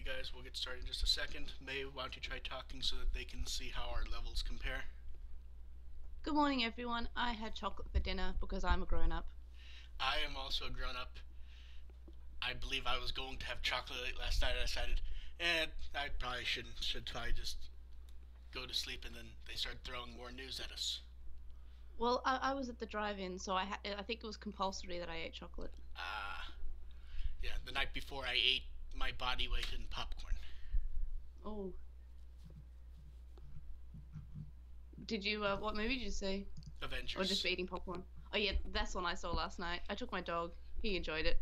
guys, we'll get started in just a second. May, why don't you try talking so that they can see how our levels compare? Good morning, everyone. I had chocolate for dinner because I'm a grown-up. I am also a grown up. I believe I was going to have chocolate late last night. I decided, I probably shouldn't. Should probably just go to sleep, and then they started throwing more news at us. Well, I was at the drive-in, so I think it was compulsory that I ate chocolate. Ah, yeah, the night before I ate my body weight in popcorn. Oh, did you? What movie did you see? Or just Avengers. eating popcorn? Oh yeah, that's one I saw last night. I took my dog. He enjoyed it.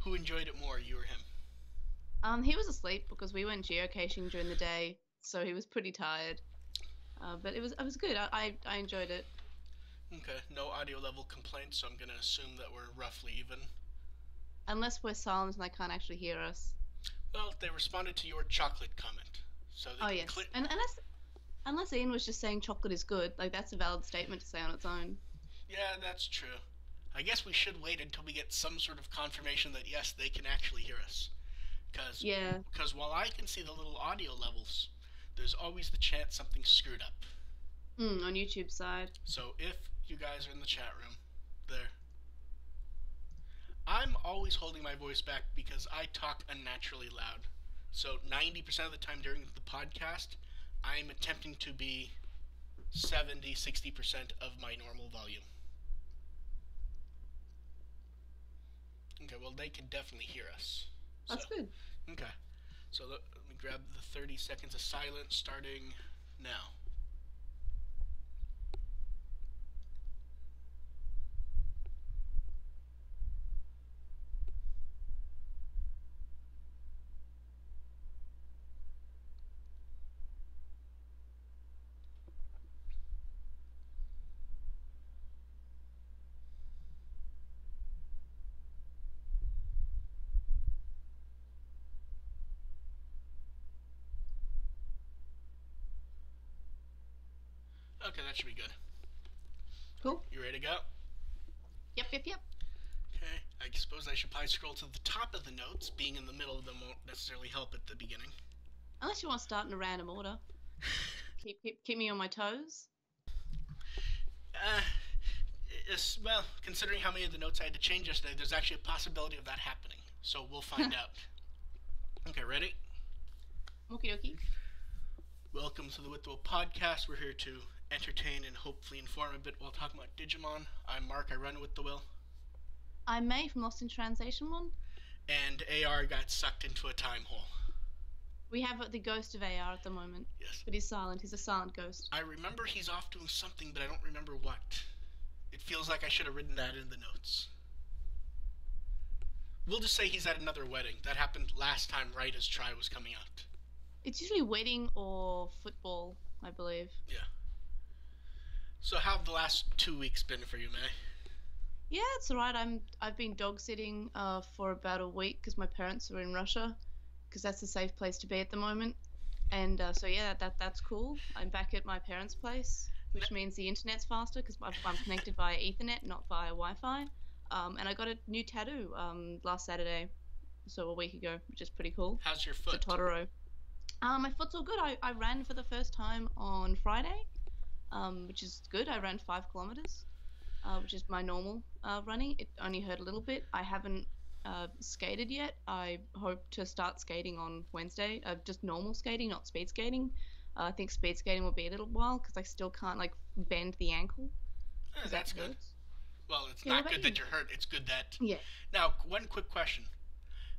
Who enjoyed it more, you or him? He was asleep because we went geocaching during the day, so he was pretty tired. But it was good. I enjoyed it. Okay, no audio level complaints, so I'm gonna assume that we're roughly even. Unless we're silent and they can't actually hear us. Well, they responded to your chocolate comment, so they Oh can yes, click. and unless Ian was just saying chocolate is good, like that's a valid statement to say on its own. Yeah, that's true. I guess we should wait until we get some sort of confirmation that yes, they can actually hear us. Because Yeah. because while I can see the little audio levels, there's always the chance something's screwed up. On YouTube side. So if you guys are in the chat room, there. I'm always holding my voice back because I talk unnaturally loud. So 90% of the time during the podcast, I'm attempting to be 70-60% of my normal volume. Okay, well, they can definitely hear us. So, That's good. okay. So let me grab the 30 seconds of silence starting now. Okay, that should be good. Cool. You ready to go? Yep. Okay, I suppose I should probably scroll to the top of the notes. Being in the middle of them won't necessarily help at the beginning. Unless you want to start in a random order. Keep me on my toes. Uh, well, considering how many of the notes I had to change yesterday, there's actually a possibility of that happening. So we'll find out. Okay, ready? Okie dokie. Welcome to the With the Will podcast. We're here to entertain and hopefully inform a bit while talking about Digimon. I'm Mark, I run With the Will. I'm May from Lost in Translation one. And AR got sucked into a time hole. We have the ghost of AR at the moment. Yes. But he's silent. He's a silent ghost. I remember he's off doing something, but I don't remember what. It feels like I should have written that in the notes. We'll just say he's at another wedding. That happened last time right as Try was coming out. It's usually wedding or football, I believe. Yeah. So how have the last 2 weeks been for you, May? Yeah, it's alright. I've been dog sitting for about a week because my parents are in Russia, because that's a safe place to be at the moment. And so yeah, that's cool. I'm back at my parents' place, which means the internet's faster because I'm connected via Ethernet, not via Wi-Fi. And I got a new tattoo last Saturday, so a week ago, which is pretty cool. How's your foot? It's a Totoro. My foot's all good. I ran for the first time on Friday, which is good. I ran 5 kilometers, which is my normal running. It only hurt a little bit. I haven't skated yet. I hope to start skating on Wednesday. Just normal skating, not speed skating. I think speed skating will be a little while because I still can't like bend the ankle. That's good. Well, it's Yeah, not good that you're hurt. It's good that. Yeah. Now, one quick question.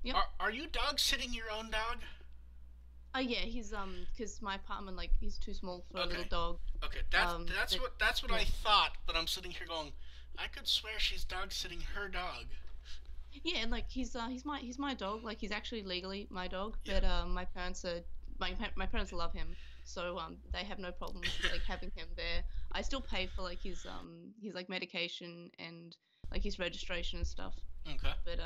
Yep. Are you dog sitting your own dog? Oh yeah, he's because my apartment he's too small for a little dog. Okay, that's what yeah. I thought, but I'm sitting here going, I could swear she's dog sitting her dog. Yeah, and like he's my dog. Like he's actually legally my dog, Yeah. but my parents love him, so they have no problem like having him there. I still pay for like his like medication and like his registration and stuff. Okay. But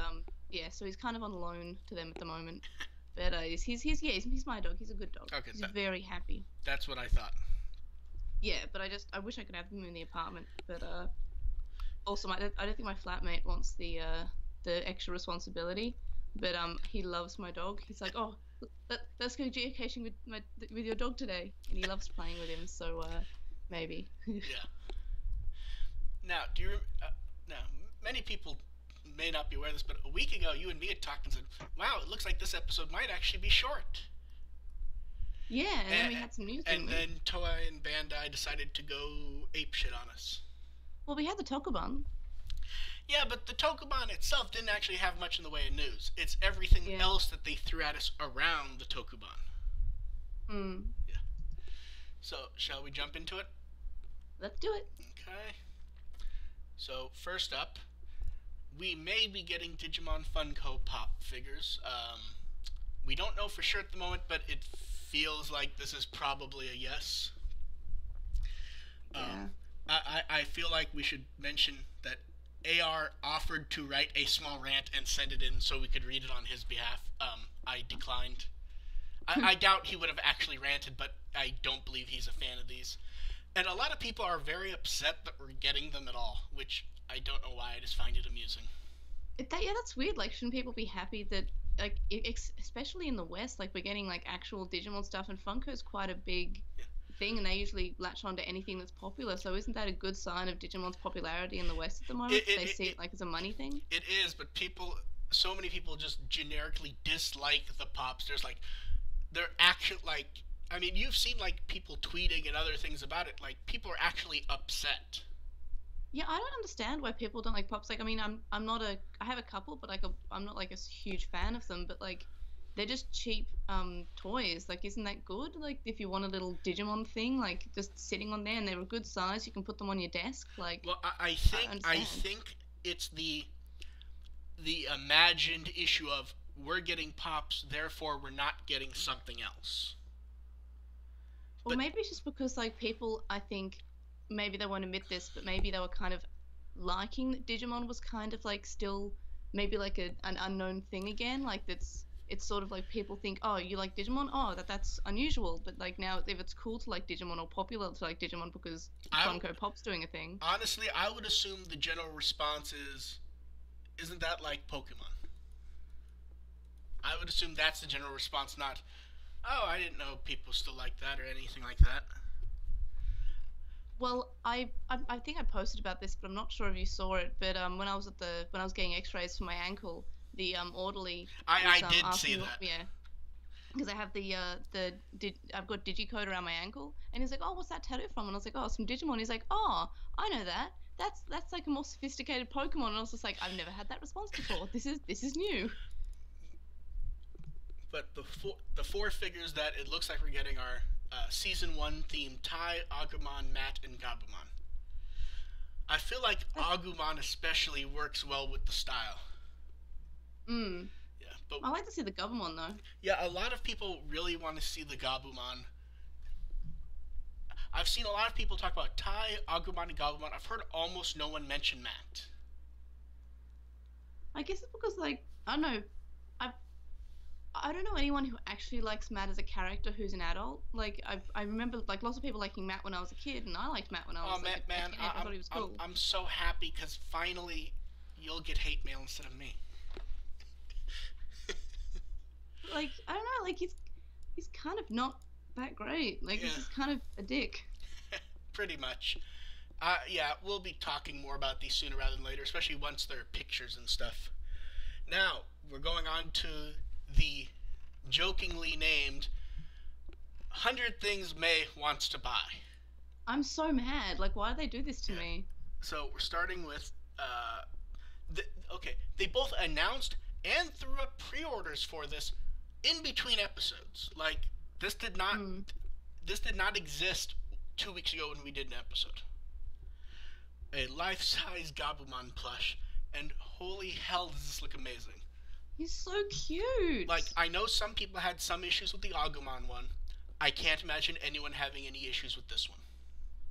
yeah, so he's kind of on loan to them at the moment. But he's my dog. He's a good dog. Okay, He's very happy. That's what I thought. Yeah, but I wish I could have him in the apartment. But also I don't think my flatmate wants the extra responsibility. but he loves my dog. He's like, oh, let's go geocaching with your dog today, and he loves playing with him. So maybe. Yeah. Now, now many people may not be aware of this, but a week ago you and me had talked and said, "Wow, it looks like this episode might actually be short." Yeah, and then we had some news. And then Toei and Bandai decided to go apeshit on us. Well, we had the Tokuban. Yeah, but the Tokuban itself didn't actually have much in the way of news. It's everything else that they threw at us around the Tokuban. Yeah. So, shall we jump into it? Let's do it. Okay. So, first up, we may be getting Digimon Funko Pop figures. We don't know for sure at the moment, but it feels like this is probably a yes. Yeah. I feel like we should mention that AR offered to write a small rant and send it in so we could read it on his behalf. I declined. I doubt he would have actually ranted, but I don't believe he's a fan of these. And a lot of people are very upset that we're getting them at all, which I don't know why. I just find it amusing. That's weird. Like, shouldn't people be happy that, like, especially in the West, like, we're getting, like, actual Digimon stuff, and Funko's quite a big thing, and they usually latch on to anything that's popular, so isn't that a good sign of Digimon's popularity in the West at the moment? They see it, like, as a money thing? It is, but so many people just generically dislike the pops. They're actually, like, I mean, you've seen, like, people tweeting and other things about it. Like, people are actually upset. Yeah, I don't understand why people don't like pops. Like, I mean, I have a couple, but like, I'm not like a huge fan of them. But like, they're just cheap toys. Like, isn't that good? Like, if you want a little Digimon thing, like just sitting on there, and they're a good size, you can put them on your desk. Like, well, I think it's the imagined issue of we're getting pops, therefore we're not getting something else. Or maybe it's just because, like, people, I think, maybe they won't admit this, but maybe they were kind of liking that Digimon was kind of, like, still maybe, like, an unknown thing again. Like, it's sort of like people think, oh, you like Digimon? Oh, that's unusual. But, like, now if it's cool to like Digimon or popular to like Digimon because Funko Pop's doing a thing. Honestly, I would assume the general response isn't that like Pokemon? I would assume that's the general response, not, oh, I didn't know people still like that or anything like that. Well, I think I posted about this, but I'm not sure if you saw it. But when I was getting X-rays for my ankle, the orderly. I did see that. Yeah, because I have I've got Digicode around my ankle, and he's like, oh, what's that tattoo from? And I was like, oh, it's from Digimon. He's like, oh, I know that. That's like a more sophisticated Pokemon. And I was just like, I've never had that response before. This is new. But the four figures that it looks like we're getting are Season 1 themed Tai, Agumon, Matt, and Gabumon. I feel like Agumon especially works well with the style. Yeah, but I like to see the Gabumon though. Yeah, a lot of people really want to see the Gabumon. I've seen a lot of people talk about Tai, Agumon, and Gabumon. I've heard almost no one mention Matt. I guess it's because, like, I don't know. I don't know anyone who actually likes Matt as a character who's an adult. Like, I remember, like, lots of people liking Matt when I was a kid, and I liked Matt when I was like, a kid. I thought he was cool. I'm so happy because finally you'll get hate mail instead of me. Like, I don't know, like, he's kind of not that great. Like, he's just kind of a dick. Pretty much. Yeah, we'll be talking more about these sooner rather than later, especially once there are pictures and stuff. Now, we're going on to the jokingly named 100 Things May Wants to Buy. I'm so mad. Like, why do they do this to me? So, we're starting with, they both announced and threw up pre-orders for this in between episodes. Like, this did not exist 2 weeks ago when we did an episode. A life-size Gabumon plush, and holy hell does this look amazing. He's so cute. Like, I know some people had some issues with the Agumon one. I can't imagine anyone having any issues with this one.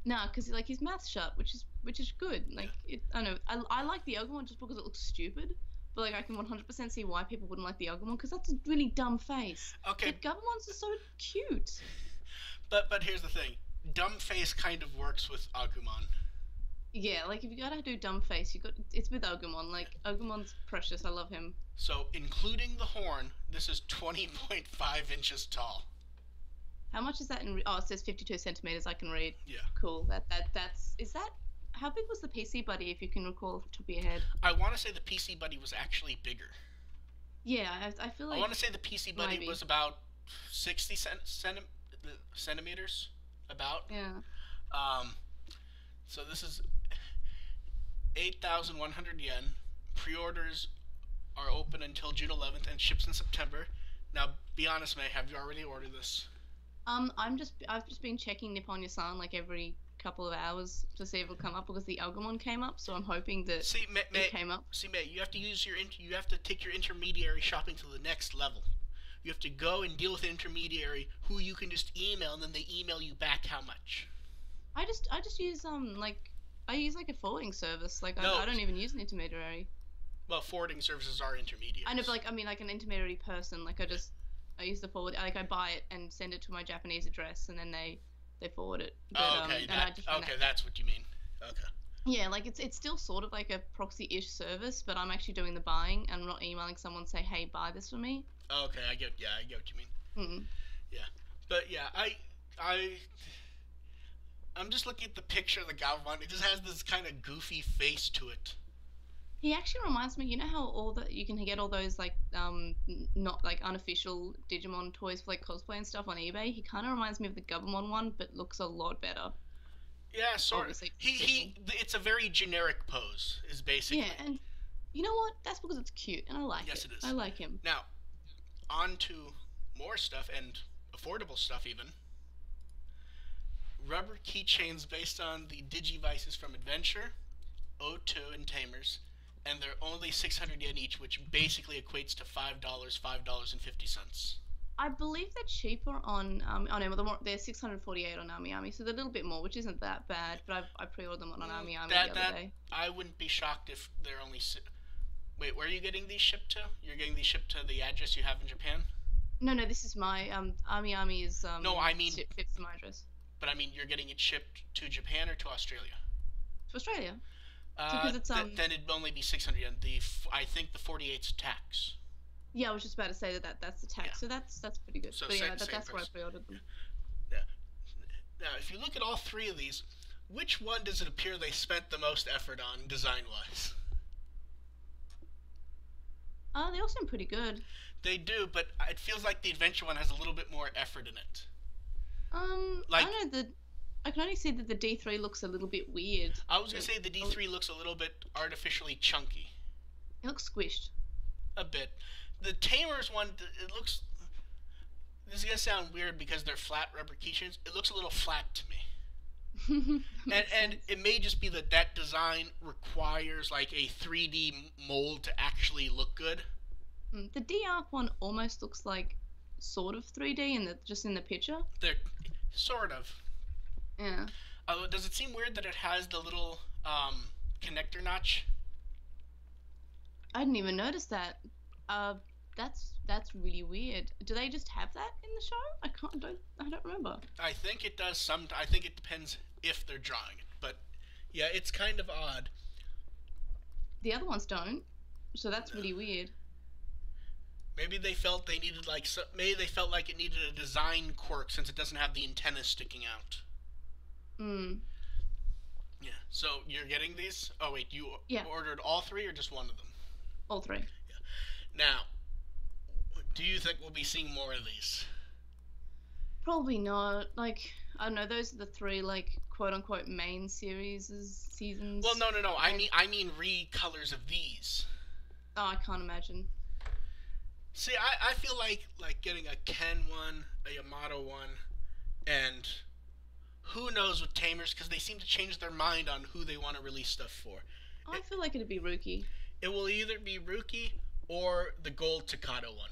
Nah, because, like, his mouth's shut, which is good. Like, I don't know. I like the Agumon just because it looks stupid. But, like, I can 100% see why people wouldn't like the Agumon, because that's a really dumb face. Okay. But Gabumons are so cute. But here's the thing. Dumb face kind of works with Agumon. Yeah, like if you gotta do dumb face, you got it's with Agumon. Like Agumon's precious. I love him. So, including the horn, this is 20.5 inches tall. How much is that in? Oh, it says 52 centimeters. I can read. Yeah. Cool. That's is that. How big was the PC Buddy, if you can recall off the top of your head? I want to say the PC Buddy was actually bigger. Yeah, I feel I like want to say the PC Buddy maybe. was about 60 centimeters. About. Yeah. Um, so this is 8,100 yen. Pre-orders are open until June 11th and ships in September. Now, be honest, May, have you already ordered this? I've just been checking Nippon Yasan like every couple of hours to see if it'll come up because the Agumon came up. So I'm hoping that See, May, it came up. see, May, you have to use you have to take your intermediary shopping to the next level. You have to go and deal with an intermediary who you can just email, and then they email you back how much. I just use like I use like a forwarding service. Like No, I don't even use an intermediary. well, forwarding services are I know, but intermediaries. like I mean like an intermediary person. Like I use the forward. Like I buy it and send it to my Japanese address, and then they forward it. But Oh, okay, and I just run okay, that. that's what you mean. Okay. Yeah, like it's still sort of like a proxy-ish service, but I'm actually doing the buying and I'm not emailing someone say, "Hey, buy this for me." Okay, I get what you mean. Mm. Yeah. But yeah, I I'm just looking at the picture of the Galvan. It just has this kind of goofy face to it. He actually reminds me, you know how all that you can get all those like not like unofficial Digimon toys for like cosplay and stuff on eBay. He kind of reminds me of the Gabumon one, but looks a lot better. Yeah, sort of. Obviously, He official. it's a very generic pose is Yeah, basically. and you know what? That's because it's cute and I like Yes, it. it I is. like him. Now, on to more stuff and affordable stuff even. Rubber keychains based on the Digivices from Adventure, O2, and Tamers, and they're only 600 yen each, which basically equates to $5, $5.50. I believe they're cheaper on Amazon. They're 648 on AmiAmi, so they're a little bit more, which isn't that bad. But I pre-ordered them on AmiAmi the other That day. I wouldn't be shocked if they're only. Wait, where are you getting these shipped to? You're getting these shipped to the address you have in Japan? No, no, this is my AmiAmi is No, I mean, ships to my address but I mean, you're getting it shipped to Japan or to Australia? to Australia because it's Then it'd only be 600 yen. I think the 48's tax. yeah, I was just about to say that's the Yeah. tax, so that's pretty good. So But yeah, same that's where I price. pre-ordered them. Yeah. Now, if you look at all three of these, which one does it appear they spent the most effort on design-wise? They all seem pretty good. They do, but it feels like the adventure one has a little bit more effort in it. I Like, don't know the. I can only see that the D3 looks a little bit weird. I was gonna It, say the D3 looks a little bit artificially chunky. it looks squished. A bit. The Tamers one, it looks. This is gonna sound weird because they're flat rubber keychains. It looks a little flat to me. And Makes and sense. it may just be that that design requires like a 3D mold to actually look good. The D Arc one almost looks like sort of 3D in the just in the picture. They're sort of. Yeah. Does it seem weird that it has the little connector notch? I didn't even notice that. Uh, that's really weird. Do they just have that in the show? I don't remember. I think it does some. I think it depends if they're drawing it, but yeah, it's kind of odd. The other ones don't, so that's No. really weird. Maybe they felt they needed like maybe they felt like it needed a design quirk since it doesn't have the antennas sticking out. Mm. Yeah. So you're getting these? Oh wait, you Yeah, ordered all three or just one of them? all three. Yeah. Now, do you think we'll be seeing more of these? Probably not. Like I don't know. Those are the three like quote unquote main Well, seasons. no, no, no. And I mean recolors of these. oh, I can't imagine. See, I feel like getting a Ken one, a Yamato one, and who knows with Tamers because they seem to change their mind on who they want to release stuff for. I It, feel like it'd be Rookie. it will either be Ruki or the Gold Takato one.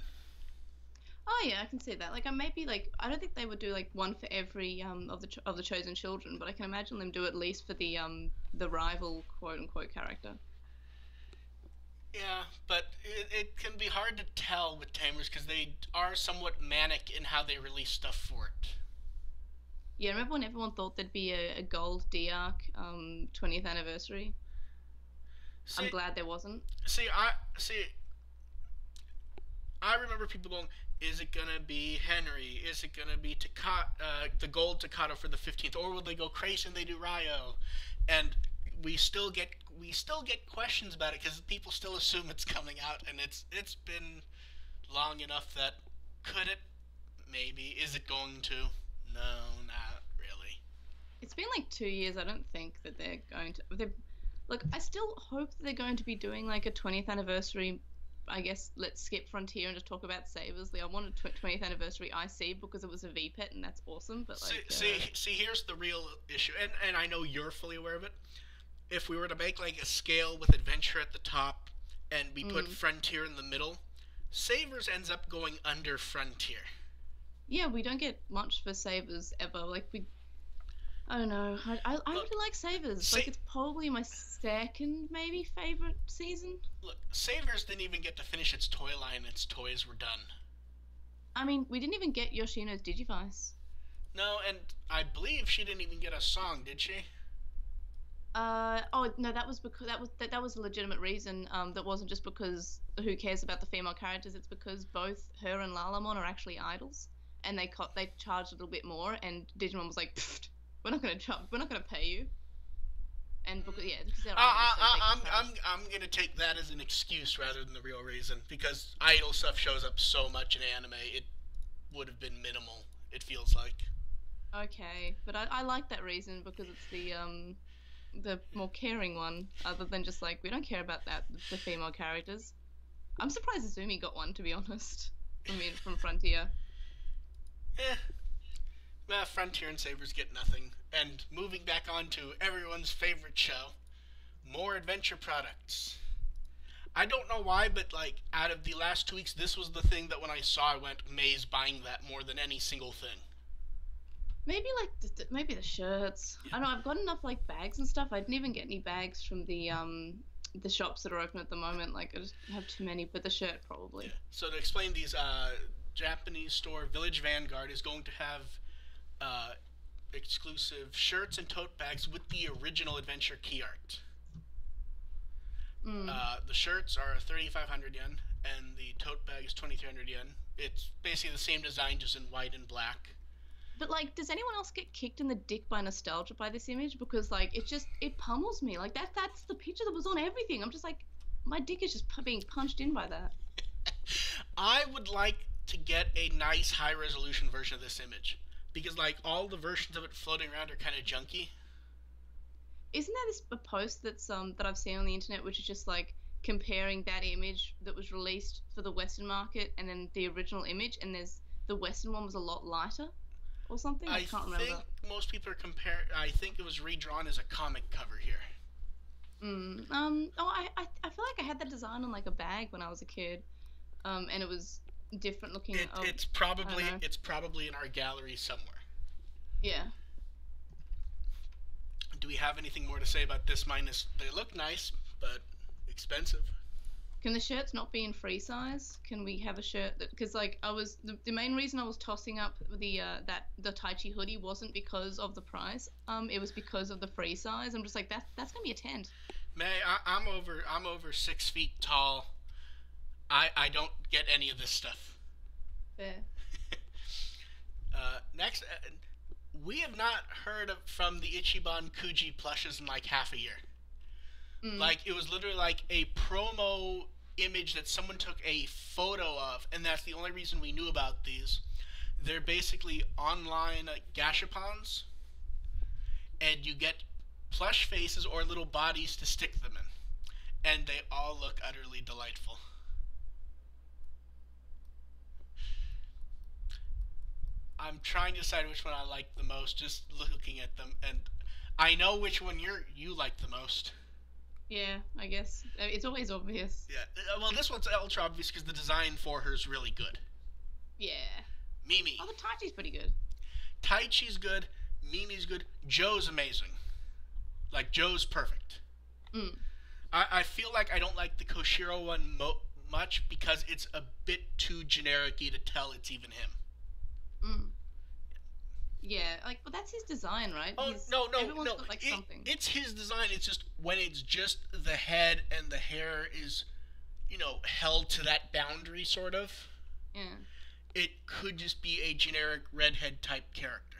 Oh yeah, I can see that. Like I maybe like I don't think they would do like one for every of the chosen children, but I can imagine them do at least for the rival quote unquote character. Yeah, but it can be hard to tell with Tamers because they are somewhat manic in how they release stuff for it. Yeah, remember when everyone thought there'd be a gold D-Arc 20th anniversary? I'm See, glad there wasn't. see. I remember people going, "Is it gonna be Henry? Is it gonna be Takata, the gold Takata for the 15th, or will they go crazy and they do Ryo?" And we still get questions about it because people still assume it's coming out, and it's been long enough that could it? Maybe. Is it going to? No, not really. It's been like 2 years. I don't think that they're going to. Look, I still hope that they're going to be doing like a 20th anniversary. I guess let's skip Frontier and just talk about Sabers. Like, I want a 20th anniversary IC because it was a VPET and that's awesome. But See, like, see. Here's the real issue, and I know you're fully aware of it. If we were to make like a scale with Adventure at the top, and we put mm, Frontier in the middle, Savers ends up going under Frontier. yeah, we don't get much for Sabers ever. Like I don't know. I Look, really like Savers. Sa- Like, it's probably my second maybe favorite season. Look, Savers didn't even get to finish its toy line. Its toys were done. I mean, we didn't even get Yoshino's Digivice. No, and I believe she didn't even get a song, did she? Oh no, that was because that was a legitimate reason. That wasn't just because who cares about the female characters. It's because both her and Lalamon are actually idols, and they charged a little bit more, and Digimon was like, "Pfft, we're not gonna pay you." And because yeah, because they're idols, so they can charge. I'm gonna take that as an excuse rather than the real reason because idol stuff shows up so much in anime. It would have been minimal. It feels like. Okay, but I like that reason because it's the more caring one, other than just like we don't care about that the female characters. I'm surprised Izumi got one, to be honest. From Frontier. Eh, Frontier and Sabers get nothing. And moving back on to everyone's favorite show, more adventure products. I don't know why, but like out of the last 2 weeks, this was the thing that when I saw, I went, May's buying that more than any single thing. Maybe like maybe the shirts. Yeah. I know I've got enough like bags and stuff. I didn't even get any bags from the shops that are open at the moment. Like I just have too many, but the shirt Yeah. probably. So to explain these, Japanese store Village Vanguard is going to have uh, exclusive shirts and tote bags with the original adventure key art. Mm. The shirts are 3,500 yen, and the tote bag is 2,300 yen. It's basically the same design, just in white and black. But like, does anyone else get kicked in the dick by nostalgia by this image? Because like, it pummels me. Like that's the picture that was on everything. I'm just like, my dick is just being punched in by that. I would like to get a nice high resolution version of this image because like all the versions of it floating around are kind of junky. Isn't there this a post that I've seen on the internet, which is just like comparing that image that was released for the Western market and then the original image, and there's the Western one was a lot lighter or something. I I can't think remember. most people are compare. I think it was redrawn as a comic cover here. Oh, I feel like I had that design on like a bag when I was a kid. And it was different looking. It, Oh, it's I don't probably know. it's probably in our gallery somewhere. Yeah. Do we have anything more to say about this? Minus they look nice, but expensive. Can the shirts not be in free size? Can we have a shirt that? Because like the main reason I was tossing up the Tai Chi hoodie wasn't because of the price. It was because of the free size. I'm just like that's gonna be a tent. May I'm over 6 feet tall. I don't get any of this stuff. Fair. Next, we have not heard from the Ichiban Kuji plushes in like half a year. Mm. Like it was literally like a promo image that someone took a photo of, and that's the only reason we knew about these. They're basically online gashapons, and you get plush faces or little bodies to stick them in, and they all look utterly delightful. I'm trying to decide which one I like the most, just looking at them, and I know which one you like the most. Yeah, I guess it's always obvious. Yeah. Well, this one's ultra obvious because the design for her is really good. Yeah. Mimi. Oh, the Tai Chi's pretty good. Taichi's good. Mimi's good. Joe's amazing. Like Joe's perfect. Mm. I feel like I don't like the Koshiro one much because it's a bit too generic-y to tell it's even him. Mm. Yeah, like, but that's his design, right? Oh He's no no everyone's no! got like something. It's his design. It's just when it's just the head and the hair is, held to that boundary sort of. Yeah. It could just be a generic redhead type character.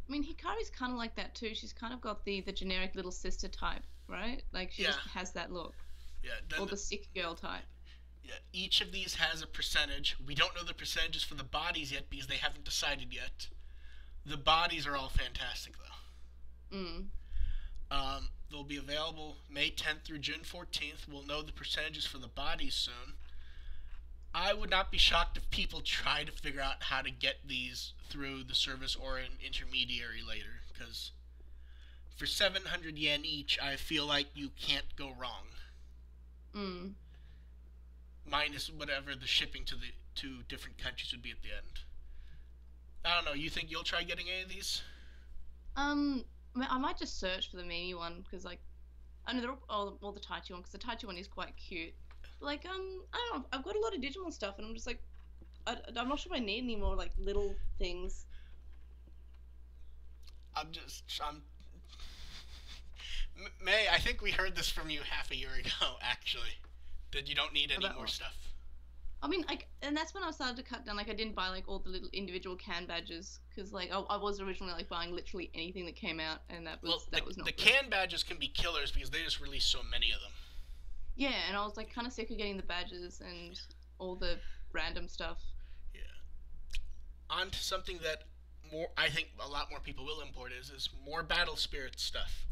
I mean, Hikari's kind of like that too. She's kind of got the generic little sister type, right? Like she Yeah, just has that look, yeah. or the sick girl type. Yeah, each of these has a percentage. We don't know the percentages for the bodies yet because they haven't decided yet. The bodies are all fantastic though. Mm. They'll be available May 10th through June 14th. We'll know the percentages for the bodies soon. I would not be shocked if people try to figure out how to get these through the service or an intermediary later, because for 700 yen each, I feel like you can't go wrong. Mm. Minus whatever the shipping to the two different countries would be at the end. I don't know. You think you'll try getting any of these? I might just search for the Mimi one because like I know they're all the Taichi one because the Taichi one is quite cute. But, like I don't know. I've got a lot of Digimon stuff and I'm just like I'm not sure if I need any more like little things. I'm. May, I think we heard this from you half a year ago, actually. That you don't need any About more what? stuff. I mean, like, and that's when I started to cut down. Like, I didn't buy like all the little individual can badges because, like, I was originally like buying literally anything that came out, and Well, that was not the good. can badges can be killers because they just release so many of them. Yeah, and I was like kind of sick of getting the badges and all the random stuff. Yeah. On to something that I think a lot more people will import is more battle spirit stuff.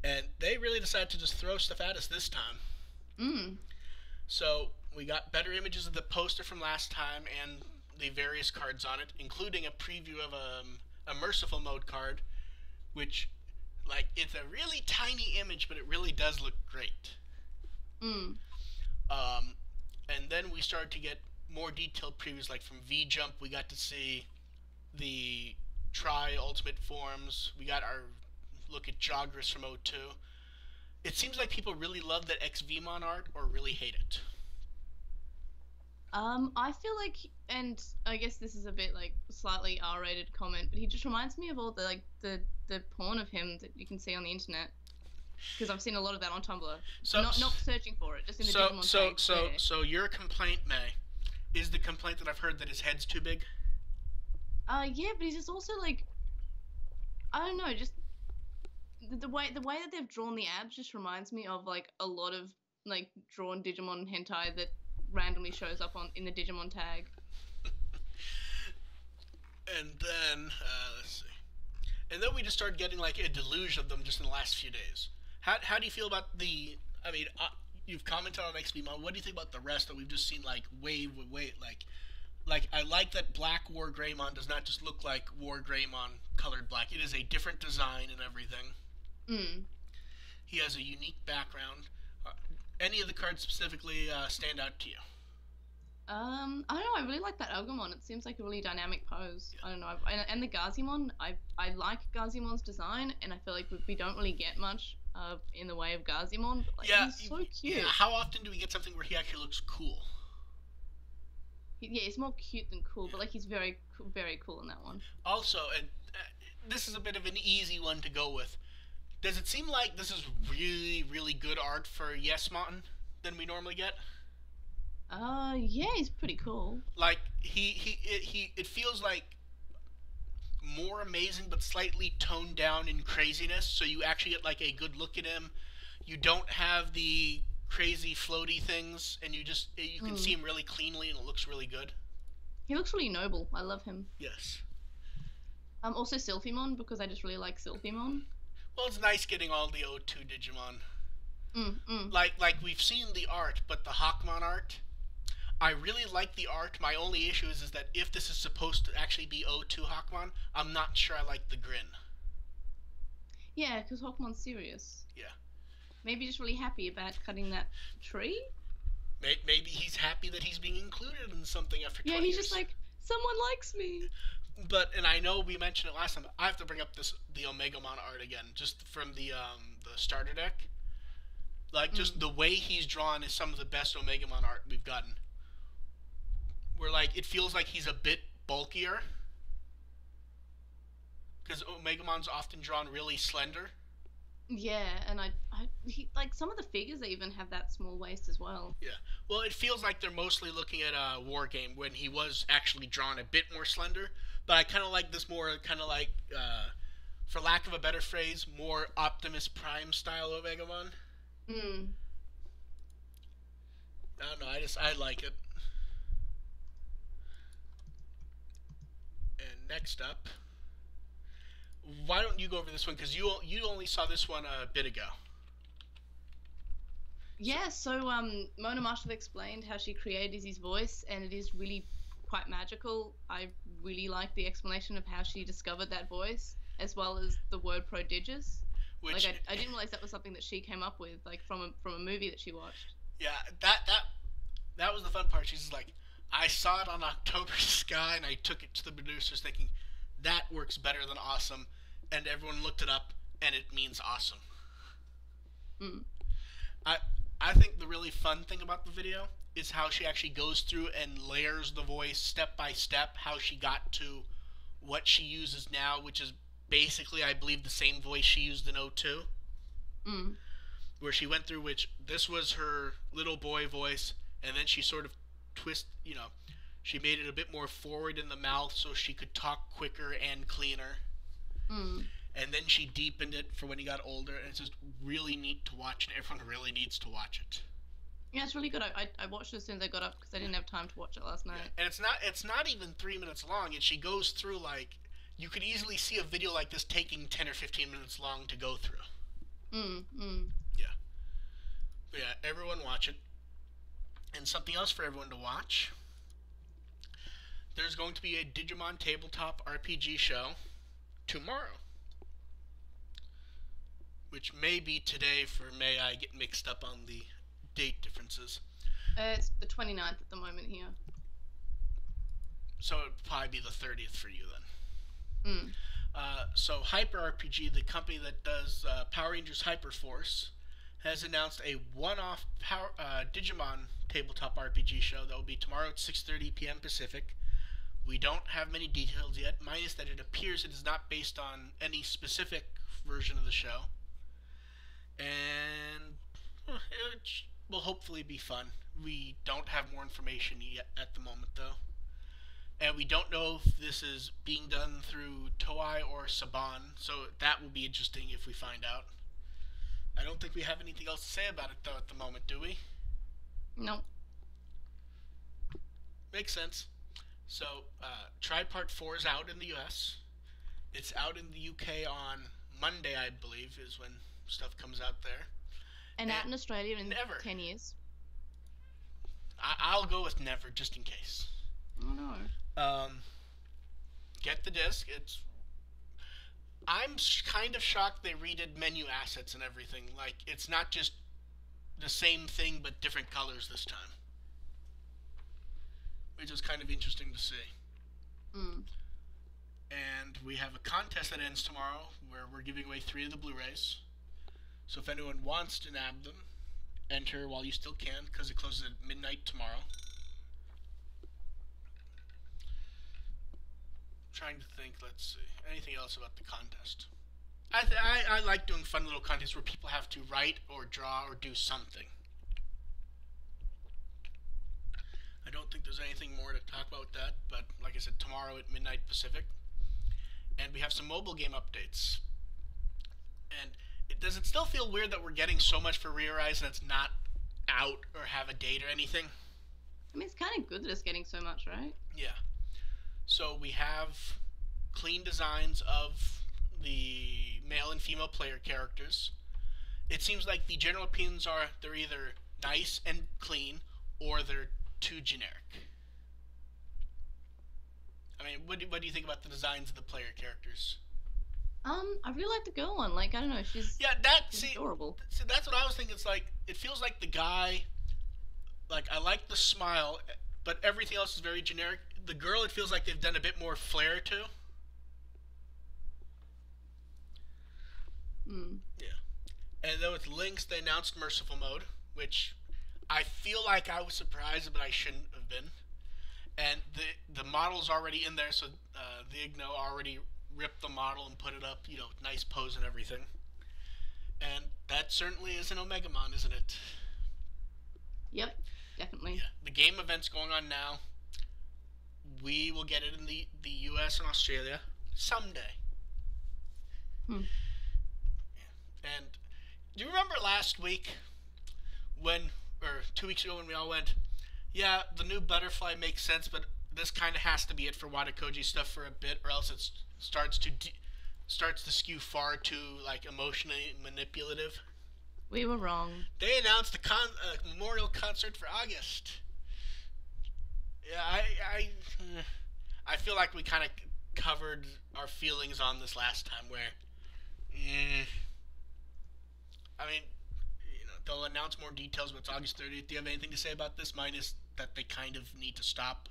And they really decided to just throw stuff at us this time. Mm. So we got better images of the poster from last time and the various cards on it, including a preview of a merciful mode card, which, like, it's a really tiny image, but it really does look great. Mm. Um, and then we started to get more detailed previews, like from V Jump. We got to see the Tri Ultimate forms. We got our look at Joggers from O2. It seems like people really love that XVmon art or really hate it. I feel like, and I guess this is a bit like slightly R-rated comment, but he just reminds me of all the like the porn of him that you can see on the internet. Because I've seen a lot of that on Tumblr. So Not searching for it, just in the so Digimon so tags so there. so your complaint, May, is the complaint that I've heard that his head's too big. Yeah, but he's just also like, I don't know, just the way that they've drawn the abs just reminds me of like a lot of like drawn Digimon hentai that randomly shows up in the Digimon tag. And then let's see. And then we just started getting like a deluge of them just in the last few days. How do you feel about the? I mean, you've commented on XBMon. What do you think about the rest that we've just seen like wave like I like that Black War Greymon does not just look like War Greymon colored black. It is a different design and everything. Mm. He has a unique background. Any of the cards specifically stand out to you? I don't know. I really like that Agumon. It seems like a really dynamic pose. Yeah. I don't know. And the Gazimon, I like Gazimon's design, and I feel like we don't really get much in the way of Gazimon. But like, Yeah, he's so cute. yeah. How often do we get something where he actually looks cool? Yeah, he's more cute than cool, but like he's very cool in that one. Also, and this is a bit of an easy one to go with. Does it seem like this is really, really good art for Yesmon than we normally get? Yeah, he's pretty cool. Like it feels like more amazing, but slightly toned down in craziness. So you actually get like a good look at him. You don't have the crazy floaty things, and you can see him really cleanly, and it looks really good. He looks really noble. I love him. Yes. Also Sylphimon, because I just really like Sylphimon. Well, it's nice getting all the O2 Digimon. Mm. Like we've seen the art, but the Hawkmon art, I really like the art. My only issue is that if this is supposed to actually be O2 Hawkmon, I'm not sure I like the grin. Yeah, because Hawkmon's serious. Yeah. Maybe just really happy about cutting that tree. Maybe he's happy that he's being included in something after 20 Yeah, years. he's just like, someone likes me. But, and I know we mentioned it last time, I have to bring up the Omegamon art again, just from the starter deck. Like, just the way he's drawn is some of the best Omegamon art we've gotten. Where, like, it feels like he's a bit bulkier. because Omegamon's often drawn really slender. Yeah, and like some of the figures even have that small waist as well. Yeah. Well, it feels like they're mostly looking at a War Game when he was actually drawn a bit more slender. But I kind of like this more kind of like, for lack of a better phrase, more Optimus Prime style Omegamon. Mm. I don't know. I like it. And next up, why don't you go over this one? Because you only saw this one a bit ago. Yeah, so Mona Marshall explained how she created his voice, and it is really quite magical. I really like the explanation of how she discovered that voice, as well as the word prodigious. Like Which, I didn't realize that was something that she came up with, like from a movie that she watched. yeah, that was the fun part. She's like, I saw it on October Sky, and I took it to the producers, thinking that works better than awesome, and everyone looked it up, and it means awesome. Mm. I I think the really fun thing about the video is how she actually goes through and layers the voice step by step, how she got to what she uses now, which is basically, I believe, the same voice she used in '02, Mm. where she went through which this was her little boy voice, and then she sort of she made it a bit more forward in the mouth so she could talk quicker and cleaner. Mm. And then she deepened it for when he got older, and it's just really neat to watch, and everyone really needs to watch it. Yeah, it's really good. I watched it as soon as I got up because I didn't have time to watch it last night. Yeah. And it's not even 3 minutes long, and she goes through like you could easily see a video like this taking 10 or 15 minutes long to go through. Mm. Mm. Yeah. But yeah, everyone watch it. And something else for everyone to watch. There's going to be a Digimon tabletop RPG show tomorrow. Which may be today for May. I get mixed up on the date differences. It's the 29th at the moment here. So it'd probably be the 30th for you then. Mm. So Hyper RPG, the company that does Power Rangers Hyper Force, has announced a one-off Digimon tabletop RPG show that will be tomorrow at 6:30 p.m. Pacific. We don't have many details yet, minus that it appears it is not based on any specific version of the show. And it will hopefully be fun. We don't have more information yet at the moment, though. And we don't know if this is being done through Toei or Saban, so that will be interesting if we find out. I don't think we have anything else to say about it, though, at the moment, do we? No. Makes sense. So, Tripart 4 is out in the US. It's out in the UK on Monday, I believe, is when stuff comes out there. And out in Australia in never. 10 years. I'll go with never, just in case. Oh no. Get the disc. I'm kind of shocked they redid menu assets and everything. Like, it's not just the same thing but different colors this time. Which is kind of interesting to see. Mm. And we have a contest that ends tomorrow where we're giving away 3 of the Blu-rays. So if anyone wants to nab them, enter while you still can, because it closes at midnight tomorrow. Trying to think, let's see, anything else about the contest. I like doing fun little contests where people have to write or draw or do something. I don't think there's anything more to talk about with that, but like I said, tomorrow at midnight Pacific. And we have some mobile game updates. And does it still feel weird that we're getting so much for Re-Arise and it's not out or have a date or anything? I mean, it's kind of good that it's getting so much, right? Yeah. So we have clean designs of the male and female player characters. It seems like the general opinions are they're either nice and clean or they're too generic. I mean, what do you think about the designs of the player characters? I really like the girl one. Like, I don't know, she's adorable. See, that's what I was thinking. It's like it feels like the guy. Like, I like the smile, but everything else is very generic. The girl, it feels like they've done a bit more flair to. Mm. Yeah. And then with Lynx, they announced Merciful Mode, which I feel like I was surprised, but I shouldn't have been. And the model's already in there, so the Igno already rip the model and put it up, nice pose and everything. And that certainly is an Omegamon, isn't it? Yep, definitely. Yeah. The game event's going on now. We will get it in the US and Australia someday. Hmm. And do you remember last week or 2 weeks ago when we all went, yeah, the new butterfly makes sense, but this kind of has to be it for Watakoji stuff for a bit, or else it starts to skew far too like emotionally manipulative. We were wrong. They announced a memorial concert for August. Yeah, I feel like we kind of covered our feelings on this last time. Where, I mean, they'll announce more details, but it's August 30th. Do you have anything to say about this, minus that they kind of need to stop?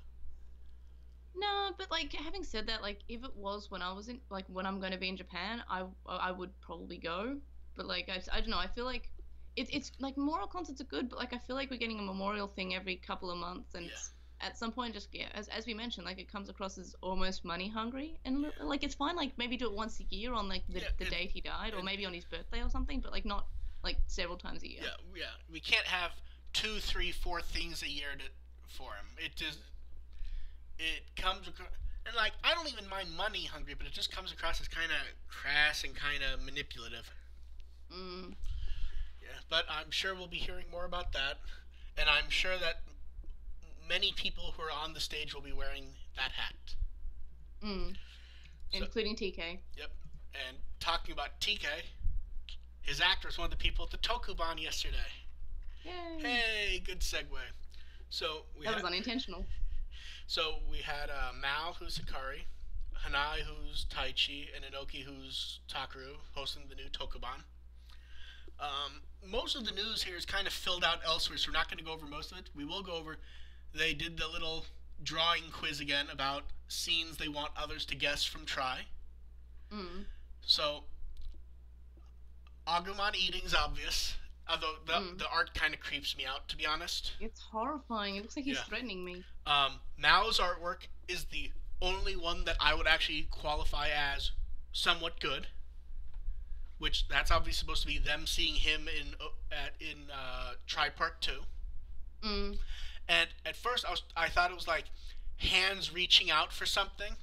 No, but like having said that, like if it was when I was in like when I'm going to be in Japan, I would probably go. But like I don't know, I feel like it's like memorial concerts are good, but like I feel like we're getting a memorial thing every couple of months, and Yeah. at some point just as we mentioned, like it comes across as almost money hungry, and like it's fine, like maybe do it once a year on like the date he died, or maybe on his birthday or something, but like not like several times a year. Yeah. We can't have 2, 3, 4 things a year for him. It comes across, and like I don't even mind money hungry, but it just comes across as kind of crass and kind of manipulative. Mm. Yeah, but I'm sure we'll be hearing more about that, and I'm sure that many people who are on the stage will be wearing that hat. Mm. So, Including TK. Yep. And talking about TK, his actor was one of the people at the Tokuban yesterday. Yay! Hey, good segue. So that was unintentional. So we had Mao, who's Hikari, Hanai, who's Taichi, and Inoki, who's Takaru, hosting the new Tokuban. Most of the news here is kind of filled out elsewhere, so we're not going to go over most of it. We will go over. They did the little drawing quiz again about scenes they want others to guess from Try. Mm. So, Agumon eating's obvious, although the art kind of creeps me out, to be honest. It's horrifying. It looks like he's threatening me. Mao's artwork is the only one that I would actually qualify as somewhat good. Which that's obviously supposed to be them seeing him in Try Part 2. Mm. And at first I thought it was like hands reaching out for something.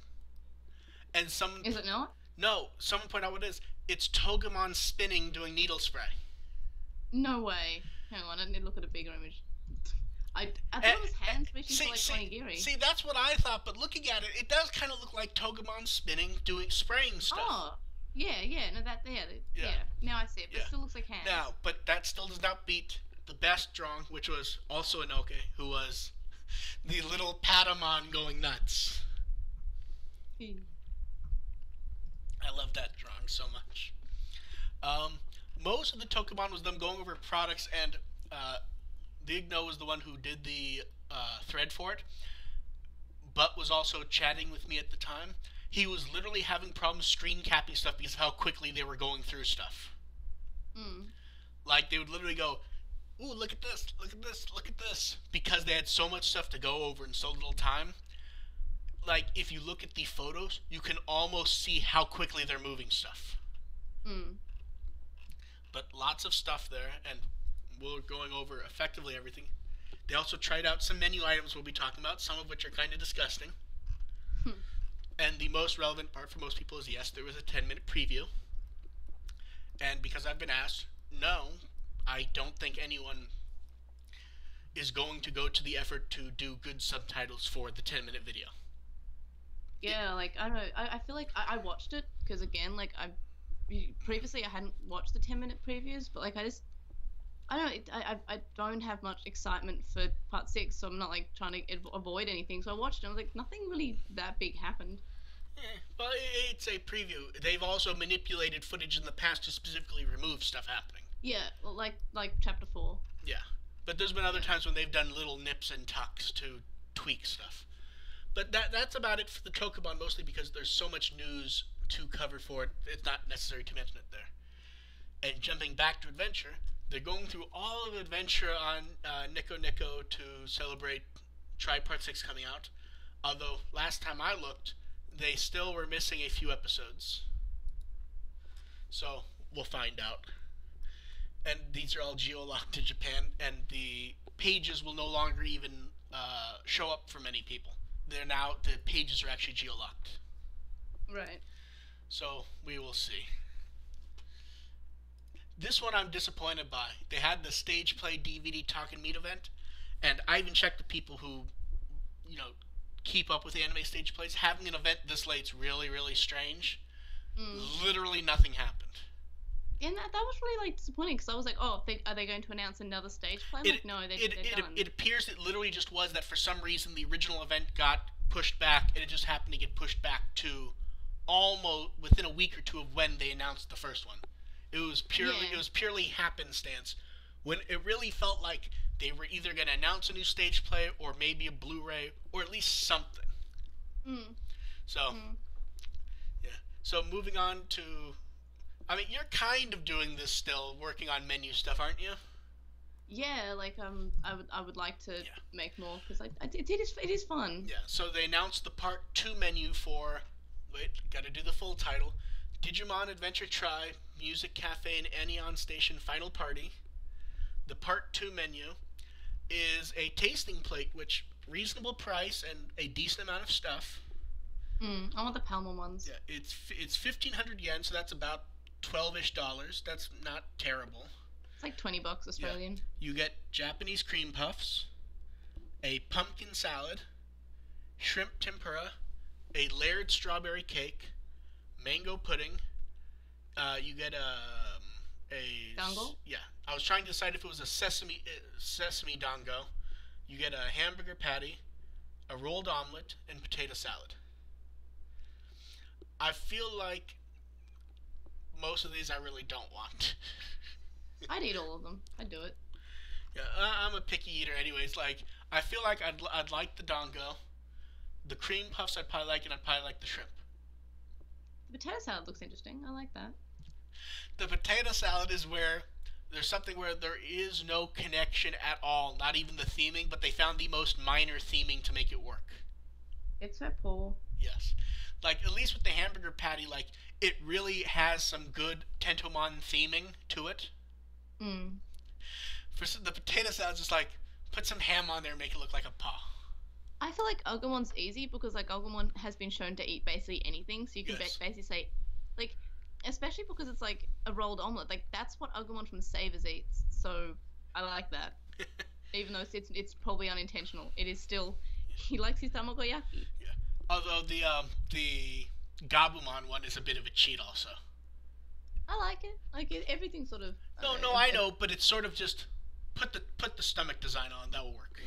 And someone Is it not? No, someone pointed out what it is. It's Togemon spinning doing needle spray. No way. Hang on, I need to look at a bigger image. I thought it was hands reaching for like onigiri. See, that's what I thought, but looking at it, it does kind of look like Togemon spinning, spraying stuff. Oh, yeah, no, yeah. Now I see it, but it still looks like hands. Now, but that still does not beat the best drawing, which was also Inoke, who was the little Patamon going nuts. I love that drawing so much. Most of the Tokuban was them going over products, and Digno was the one who did the thread for it, but was also chatting with me at the time. He was literally having problems screen capping stuff because of how quickly they were going through stuff. Mm. Like, they would literally go, ooh, look at this, look at this, look at this, because they had so much stuff to go over in so little time. Like, if you look at the photos, you can almost see how quickly they're moving stuff. Mm. But lots of stuff there, and we're going over effectively everything. They also tried out some menu items we'll be talking about, some of which are kind of disgusting. And the most relevant part for most people is, yes, there was a 10-minute preview. And because I've been asked, no, I don't think anyone is going to go to the effort to do good subtitles for the 10-minute video. Yeah, like, I don't know, I feel like I watched it, because again, like, previously I hadn't watched the 10-minute previews, but like, I don't have much excitement for part 6, so I'm not like trying to avoid anything. So I watched it, and I was like, nothing really that big happened. Well, it's a preview. They've also manipulated footage in the past to specifically remove stuff happening. Yeah, like chapter 4. Yeah, but there's been other times when they've done little nips and tucks to tweak stuff. But that's about it for the Tokuban, mostly because there's so much news to cover for it. It's not necessary to mention it there. And jumping back to Adventure, they're going through all of Adventure on Nico Nico to celebrate Try Part 6 coming out. Although, last time I looked, they still were missing a few episodes. So we'll find out. And these are all geolocked to Japan, and the pages will no longer even show up for many people. The pages are actually geolocked. Right. So we will see. This one I'm disappointed by. They had the stage play DVD Talk and Meet event, and I even checked the people who, you know, keep up with the anime stage plays. Having an event this late's really, really strange. Literally nothing happened. And that was really like disappointing because I was like, oh, are they going to announce another stage play? No, they're done. It appears it literally just was that for some reason the original event got pushed back, and it just happened to get pushed back to almost within a week or two of when they announced the first one. It was purely happenstance. When it really felt like they were either going to announce a new stage play or maybe a Blu-ray or at least something. So, yeah. So moving on to, I mean, you're kind of doing this still, working on menu stuff, aren't you? Yeah, like I would like to make more because it is fun. Yeah. So they announced the Part 2 menu for, wait, gotta do the full title, Digimon Adventure Try, Music Cafe and Anion Station Final Party. The Part 2 menu is a tasting plate, which reasonable price and a decent amount of stuff. I want the Palmon ones. Yeah, it's 1,500 yen, so that's about $12-ish. That's not terrible. It's like $20 Australian. Yeah. You get Japanese cream puffs, a pumpkin salad, shrimp tempura, a layered strawberry cake, mango pudding. You get a dango. Yeah, I was trying to decide if it was a sesame dango. You get a hamburger patty, a rolled omelet, and potato salad. I feel like most of these I really don't want. I'd eat all of them. I'd do it. Yeah, I'm a picky eater anyways. Like, I feel like I'd like the dango. The cream puffs I'd probably like, and I'd probably like the shrimp. The potato salad looks interesting. I like that. The potato salad is where there's something where there is no connection at all, not even the theming, but they found the most minor theming to make it work. It's so poor. Yes. Like, at least with the hamburger patty, like, it really has some good Tentomon theming to it. For the potato salad, just like, put some ham on there and make it look like a paw. I feel like Ogamon's easy because, like, Ogumon has been shown to eat basically anything, so you can basically say, like, especially because it's like a rolled omelet. Like, that's what Ogumon from Savers eats, so I like that. Even though it's probably unintentional, it is still, he likes his tamagoyaki. Yeah. Although the Gabumon one is a bit of a cheat also. I like it. Like, everything sort of... I know, but it's sort of just put the stomach design on. That will work.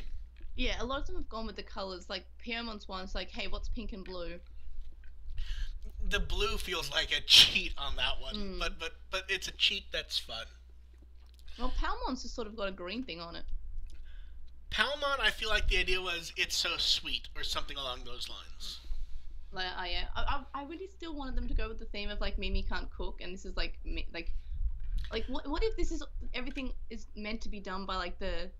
Yeah, a lot of them have gone with the colors. Like, Pyomon's one's like, hey, what's pink and blue? The blue feels like a cheat on that one, but it's a cheat that's fun. Well, Palmon's just sort of got a green thing on it. Palmon, I feel like the idea was it's so sweet or something along those lines. Like, yeah, I really still wanted them to go with the theme of like Mimi can't cook, and this is like what if this is everything is meant to be done by like the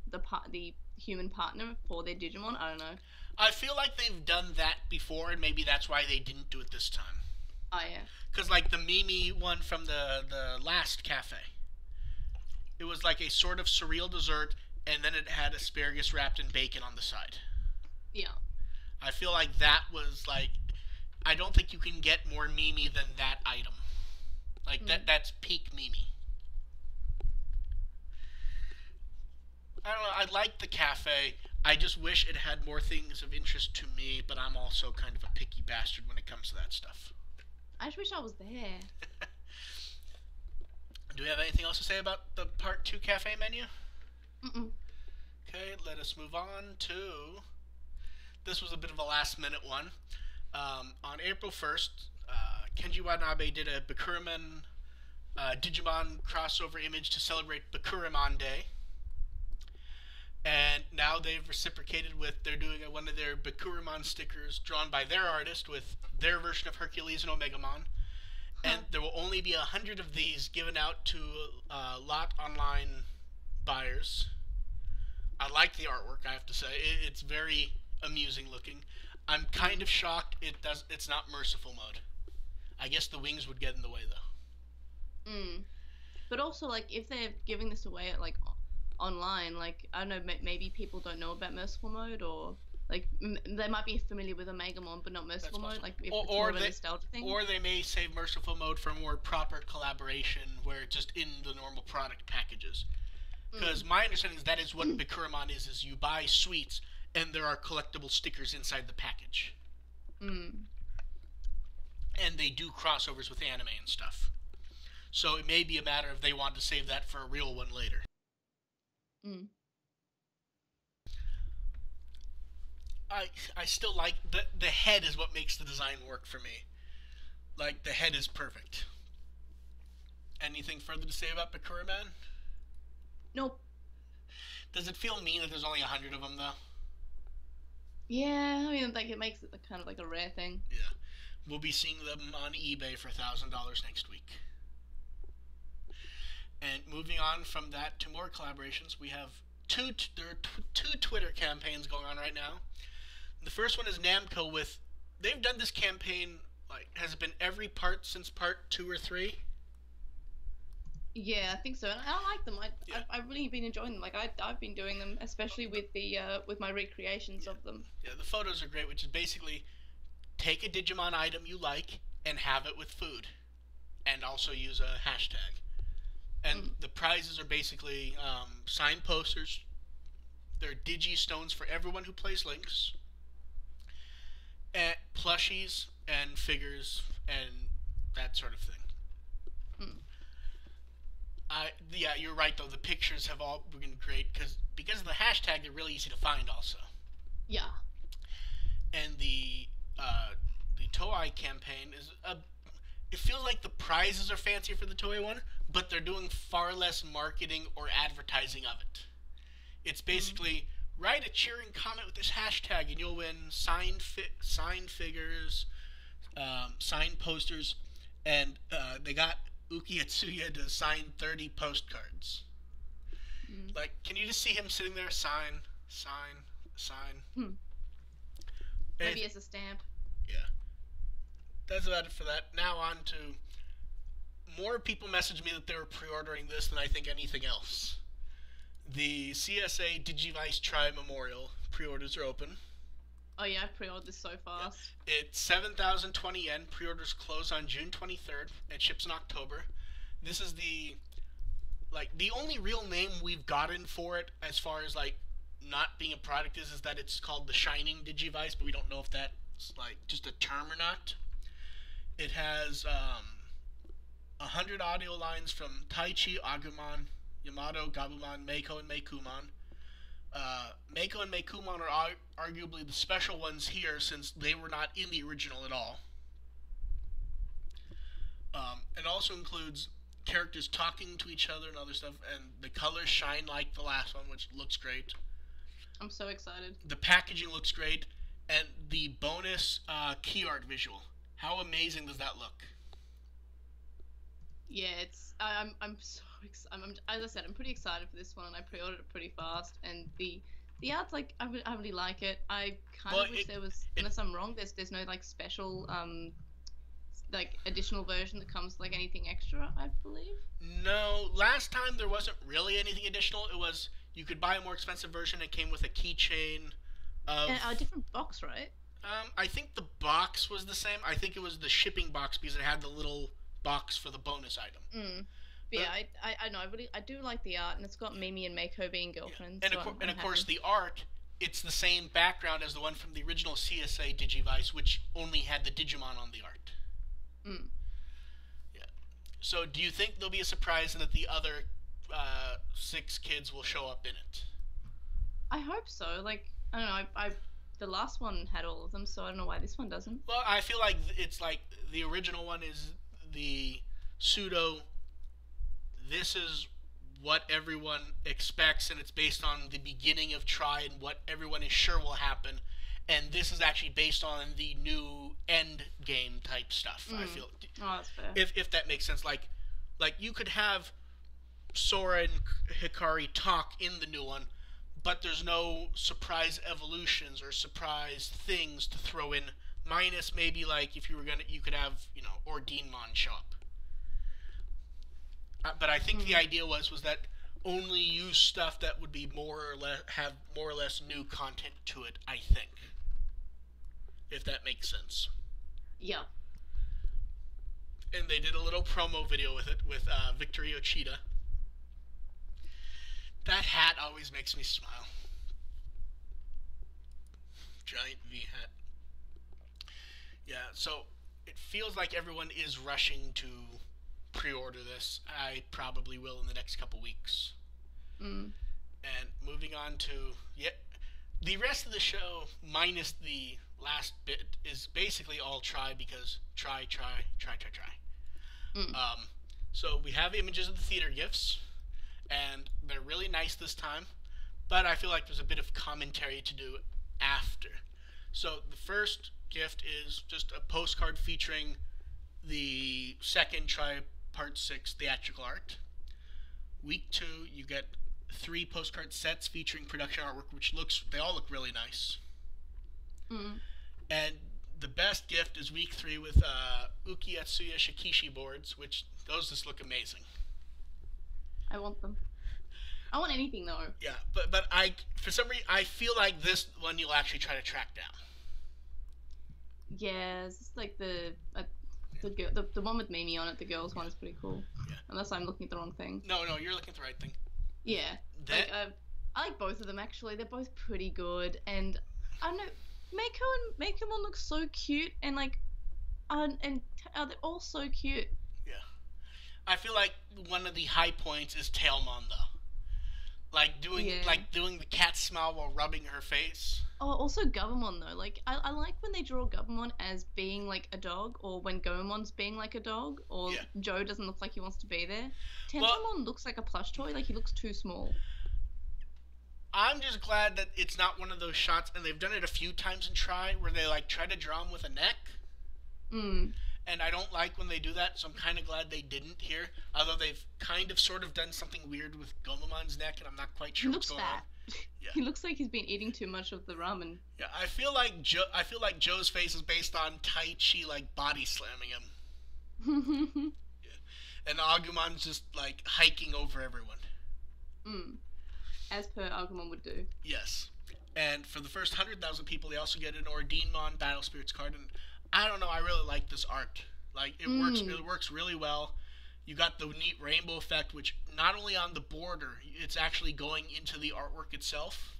human partner for their Digimon? I don't know. I feel like they've done that before, and maybe that's why they didn't do it this time. Oh yeah. Because like the Mimi one from the last cafe, it was like a sort of surreal dessert, and then it had asparagus wrapped in bacon on the side. Yeah. I feel like that was like, I don't think you can get more Mimi than that item. Like that's peak Mimi. I don't know, I like the cafe. I just wish it had more things of interest to me, but I'm also kind of a picky bastard when it comes to that stuff. I just wish I was there. Do we have anything else to say about the Part 2 cafe menu? Mm-mm. Okay, let us move on to... This was a bit of a last-minute one. On April 1st, Kenji Watanabe did a Bakuraman Digimon crossover image to celebrate Bakuraman Day. And now they've reciprocated with, they're doing one of their Bakuraman stickers drawn by their artist with their version of Hercules and Omegamon. And there will only be 100 of these given out to lot online buyers. I like the artwork, I have to say. It's very amusing looking. I'm kind Mm. of shocked it's not merciful mode. I guess the wings would get in the way though. Mm. But also, like, if they're giving this away at like online, like I don't know, maybe people don't know about merciful mode, or like they might be familiar with Omegamon but not That's merciful mode. possible. Like, if it's more of a nostalgia thing. Or they may save merciful mode for more proper collaboration where it's just in the normal product packages. Because Mm. my understanding is that is what Bikuramon is you buy sweets and there are collectible stickers inside the package. Mm. And they do crossovers with anime and stuff. So it may be a matter of they want to save that for a real one later. Mm. I still like the head is what makes the design work for me. Like the head is perfect. Anything further to say about Bikuramon? Nope. Does it feel mean that there's only 100 of them though? Yeah, I mean, like it makes it kind of like a rare thing. Yeah. We'll be seeing them on eBay for $1,000 next week. And moving on from that to more collaborations, we have there are two Twitter campaigns going on right now. The first one is Namco with they've done this campaign like has it been every part since part 2 or 3? Yeah, I think so. And I like them. Yeah. I've really been enjoying them. Like I've been doing them, especially with the with my recreations of them. Yeah, the photos are great, which is basically take a Digimon item you like and have it with food, and also use a hashtag. And Mm. the prizes are basically signed posters. There are Digi Stones for everyone who plays Links, and plushies and figures and that sort of thing. Mm. Yeah, you're right though. The pictures have all been great because of the hashtag. They're really easy to find also. Yeah. And the Toei campaign is it feels like the prizes are fancier for the Toei one, but they're doing far less marketing or advertising of it. It's Mm. basically write a cheering comment with this hashtag and you'll win signed figures, signed posters, and they got Uki Atsuya to sign 30 postcards. Mm. Like, can you just see him sitting there, sign, sign, sign? Hmm. And Maybe as a stamp. yeah, that's about it for that. Now on to more people messaged me that they were pre-ordering this than I think anything else. The CSA Digivice Tri Memorial pre-orders are open. Oh yeah, I pre-ordered this so fast. Yeah. It's 7,020 yen. Pre-orders close on June 23rd and ships in October. This is the only real name we've gotten for it as far as like not being a product is that it's called the Shining Digivice, but we don't know if that's like just a term or not. It has 100 audio lines from Taichi, Agumon, Yamato, Gabumon, Meiko, and Meikumon. Meiko and Meikumon are arguably the special ones here since they were not in the original at all. It also includes characters talking to each other and other stuff, and the colors shine like the last one, which looks great. I'm so excited. The packaging looks great, and the bonus key art visual. How amazing does that look? Yeah, I'm so excited. As I said, I'm pretty excited for this one, and I pre-ordered it pretty fast. And the art's like I really like it. I kind of wish there was, unless I'm wrong, there's no like special like additional version that comes like anything extra, I believe. No, last time there wasn't really anything additional. It was you could buy a more expensive version. It came with a keychain of And a different box, right? I think the box was the same. I think it was the shipping box because it had the little box for the bonus item. Mm. But yeah, I know. I do like the art, and it's got Mimi and Mako being girlfriends. Yeah. So And I'm of course, happy. the art, it's the same background as the one from the original CSA Digivice, which only had the Digimon on the art. Mm. Yeah. So, do you think there'll be a surprise and that the other 6 kids will show up in it? I hope so. Like I don't know. I the last one had all of them, so I don't know why this one doesn't. Well, I feel like it's like the original one is the pseudo. This is what everyone expects, and it's based on the beginning of Try and what everyone is sure will happen. And this is actually based on the new end game type stuff. I feel. Oh, that's fair. If that makes sense, like you could have Sora and Hikari talk in the new one, but there's no surprise evolutions or surprise things to throw in. Minus maybe like if you could have Ordinmon show up. But I think the idea was that only use stuff that would be more or less new content to it. I think, if that makes sense. Yeah. And they did a little promo video with it with Victory Ochita. That hat always makes me smile. Giant V hat. Yeah, so it feels like everyone is rushing to pre-order this. I probably will in the next couple weeks. And moving on to the rest of the show, minus the last bit, is basically all try because try. So we have images of the theater gifts, and they're really nice this time, but I feel like there's a bit of commentary to do after. So the first gift is just a postcard featuring the second Try Part 6 theatrical art. Week 2, you get 3 postcard sets featuring production artwork, they all look really nice. And the best gift is week 3 with Uki Atsuya Shikishi boards, which those just look amazing. I want them. I want anything though. Yeah, but for some reason I feel like this one you'll actually try to track down. Yeah, it's like the one with Mimi on it. The girls one is pretty cool. Yeah. Unless I'm looking at the wrong thing. No, you're looking at the right thing. Yeah. I like both of them actually. They're both pretty good, and I don't know. Mako and Makomon look so cute, and like, they're all so cute. Yeah. I feel like one of the high points is Tailmon though. Like doing the cat smile while rubbing her face. Oh, also Gabumon though. Like I like when they draw Gabumon as being like a dog, or when Goemon's being like a dog, or Joe doesn't look like he wants to be there. Tentomon looks like a plush toy. Like he looks too small. I'm just glad that it's not one of those shots, and they've done it a few times in Try, where they like try to draw him with a neck. And I don't like when they do that, so I'm kind of glad they didn't here. Although they've kind of sort of done something weird with Gomamon's neck, and I'm not quite sure what's going on. Yeah. He looks like he's been eating too much of the ramen. Yeah, I feel like Joe's face is based on Tai Chi like body slamming him. Yeah. And Agumon's just like hiking over everyone. As per Agumon would do. Yes. And for the first 100,000 people, they also get an Ordinmon Battle Spirits card, and I don't know, I really like this art. Like, it works really well. You got the neat rainbow effect, which not only on the border, it's actually going into the artwork itself.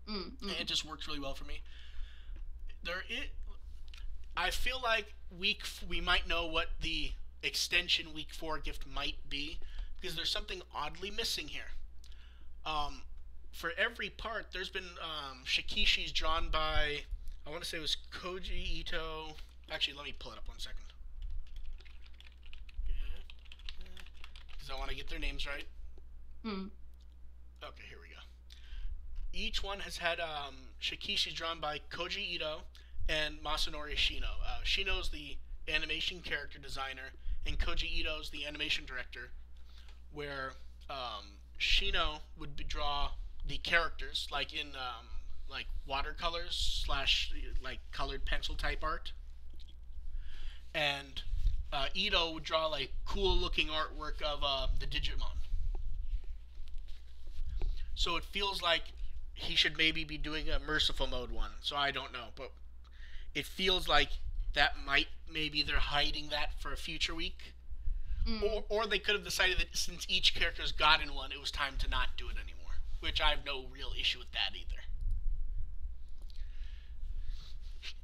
And it just works really well for me. I feel like we might know what the extension week 4 gift might be, because there's something oddly missing here. For every part, there's been Shikishis drawn by, I want to say it was Koji Ito. Actually, let me pull it up 1 second. Because I want to get their names right. Okay, here we go. Each one has had Shikishis drawn by Koji Ito and Masanori Shino. Shino's the animation character designer, and Koji Ito's the animation director, where Shino would draw the characters, like in like watercolors / like colored pencil type art, and Ito would draw like cool looking artwork of the Digimon. So it feels like he should maybe be doing a merciful mode one. So I don't know, but it feels like maybe they're hiding that for a future week. Or they could have decided that since each character's gotten one, it was time to not do it anymore. Which I have no real issue with that either.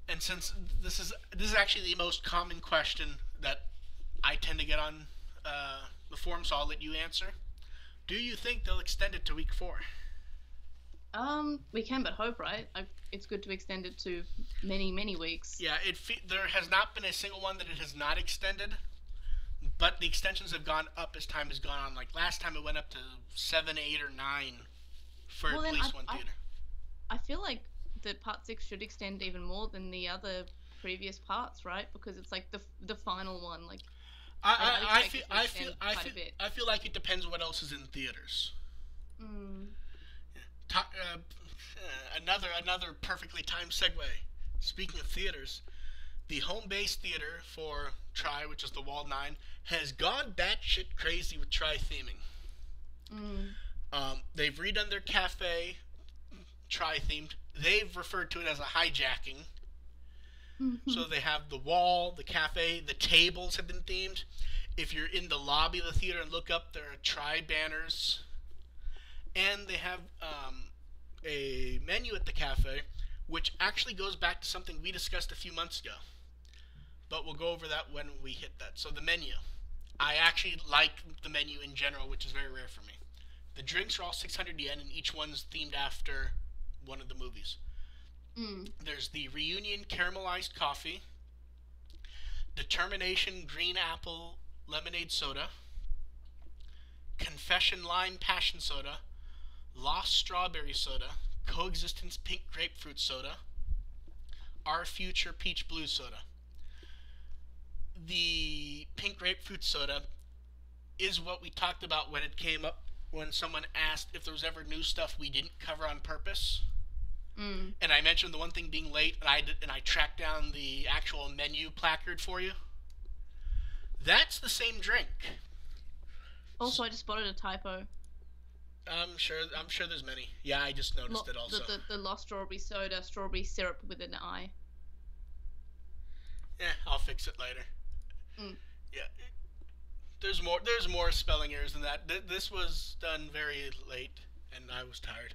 And since this is actually the most common question that I tend to get on the forum, so I'll let you answer. Do you think they'll extend it to week 4? We can but hope, right? It's good to extend it to many, many weeks. Yeah, there has not been a single one that it has not extended. But the extensions have gone up as time has gone on. Like last time it went up to 7, 8, or 9 for at least one theater. I feel like the part 6 should extend even more than the other previous parts, right? Because it's like the final one. Like I feel like it depends what else is in theaters. Yeah. Another perfectly timed segue. Speaking of theaters, the home base theater for Tri, which is the Wall 9, has gone batshit crazy with Tri theming. Mm. They've redone their cafe, Tri themed. They've referred to it as a hijacking. So they have the wall, the cafe, the tables have been themed. If you're in the lobby of the theater and look up, there are Tri banners. And they have a menu at the cafe, which actually goes back to something we discussed a few months ago. But we'll go over that when we hit that. So the menu. I actually like the menu in general, which is very rare for me. The drinks are all 600 yen, and each one's themed after one of the movies. There's the Reunion Caramelized Coffee, Determination Green Apple Lemonade Soda, Confession Lime Passion Soda, Lost Strawberry Soda, Coexistence Pink Grapefruit Soda, Our Future Peach Blue Soda. The Pink Grapefruit Soda is what we talked about when it came up, when someone asked if there was ever new stuff we didn't cover on purpose. And I mentioned the one thing being late, and I tracked down the actual menu placard for you. That's the same drink. Also, I just spotted a typo. I'm sure there's many. Yeah, I just noticed it also. The Lost Strawberry Soda, strawberry syrup with an I. Yeah, I'll fix it later. Yeah, there's more spelling errors than that. This was done very late, and I was tired.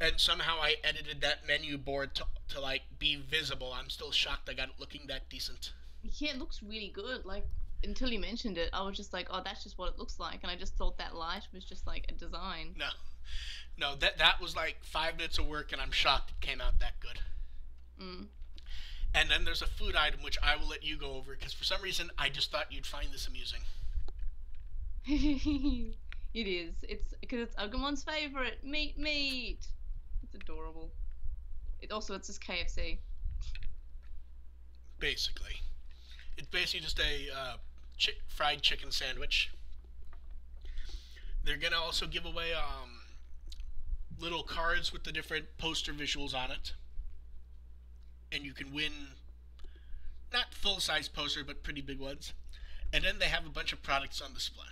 And somehow I edited that menu board to like be visible. I'm still shocked I got it looking that decent. Yeah, it looks really good. Like, until you mentioned it, I was just like, oh, that's just what it looks like, and I just thought that light was just like a design. No, that was like 5 minutes of work, and I'm shocked it came out that good. And then there's a food item which I will let you go over, because for some reason I just thought you'd find this amusing. It is. It's because it's Ugamon's favorite meat. It's adorable. It's just KFC. Basically, it's basically just a fried chicken sandwich. They're gonna also give away little cards with the different poster visuals on it, and you can win not full-size poster but pretty big ones. And then they have a bunch of products on display,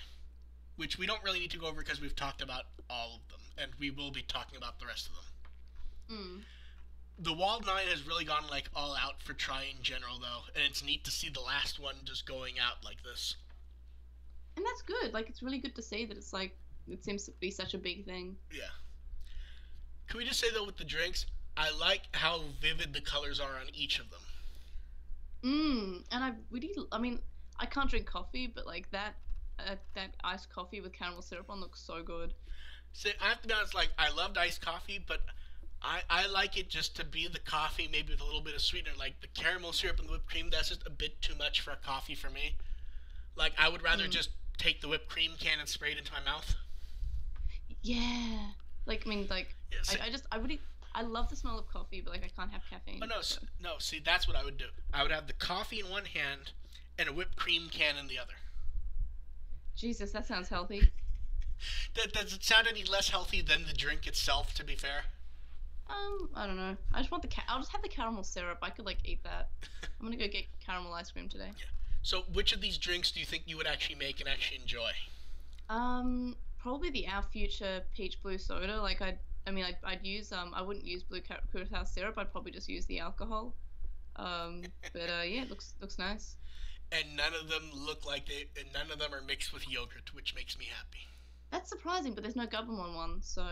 which we don't really need to go over because we've talked about all of them, and we will be talking about the rest of them. The Wall 9 has really gone like all out for Tri in general, though, and it's neat to see the last one just going out like this. And that's good. Like, it's really good to see that it's like, it seems to be such a big thing. Yeah. Can we just say, though, with the drinks, I like how vivid the colors are on each of them. And I mean, I can't drink coffee, but like that iced coffee with caramel syrup on looks so good. See, I have to be honest, like, I loved iced coffee, but I like it just to be the coffee, maybe with a little bit of sweetener. Like, the caramel syrup and the whipped cream, that's just a bit too much for a coffee for me. Like, I would rather just take the whipped cream can and spray it into my mouth. Yeah. Like, I mean, like, yeah, I love the smell of coffee, but like, I can't have caffeine. Oh, no, so. No, see, that's what I would do. I would have the coffee in one hand and a whipped cream can in the other. Jesus, that sounds healthy. Does it sound any less healthy than the drink itself, to be fair? I don't know. I just want I'll just have the caramel syrup. I could, like, eat that. I'm gonna go get caramel ice cream today. Yeah. So, which of these drinks do you think you would actually make and actually enjoy? Probably the Our Future Peach Blue Soda. Like, I'd use, I wouldn't use blue curacao syrup. I'd probably just use the alcohol. Yeah, it looks nice. And none of them none of them are mixed with yogurt, which makes me happy. That's surprising, but there's no Gabumon one, so.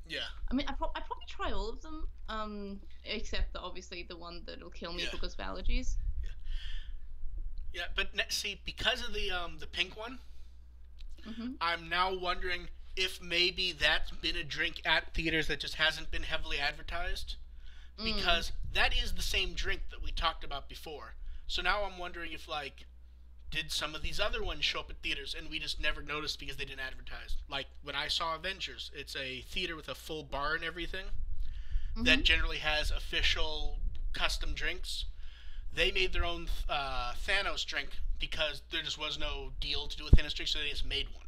Yeah. I mean, I'd probably try all of them, except obviously the one that'll kill me because of allergies. Yeah, but see, because of the pink one, I'm now wondering if maybe that's been a drink at theaters that just hasn't been heavily advertised, because that is the same drink that we talked about before. So now I'm wondering if, like, did some of these other ones show up at theaters and we just never noticed because they didn't advertise? Like, when I saw Avengers, it's a theater with a full bar and everything that generally has official custom drinks. They made their own Thanos drink because there just was no deal to do with Thanos drink, so they just made one.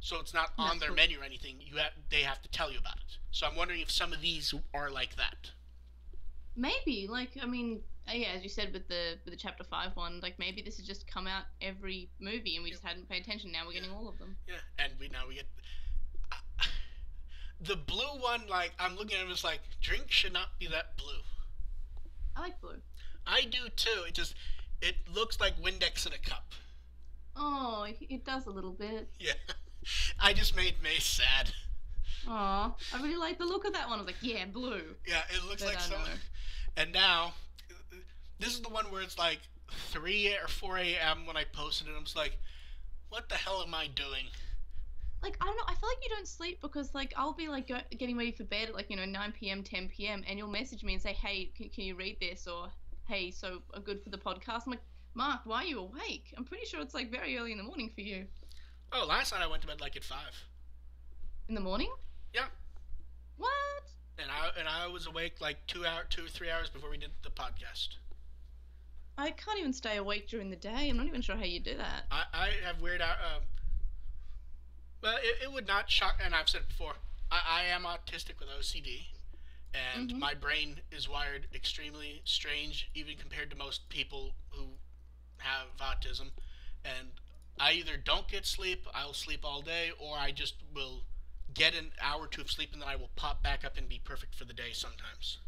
So it's not on That's their cool. menu or anything. They have to tell you about it. So I'm wondering if some of these are like that. Maybe, like, I mean, yeah, as you said with the chapter 5 one, like maybe this has just come out every movie and we Yeah, just hadn't paid attention. Now we're yeah, getting all of them. yeah. And we get the blue one. Like I'm looking at it, it's like drink should not be that blue. I like blue. I do too. It looks like Windex in a cup. Oh, it does a little bit. Yeah. I just made May sad. Oh, I really like the look of that one. I was like, yeah, blue. Yeah, it looks But like I some. know. And now, this is the one where it's like 3 or 4 a.m. when I posted it. I'm just like, what the hell am I doing? Like, I don't know. I feel like you don't sleep because, like, I'll be like getting ready for bed at like 9 p.m., 10 p.m., and you'll message me and say, hey, can you read this? Or hey, so good for the podcast. I'm like, Mark, why are you awake? I'm pretty sure it's like very early in the morning for you. Oh, last night I went to bed like at 5. In the morning? Yeah, What? and I was awake like 2 or 3 hours before we did the podcast. I can't even stay awake during the day. I'm not even sure how you do that. I have weird out. Well, it would not shock, and I've said it before. I am autistic with OCD, and Mm-hmm. my brain is wired extremely strange, even compared to most people who have autism. And I either don't get sleep, I'll sleep all day, or I just will get an hour or two of sleep, and then I will pop back up and be perfect for the day sometimes.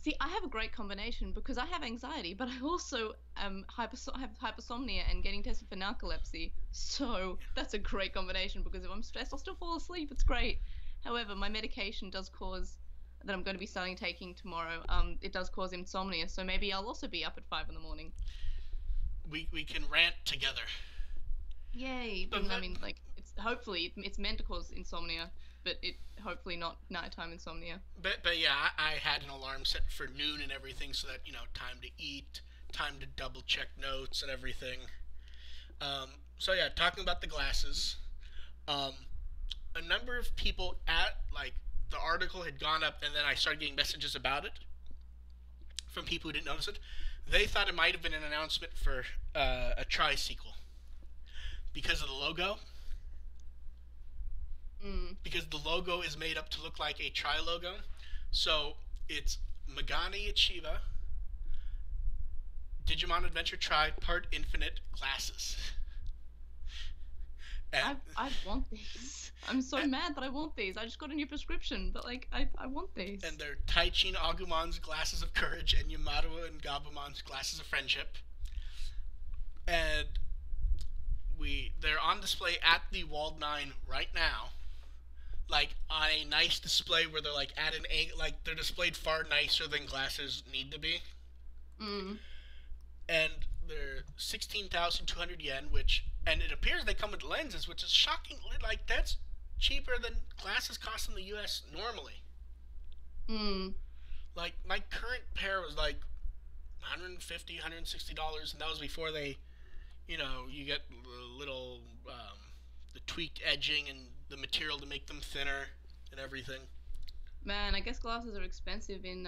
See, I have a great combination because I have anxiety, but I also have hypersomnia and getting tested for narcolepsy. So that's a great combination because if I'm stressed, I'll still fall asleep. It's great. However, my medication does cause that I'm going to be starting taking tomorrow. It does cause insomnia, so maybe I'll also be up at 5 in the morning. We can rant together. Yay! But, But I mean, like, it's hopefully it's meant to cause insomnia, but it hopefully not nighttime insomnia. but yeah, I had an alarm set for noon and everything, so that time to eat, time to double check notes and everything. So yeah, talking about the glasses, um, a number of people at like the article had gone up, and then I started getting messages about it from people who didn't notice it. They thought it might have been an announcement for a Try sequel because of the logo. Mm. Because the logo is made up to look like a Try logo, so it's Megane Achieva, Digimon Adventure Try Part Infinite Glasses. And, I want these. I'm so mad that I want these. I just got a new prescription, but like I want these. and they're Taichin Agumon's Glasses of Courage and Yamato and Gabumon's Glasses of Friendship. And they're on display at the Walled 9 right now. Like on a nice display where they're like at an angle, like they're displayed far nicer than glasses need to be. Mm. And they're 16,200 yen, which, and it appears they come with lenses, which is shockingly, like, that's cheaper than glasses cost in the US normally. Mm. Like, my current pair was like $150, $160, and that was before you get the little, the tweaked edging and the material to make them thinner and everything. Man, I guess glasses are expensive in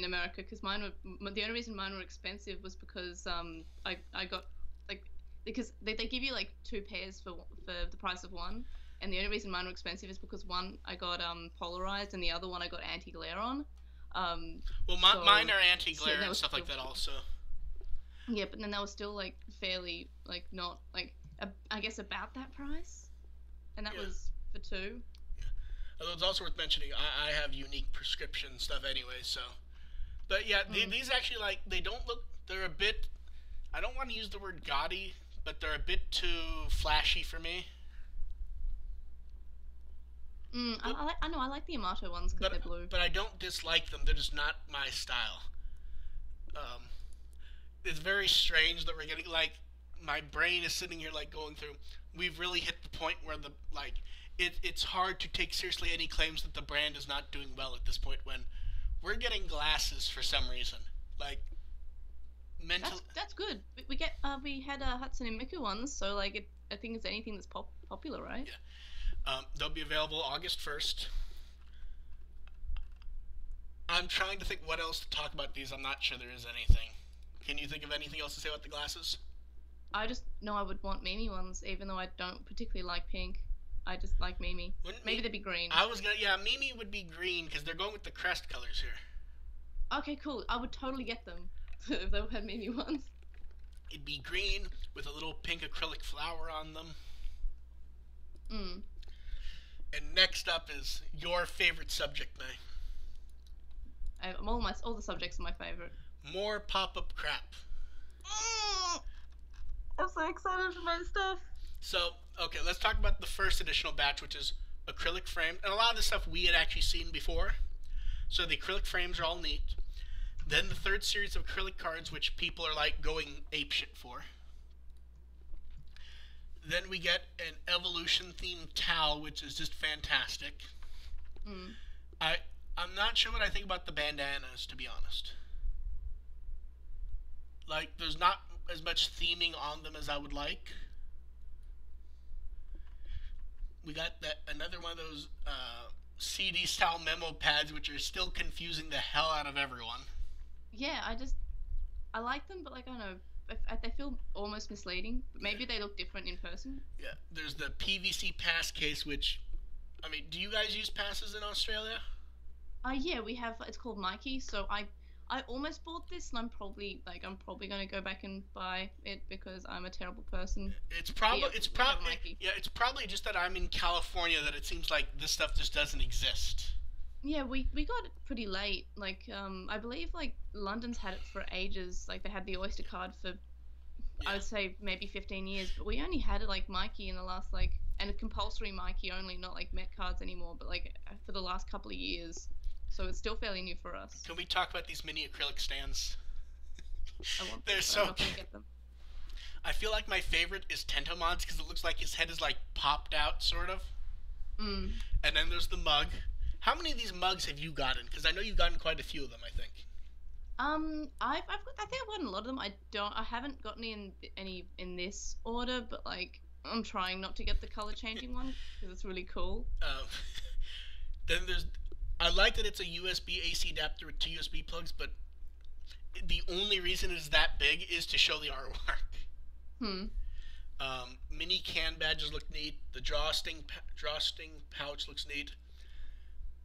America because the only reason mine were expensive was because I got like because they give you like two pairs for the price of one, and the only reason mine were expensive is because one I got polarized and the other one I got anti-glare on. Well, mine So are so anti-glare that and was stuff like still that also. yeah, but then they were still like fairly like not like I guess about that price, and that Yeah. was for two. Although it's also worth mentioning, I have unique prescription stuff anyway, so. But yeah, Mm. these actually, like, they don't look, they're a bit, I don't want to use the word gaudy, but they're a bit too flashy for me. Mm, But, I know I like the Amato ones because but, they're blue. but I don't dislike them, they're just not my style. Um, it's very strange that we're getting, like, my brain is sitting here, like, going through, we've really hit the point where it's hard to take seriously any claims that the brand is not doing well at this point when we're getting glasses for some reason. Like, mental. That's good. We had Hudson and Miku ones, so like I think it's anything that's popular, right? Yeah. They'll be available August 1st. I'm trying to think what else to talk about these. I'm not sure there is anything. Can you think of anything else to say about the glasses? I just know I would want Mimi ones, even though I don't particularly like pink. I just like Mimi. Wouldn't Maybe me? they'd be green. I was gonna. Yeah, Mimi would be green because they're going with the crest colors here. Okay, cool. I would totally get them if they had Mimi ones. It'd be green with a little pink acrylic flower on them. Mm. And next up is your favorite subject, May. All the subjects are my favorite. More pop-up crap. I'm so excited for my stuff. So, okay, let's talk about the first additional batch, which is acrylic frame. And a lot of the stuff we had actually seen before. So the acrylic frames are all neat. Then the third series of acrylic cards, which people are like going apeshit for. Then we get an evolution themed towel, which is just fantastic. Mm. I'm not sure what I think about the bandanas, to be honest. Like, there's not as much theming on them as I would like. We got another one of those CD style memo pads, which are still confusing the hell out of everyone. Yeah, I like them, but like I don't know, they feel almost misleading. But maybe they look different in person. Yeah, there's the PVC pass case, which, I mean, do you guys use passes in Australia? Yeah, we have. It's called Mikey. So I almost bought this, and I'm probably gonna go back and buy it because I'm a terrible person. It's probably it's probably just that I'm in California that it seems like this stuff just doesn't exist. Yeah, we got it pretty late. Like, I believe like London's had it for ages. Like they had the Oyster card for, Yeah. I would say maybe 15 years. But we only had it like Mikey in the last and a compulsory Mikey only, not like Met cards anymore. But like for the last couple of years, so it's still fairly new for us. Can we talk about these mini acrylic stands? I want They're them, but so I'm not gonna cute. get them. I feel like my favorite is Tentomons because it looks like his head is like popped out, sort of. Mm. And then there's the mug. How many of these mugs have you gotten? Because I know you've gotten quite a few of them, I think. I think I've gotten a lot of them. I haven't gotten any in this order, but like I'm trying not to get the color changing one because it's really cool. Then I like that it's a USB AC adapter with two USB plugs, but the only reason it's that big is to show the artwork. Hmm. Mini can badges look neat. The drawstring pouch looks neat.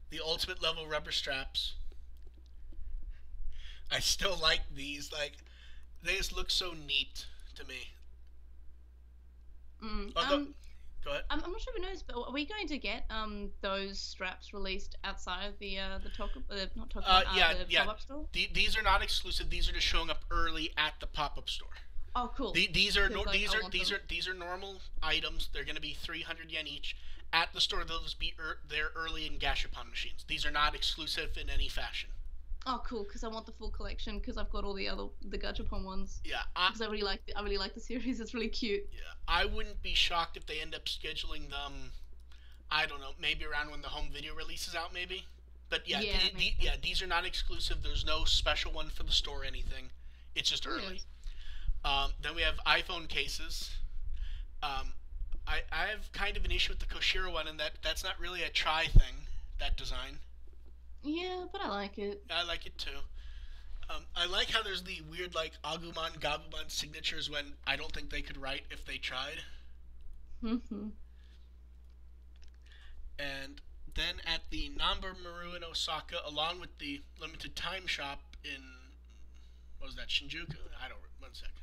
The ultimate level rubber straps. I still like these. Like, they just look so neat to me. Mm. Although, go ahead. I'm not sure if you noticed, but are we going to get those straps released outside of the not the pop-up store? These are not exclusive. These are just showing up early at the pop-up store. Oh, cool. These are normal items. They're going to be 300 yen each. At the store, they'll just be there early in Gashapon machines. These are not exclusive in any fashion. Oh, cool! Because I want the full collection. Because I've got all the Gachapon ones. Yeah, because I really like the series. It's really cute. Yeah, I wouldn't be shocked if they end up scheduling them. I don't know, maybe around when the home video releases out, maybe. But yeah, these are not exclusive. There's no special one for the store or anything. It's just early. Then we have iPhone cases. I have kind of an issue with the Koshiro one in that that's not really a try thing, that design. Yeah, but I like it. I like it too. I like how there's the weird like Agumon, Gabumon signatures when I don't think they could write if they tried. Mm-hmm. And then at the Namba Maru in Osaka, along with the limited time shop in, what was that, Shinjuku? One second.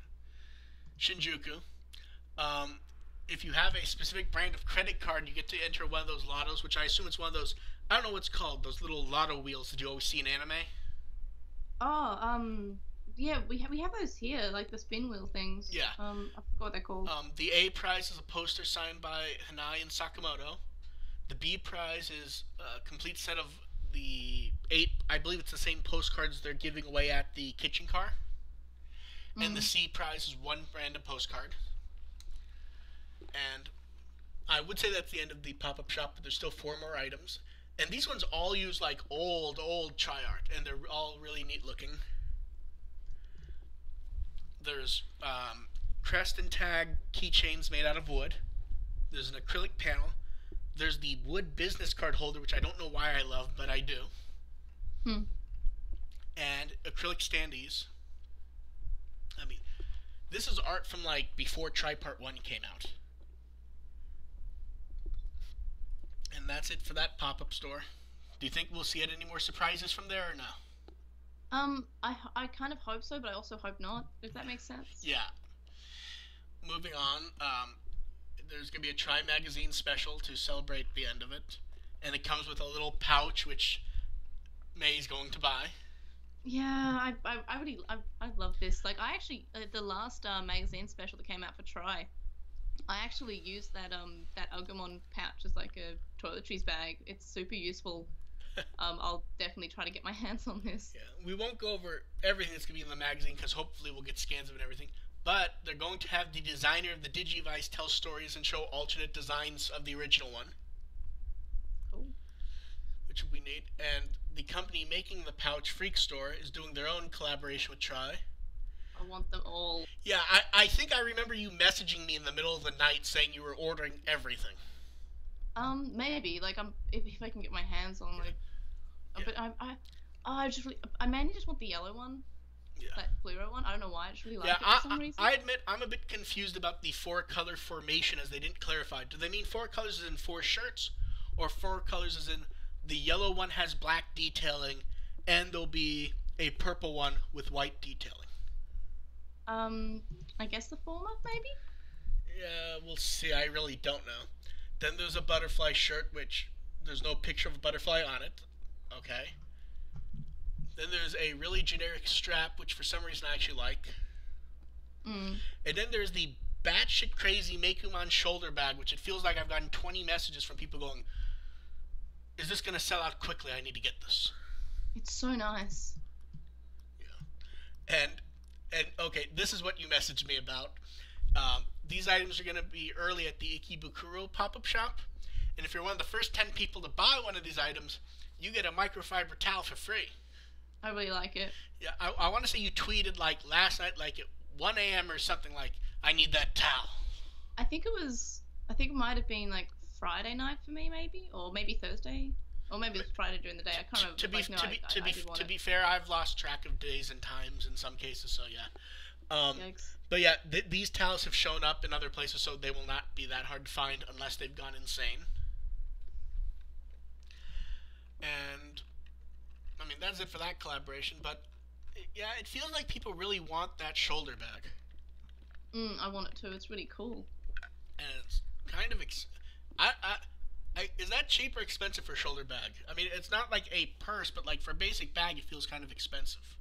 Shinjuku. If you have a specific brand of credit card, you get to enter one of those lottos, which I assume it's one of those, I don't know what's called, those little lotto wheels that you always see in anime. Oh, yeah, we have those here, like the spin wheel things. Yeah. I forgot what they're called. The A prize is a poster signed by Hanai and Sakamoto. The B prize is a complete set of the 8, I believe it's the same postcards they're giving away at the kitchen car. And the C prize is 1 random postcard. And I would say that's the end of the pop-up shop, but there's still 4 more items. And these ones all use like old tri-art, and they're all really neat looking. There's crest and tag keychains made out of wood. There's an acrylic panel. There's the wood business card holder, which I don't know why I love, but I do. And acrylic standees. I mean, this is art from like before Tri-Part 1 came out. And that's it for that pop-up store. Do you think we'll see any more surprises from there or no? I kind of hope so, but I also hope not, if that makes sense. Yeah. Moving on, there's going to be a Try Magazine special to celebrate the end of it. And it comes with a little pouch, which May's going to buy. Yeah, I love this. Like, I actually the last magazine special that came out for Try, I actually used that Agumon pouch as like a toiletries bag. It's super useful. I'll definitely try to get my hands on this. Yeah, we won't go over everything that's going to be in the magazine because hopefully we'll get scans of it and everything. But they're going to have the designer of the Digivice tell stories and show alternate designs of the original one. Cool. Which will be neat. And the company making the pouch, Freak Store, is doing their own collaboration with Try. I want them all. Yeah, I think I remember you messaging me in the middle of the night saying you were ordering everything. Maybe like if I can get my hands on like, Yeah. but I mainly just want the yellow one, Yeah. that fluoro one. I don't know why. I just really like Yeah, it for some reason. I admit I'm a bit confused about the four color formation as they didn't clarify. Do they mean four colors as in four shirts, or four colors as in the yellow one has black detailing, and there'll be a purple one with white detailing? I guess the former maybe. Yeah, we'll see. I really don't know. Then there's a butterfly shirt, which there's no picture of a butterfly on it. Okay. Then there's a really generic strap, which for some reason I actually like. Mm. And then there's the batshit crazy Mekumon shoulder bag, which it feels like I've gotten 20 messages from people going, is this going to sell out quickly? I need to get this. It's so nice. Yeah. And okay, this is what you messaged me about. These items are going to be early at the Ikebukuro pop-up shop. And if you're one of the first 10 people to buy one of these items, you get a microfiber towel for free. I really like it. Yeah, I want to say you tweeted like last night, like at 1 a.m. or something like, I need that towel. I think it might have been like Friday night for me, maybe, or maybe Thursday, or maybe it was Friday during the day. I can't remember. To be fair, I've lost track of days and times in some cases, so yeah. Yikes. But yeah, these towels have shown up in other places, so they will not be that hard to find unless they've gone insane. And I mean, that's it for that collaboration. But yeah, it feels like people really want that shoulder bag. I want it too. It's really cool. And it's kind of is that cheap or expensive for a shoulder bag? I mean, it's not like a purse, but like for a basic bag, it feels kind of expensive.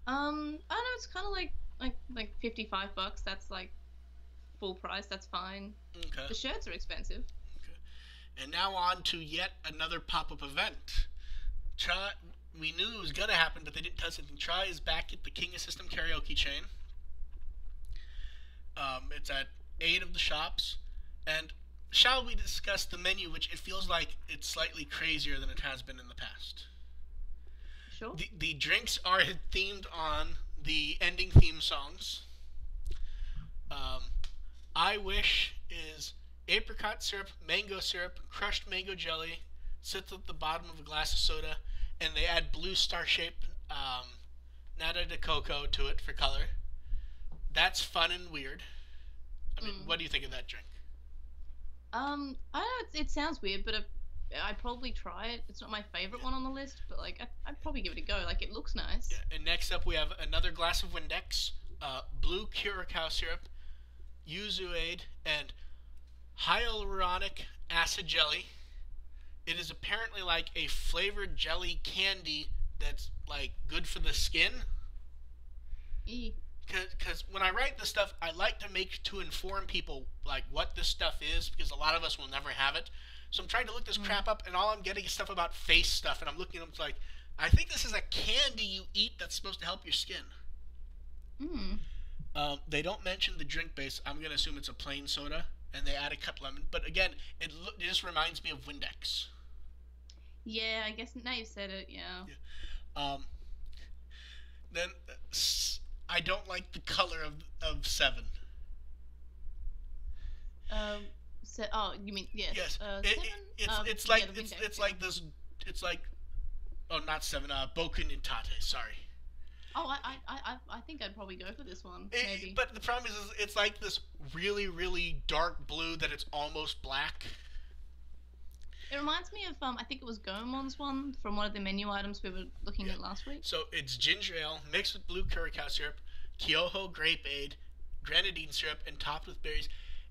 I don't know. It's kind of like $55. That's like full price. That's fine. Okay. The shirts are expensive. Okay. And now on to yet another pop-up event. Try, we knew it was gonna happen, but they didn't tell us anything. Try is back at the King of System karaoke chain. It's at 8 of the shops, and shall we discuss the menu, which it feels like it's slightly crazier than it has been in the past. Sure. The drinks are themed on the ending theme songs. I Wish is apricot syrup, mango syrup, crushed mango jelly, sits at the bottom of a glass of soda, and they add blue star-shaped nata de coco to it for color. That's fun and weird. I mean, what do you think of that drink? I don't know. It sounds weird, but I'd probably try it. It's not my favorite one on the list, but like I'd probably give it a go. Like, it looks nice. Yeah. And next up, we have another glass of Windex, blue curacao syrup, yuzu aid, and hyaluronic acid jelly. It is apparently like a flavored jelly candy that's like good for the skin. Because when I write this stuff, I like to inform people like what this stuff is, because a lot of us will never have it. So I'm trying to look this crap up, and all I'm getting is stuff about face stuff, and I'm looking at them like, I think this is a candy you eat that's supposed to help your skin. They don't mention the drink base. I'm gonna assume it's a plain soda, and they add a cut lemon. But again, it just reminds me of Windex. Yeah, I guess now you've said it. Yeah. Then I don't like the color of 7. You mean yes? Yes. 7. It's like it's like this. It's like, oh, not 7. Boku no Tate. Sorry. Oh, I think I'd probably go for this one. Maybe. But the problem is it's like this really, really dark blue that it's almost black. It reminds me of I think it was Goemon's one from one of the menu items we were looking Yeah. at last week. So it's ginger ale mixed with blue curacao syrup, Kyoho grape aid, grenadine syrup, and topped with berries.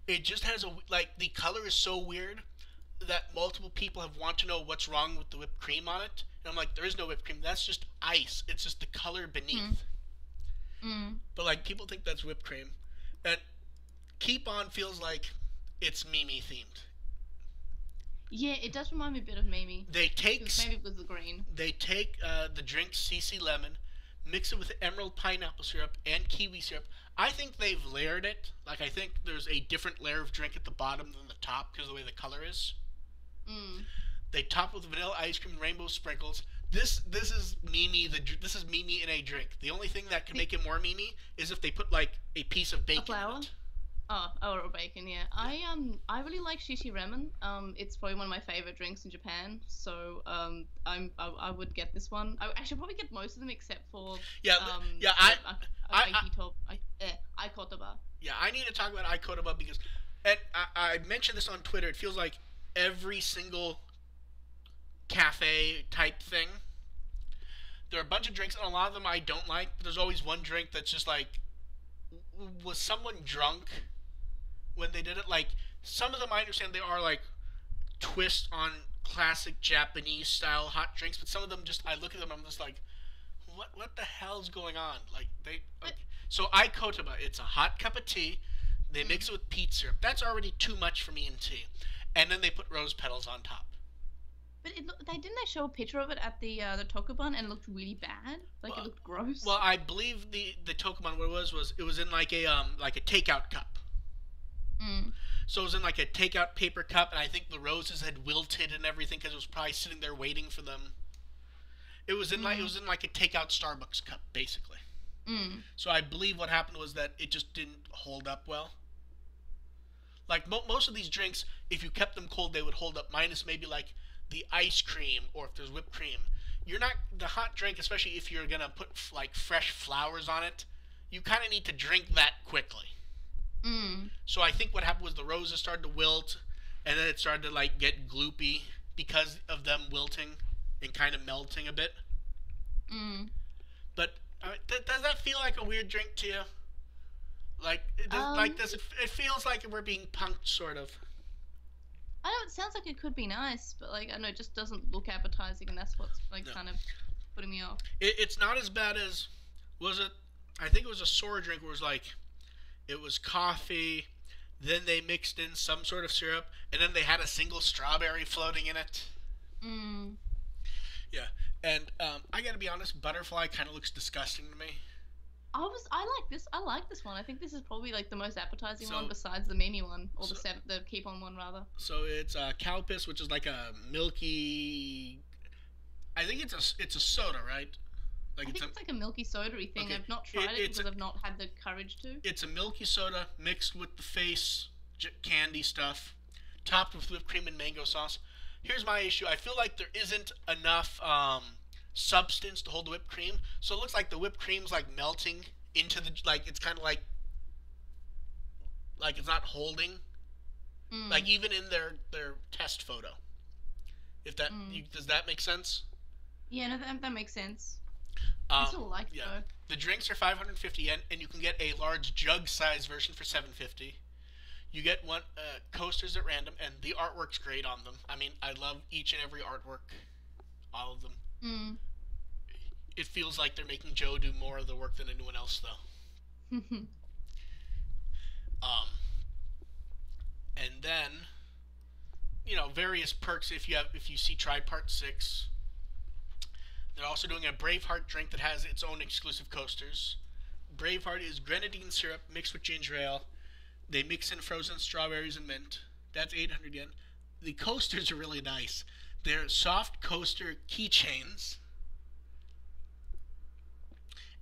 It just has a like the color is so weird that multiple people have want to know what's wrong with the whipped cream on it. And I'm like, there is no whipped cream. That's just ice. It's just the color Mm. beneath. Mm. But like people think that's whipped cream. And Keep On feels like it's Mimi themed. Yeah, it does remind me a bit of Mimi. They take Because maybe it was the green. the drink CC lemon, mix it with emerald pineapple syrup and kiwi syrup. I think they've layered it. Like I think there's a different layer of drink at the bottom than the top because of the way the color is. Mm. They top with vanilla ice cream and rainbow sprinkles. This is Mimi this is Mimi in a drink. The only thing that could make it more Mimi is if they put like a piece of A bacon in flower? it. Oh, or bacon, yeah. I really like shishi ramen. It's probably one of my favorite drinks in Japan. So I would get this one. I should probably get most of them except for Yeah, yeah. I Aikotoba. yeah. I need to talk about Ikotoba because, and I mentioned this on Twitter. It feels like every single cafe type thing. There are a bunch of drinks, and a lot of them I don't like. But there's always one drink that's just like, was someone drunk when they did it? Like some of them, I understand they are like twist on classic Japanese style hot drinks, but some of them just I look at them, I'm just like, what the hell's going on? Like they But like so Ikotoba, it's a hot cup of tea. They mm, mix it with peat syrup. That's already too much for me in tea, and then they put rose petals on top. but they didn't they show a picture of it at the Tokubun and it looked really bad. Like it Well, looked gross. well, I believe the Tokemon what it was it was in like a takeout cup. Mm. So it was in like a takeout paper cup, and I think the roses had wilted and everything because it was probably sitting there waiting for them. It Mm. was in like a takeout Starbucks cup basically. Mm. So I believe what happened was that it just didn't hold up well. Like most of these drinks, if you kept them cold, they would hold up. Minus maybe like the ice cream or if there's whipped cream. You're not the hot drink, especially if you're gonna put like fresh flowers on it. You kind of need to drink that quickly. Mm. So I think what happened was the roses started to wilt, and then it started to like get gloopy because of them wilting and kind of melting a bit. Mm. But does that feel like a weird drink to you? Like Um, does it? It feels like we're being punked, sort of. I know it sounds like it could be nice, but like I know it just doesn't look appetizing, and that's what's like No, kind of putting me off. it's not as bad as was it? I think it was a sour drink where it was like it was coffee, then they mixed in some sort of syrup, and then they had a single strawberry floating in it. Mm. Yeah, and I gotta be honest, butterfly kind of looks disgusting to me. I like this one. I think this is probably like the most appetizing one So, besides the Mimi one or so, the Keep On one rather. so it's Calpis, which is like a milky. I think it's a soda, right? Like I it's think a it's like a milky soda-y thing. okay. I've not tried it It's because I've not had the courage to. it's a milky soda mixed with the face candy stuff, topped with whipped cream and mango sauce. Here's my issue. I feel like there isn't enough substance to hold the whipped cream, so it looks like the whipped cream's like melting into the like it's kind of like it's not holding. Like Mm. even in their test photo. If that Mm. does that make sense? Yeah, no, that makes sense. I Um, still like it yeah. though. The drinks are 550 yen, and you can get a large jug size version for 750. You get one coasters at random, and the artwork's great on them. I mean, I love each and every artwork, all of them. Mm. It feels like they're making Joe do more of the work than anyone else, though. Um, and then various perks if you see Try Part 6. They're also doing a Braveheart drink that has its own exclusive coasters. Braveheart is grenadine syrup mixed with ginger ale. They mix in frozen strawberries and mint. That's 800 yen. The coasters are really nice. They're soft coaster keychains,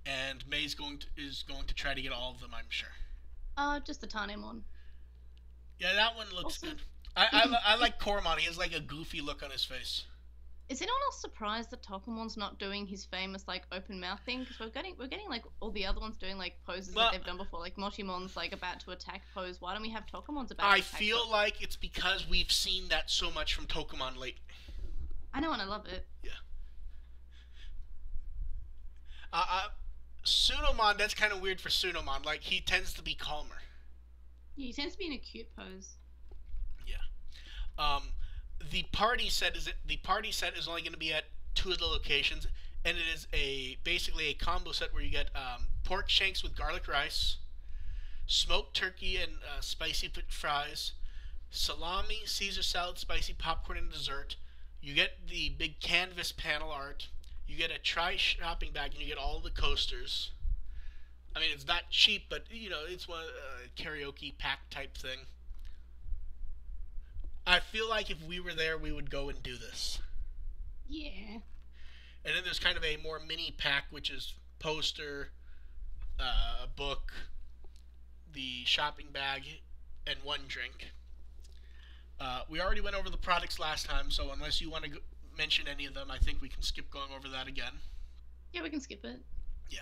and is going to try to get all of them, I'm sure. Just the Tanemon. Yeah, that one looks Also, good. I like Cormon. He has like a goofy look on his face. Is anyone else surprised that Tokumon's not doing his famous like open mouth thing? Because we're getting like all the other ones doing like poses that Well, they've done before. Like Moshimon's like about to attack pose. Why don't we have Tokumon's about to I attack pose? feel like it's because we've seen that so much from Tokumon lately. I know and I love it. Yeah. Uh, uh, Sunomon, that's kind of weird for Sunomon. Like, he tends to be calmer. Yeah, he tends to be in a cute pose. Yeah. Um, the party set is only going to be at two of the locations, and it is basically a combo set where you get pork shanks with garlic rice, smoked turkey and spicy fries, salami, Caesar salad, spicy popcorn, and dessert. You get the big canvas panel art. You get a try shopping bag, and you get all the coasters. I mean, it's not cheap, but it's one karaoke pack type thing. I feel like if we were there, we would go and do this. Yeah. And then there's kind of a more mini pack, which is poster, a book, the shopping bag, and one drink. We already went over the products last time, so unless you want to mention any of them, I think we can skip going over that again. Yeah, we can skip it. Yeah.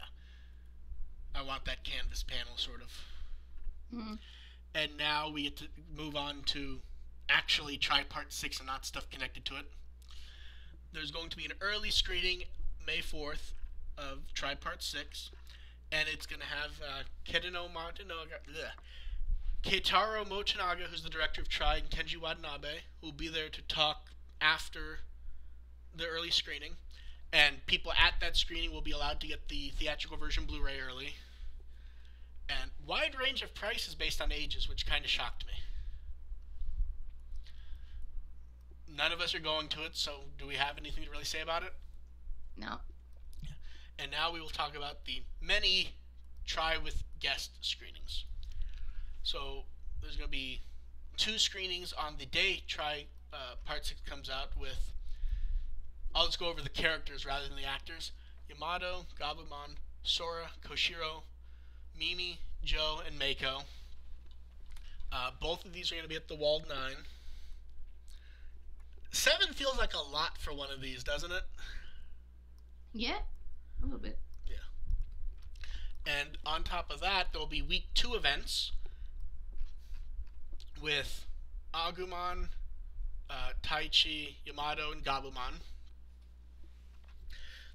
I want that canvas panel, sort of. Mm. And now we get to move on to actually try Part 6 and not stuff connected to it. There's going to be an early screening May 4th of Try Part 6, and it's going to have Keitaro Mochinaga, who's the director of Try, and Kenji Watanabe, who will be there to talk after the early screening. And people at that screening will be allowed to get the theatrical version Blu-ray early. And wide range of prices based on ages, which kind of shocked me. None of us are going to it, so do we have anything to really say about it? No. And now we will talk about the many Try with guest screenings. So there's going to be 2 screenings on the day Try Part 6 comes out with. I'll just go over the characters rather than the actors. Yamato, Gabumon, Sora, Koshiro, Mimi, Joe, and Mako. Both of these are going to be at the Walled 9. 7 feels like a lot for one of these, doesn't it? Yeah, a little bit. Yeah. And on top of that, there'll be week 2 events with Agumon, Taichi, Yamato, and Gabumon.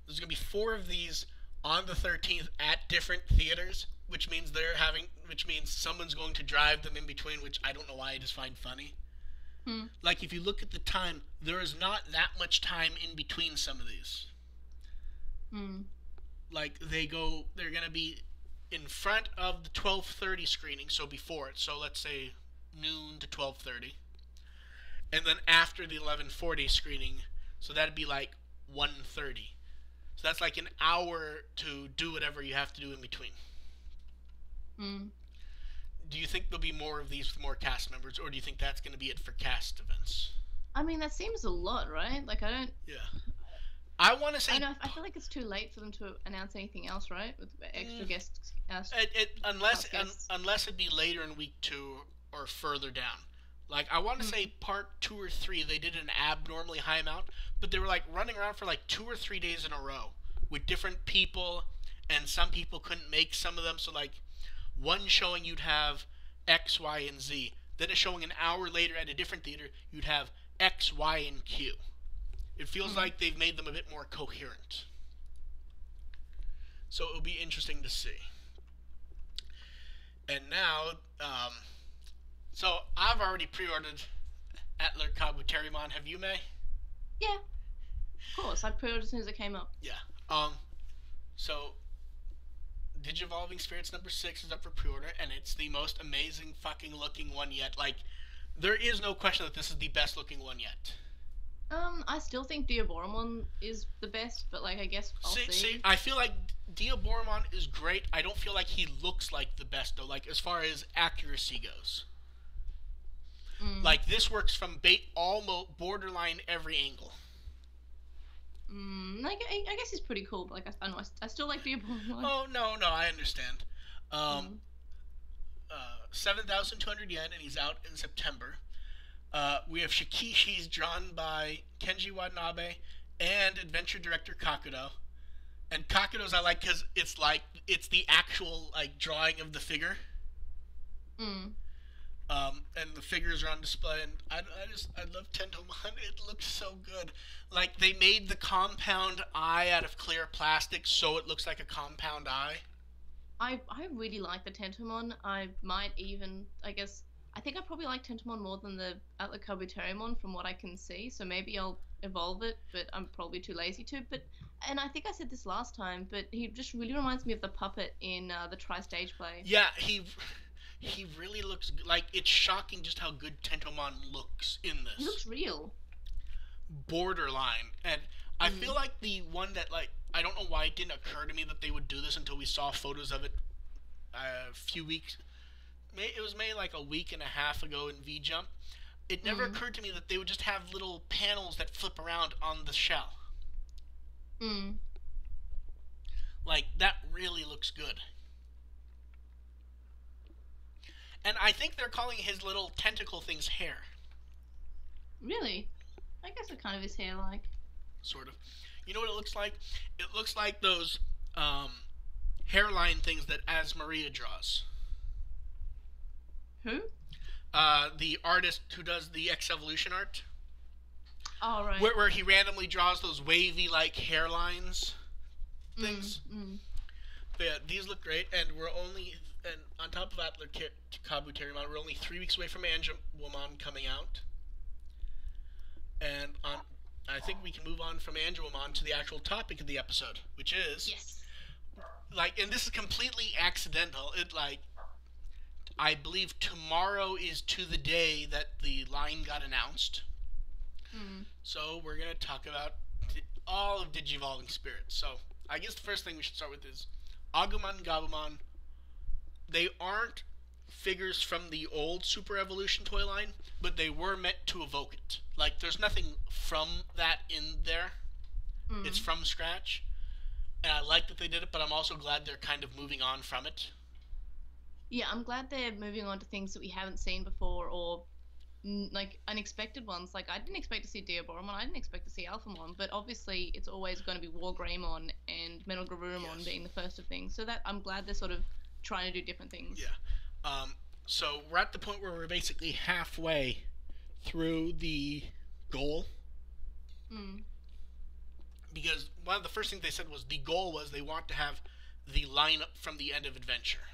There's going to be 4 of these on the 13th at different theaters, which means someone's going to drive them in between, which I don't know why I just find funny. Like, if you look at the time, there is not that much time in between some of these. Like, they're going to be in front of the 12:30 screening, so before it. So let's say noon to 12:30. And then after the 11:40 screening, so that'd be like 1:30. So that's like an hour to do whatever you have to do in between. Do you think there'll be more of these with more cast members, or do you think that's going to be it for cast events? I mean, that seems a lot, right? Like, I don't... Yeah. I want to say... I feel like it's too late for them to announce anything else, right? With extra guests. Unless it be later in week 2 or further down. Like, I want to say part 2 or 3, they did an abnormally high amount, but they were, like, running around for, like, 2 or 3 days in a row with different people, and some people couldn't make some of them, so, like, one showing you'd have X, Y, and Z. Then a showing an hour later at a different theater, you'd have X, Y, and Q. It feels like they've made them a bit more coherent. So it'll be interesting to see. And now, so I've already pre-ordered Atler Kabuterimon. Have you, May? Yeah, of course. I pre-ordered as soon as it came up. Yeah. So Digivolving Spirits number 6 is up for pre-order, and it's the most amazing fucking looking one yet. Like, there is no question that this is the best looking one yet. I still think Diaboromon is the best, but, like, I guess I'll see. I feel like Diaboromon is great. I don't feel like he looks like the best, though, like, as far as accuracy goes. Like, this works from almost borderline every angle. Like, I guess he's pretty cool, but, like, I don't know, I still like Diaboromon. Oh, no, I understand. 7,200 yen, and he's out in September. We have Shikishi's drawn by Kenji Watanabe and adventure director Kakudo. And Kakudo's I like because it's the actual like drawing of the figure. Mm. And the figures are on display, and I love Tentomon. It looks so good. Like they made the compound eye out of clear plastic, so it looks like a compound eye. I really like the Tentomon. I might even, I guess, I think I probably like Tentomon more than the Atlas Kabuterimon from what I can see. So maybe I'll evolve it, but I'm probably too lazy to. But and I think I said this last time, but he just really reminds me of the puppet in the Tri-Stage play. Yeah, he really looks like it's shocking just how good Tentomon looks in He this. looks real. Borderline, and I feel Mm. like the one that like I don't know why it didn't occur to me that they would do this until we saw photos of it a few weeks. It was maybe like a week and a half ago in V Jump. It never Mm. occurred to me that they would just have little panels that flip around on the shell. Mm. Like that really looks good. And I think they're calling his little tentacle things hair, Really? I guess it kind of is hair like. sort of. You know what it looks like? It looks like those hairline things that As Maria draws. Who? The artist who does the X Evolution art, Oh right. where he randomly draws those wavy like hairlines Mm. things. Mm. But yeah, these look great, and on top of Atlas Kabuterimon, we're only 3 weeks away from Angelomon coming out, and I think we can move on from Angelomon to the actual topic of the episode, which is Yes. like, and this is completely accidental. It like I believe tomorrow is to the day that the line got announced. Mm. So we're gonna talk about all of Digivolving Spirits. So I guess the first thing we should start with is Agumon, Gabumon. They aren't figures from the old Super Evolution toy line, but they were meant to evoke it. Like there's nothing from that in there. Mm. It's from scratch. And I like that they did it, but I'm also glad they're kind of moving on from it. Yeah, I'm glad they're moving on to things that we haven't seen before or like unexpected ones. Like I didn't expect to see Diaboromon, I didn't expect to see Alphamon, but obviously it's always going to be Wargreymon and Metal Garurumon Yes. being the first of things. So that I'm glad they're sort of trying to do different things. Yeah. So we're at the point where we're basically halfway through the goal, Mm. because one of the first things they said was the goal was they want to have the lineup from the end of Adventure.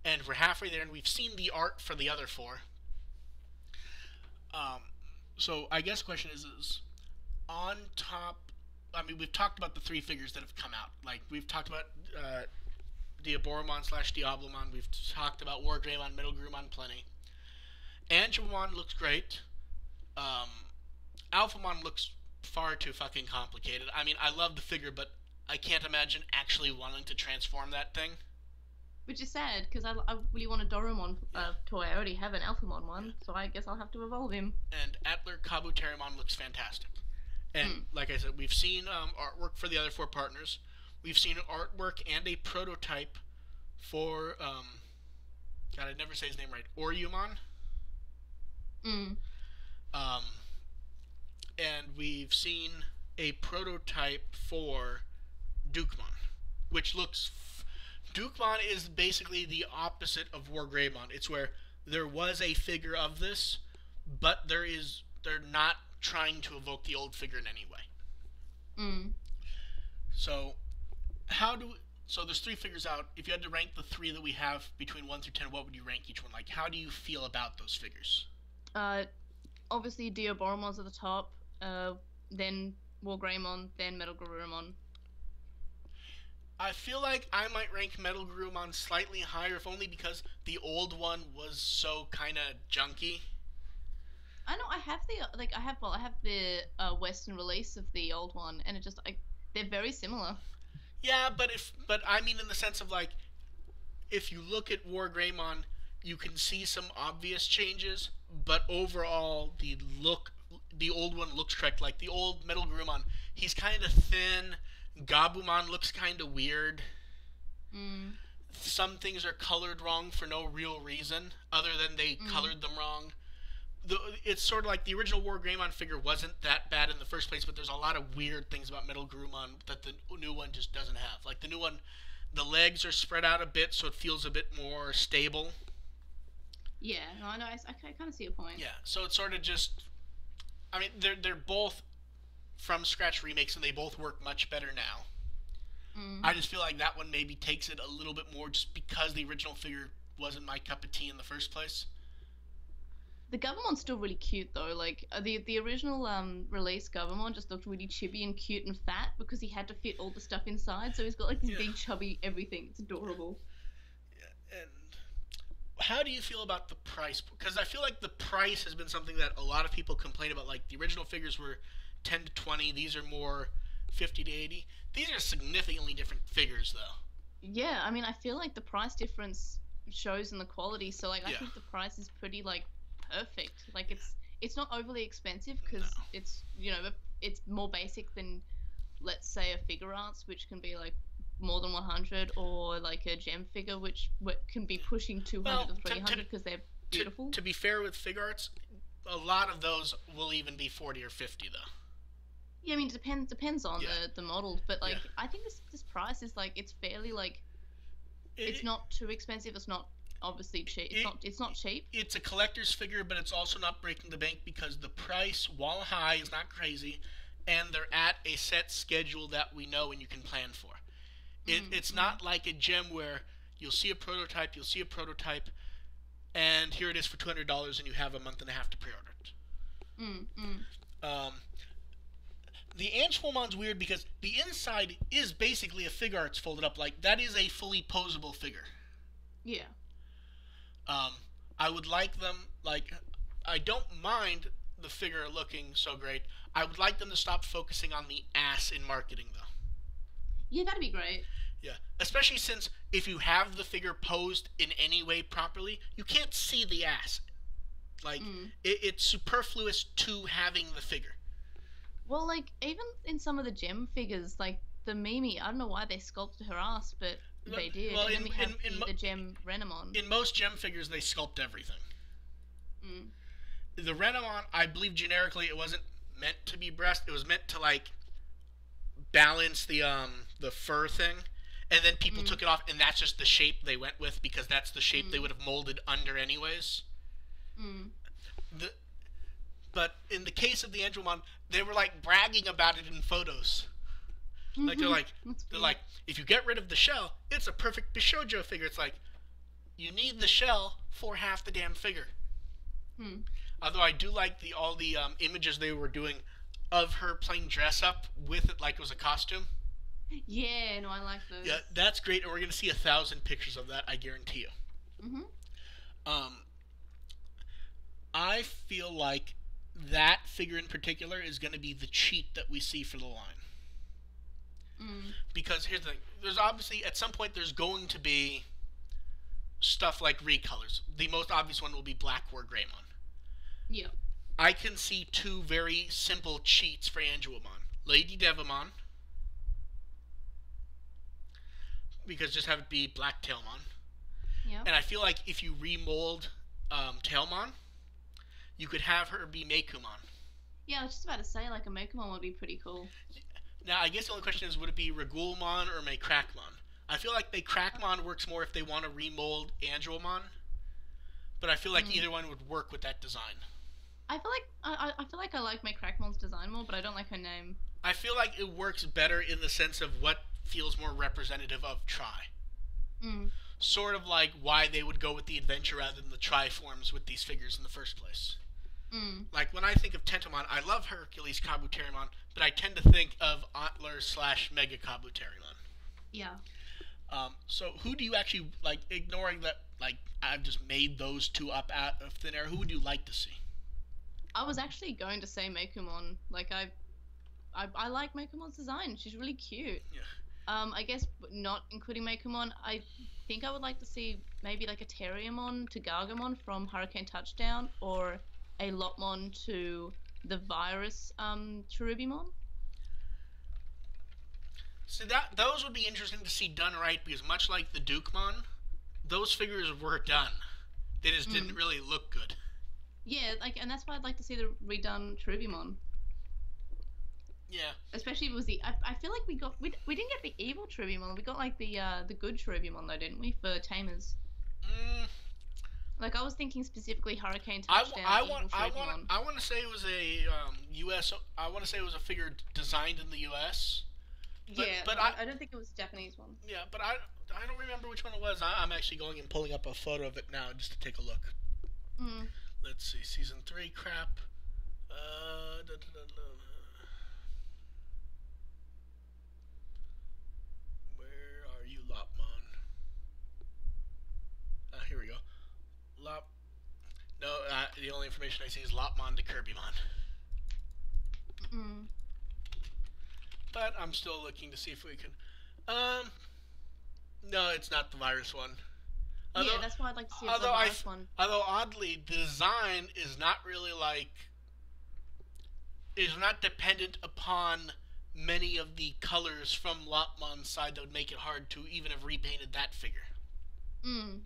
And we're halfway there, and we've seen the art for the other four. Um, so I guess the question is on top. I mean, we've talked about the three figures that have come out. Like we've talked about Diaboromon / Diablomon. We've talked about Wargreymon, Metal Garurumon, plenty. Angelomon looks great. Um, Alphamon looks far too fucking complicated. I mean, I love the figure, but I can't imagine actually wanting to transform that thing. Which is sad because I really want a Dorumon toy. I already have an Alphamon one, so I guess I'll have to evolve him. And Atlas Kabuterimon looks fantastic. And Mm. like I said, we've seen artwork for the other four partners. We've seen artwork and a prototype for God, I'd never say his name right. Oryumon. Mm. Um, and we've seen a prototype for Dukemon, which looks. Dukemon is basically the opposite of Wargreymon. It's where there was a figure of this, but they're not trying to evoke the old figure in any way. Mm. So so there's three figures out. If you had to rank the three that we have between 1 through 10, what would you rank each one? Like, how do you feel about those figures? Obviously Diaboromon's at the top. Then Wargreymon, then Metal Garurumon. I feel like I might rank Metal Garurumon slightly higher, if only because the old one was so kind of junky. I know I have I have the Western release of the old one, and it just they're very similar. Yeah, but I mean in the sense of like, if you look at Wargreymon, you can see some obvious changes, but overall the old one looks correct. Like the old Metal Garurumon, he's kind of thin. Gabumon looks kind of weird. Mm. Some things are colored wrong for no real reason, other than they colored them wrong. it's sort of like the original War Greymon figure wasn't that bad in the first place, but there's a lot of weird things about Metal Grumon that the new one just doesn't have. Like the new one, the legs are spread out a bit, so it feels a bit more stable. Yeah, no, I know. I kind of see your point. Yeah, so it's sort of just. I mean, they're both from scratch remakes, and they both work much better now. I just feel like that one maybe takes it a little bit more, just because the original figure wasn't my cup of tea in the first place. The Gabumon still really cute though. Like the original release Gabumon just looked really chibi and cute and fat because he had to fit all the stuff inside. So he's got like this big chubby everything. It's adorable. Yeah, and how do you feel about the price? Because I feel like the price has been something that a lot of people complain about. Like the original figures were 10 to 20. These are more 50 to 80. These are significantly different figures though. Yeah, I mean, I feel like the price difference shows in the quality. So like, I think the price is pretty like perfect. Like it's not overly expensive because it's it's more basic than let's say a figure arts, which can be like more than 100, or like a gem figure, which can be pushing 200 or 300 because they're beautiful. To be fair with figure arts, a lot of those will even be 40 or 50 though. Yeah, I mean, it depends on the model, but like I think this price is like it's fairly like it's not too expensive. It's not obviously cheap. It's not cheap. It's a collector's figure, but it's also not breaking the bank because the price, while high, is not crazy, and they're at a set schedule that we know and you can plan for. It's not like a gem where you'll see a prototype, and here it is for $200, and you have a month and a half to pre-order it. The Angelmon's weird because the inside is basically a figure arts folded up. Like, that is a fully posable figure. Yeah. I would like them, like, I don't mind the figure looking so great. I would like them to stop focusing on the ass in marketing, though. Yeah, that'd be great. Yeah, especially since if you have the figure posed in any way properly, you can't see the ass. Like, it's superfluous to having the figure. Well, like, even in some of the gem figures, like the Mimi, I don't know why they sculpted her ass, but they did. Well, and then we have the gem Renamon. In most gem figures, they sculpt everything. The Renamon, I believe generically, it wasn't meant to be breast. It was meant to, like, balance the fur thing. And then people took it off, and that's just the shape they went with because that's the shape they would have molded under anyways. But in the case of the Angelmon, they were like bragging about it in photos. Like they're like, if you get rid of the shell, it's a perfect Bishojo figure. It's like, you need the shell for half the damn figure. Although I do like all the images they were doing of her playing dress up with it like it was a costume. Yeah, no, I like those. Yeah, that's great, and we're gonna see 1,000 pictures of that, I guarantee you. I feel like that figure in particular is going to be the cheat that we see for the line. Because here's the thing. There's obviously, at some point, there's going to be stuff like recolors. The most obvious one will be Black War Greymon. Yeah. I can see two very simple cheats for Angelmon. Lady Devamon, because just have it be Black Tailmon. Yeah. And I feel like if you remold Tailmon, you could have her be Meikumon. Yeah, I was just about to say, like, a Meikumon would be pretty cool. Now, I guess the only question is, would it be Regulmon or Maycrackmon? I feel like Maycrackmon works more if they want to remold Angelmon, but I feel like either one would work with that design. I feel like I like Maycrackmon's design more, but I don't like her name. I feel like it works better in the sense of what feels more representative of Tri. Sort of like why they would go with the Adventure rather than the Tri forms with these figures in the first place. Like, when I think of Tentomon, I love Hercules Kabuterimon, but I tend to think of Antler / Mega Kabuterimon. Yeah. So who do you actually, like, ignoring that, like, I've just made those two up out of thin air, who would you like to see? I was actually going to say Meikumon. Like, I like Meikumon's design. She's really cute. Yeah. I guess not including Meikumon, I think I would like to see maybe like a Terriermon to Gargamon from Hurricane Touchdown, or a Lopmon to the Virus Cherubimon. So those would be interesting to see done right, because much like the Dukemon, those figures were done. They just didn't really look good. Yeah, like, and that's why I'd like to see the redone Trubimon. Yeah. Especially if it was I feel like we didn't get the evil Trubimon. We got like the good Trubimon though, didn't we? For Tamers. Mm, Like I was thinking specifically Hurricane Touchdown Evil Trubimon. I want to say it was a U.S. I want to say it was a figure designed in the U.S. Yeah, But I don't think it was a Japanese one. yeah, but I don't remember which one it was. I'm actually going and pulling up a photo of it now just to take a look. Mm. Let's see, season 3 crap. Da, da, da, da. Where are you, Lopmon? Here we go. Lop. No, the only information I see is Lopmon to Kirbymon. Mm. But I'm still looking to see if we can. No, it's not the virus one. Yeah, that's why I'd like to see the virus one. Although oddly, the design is not really like is not dependent upon many of the colors from Lopmon's side that would make it hard to even have repainted that figure. Mm.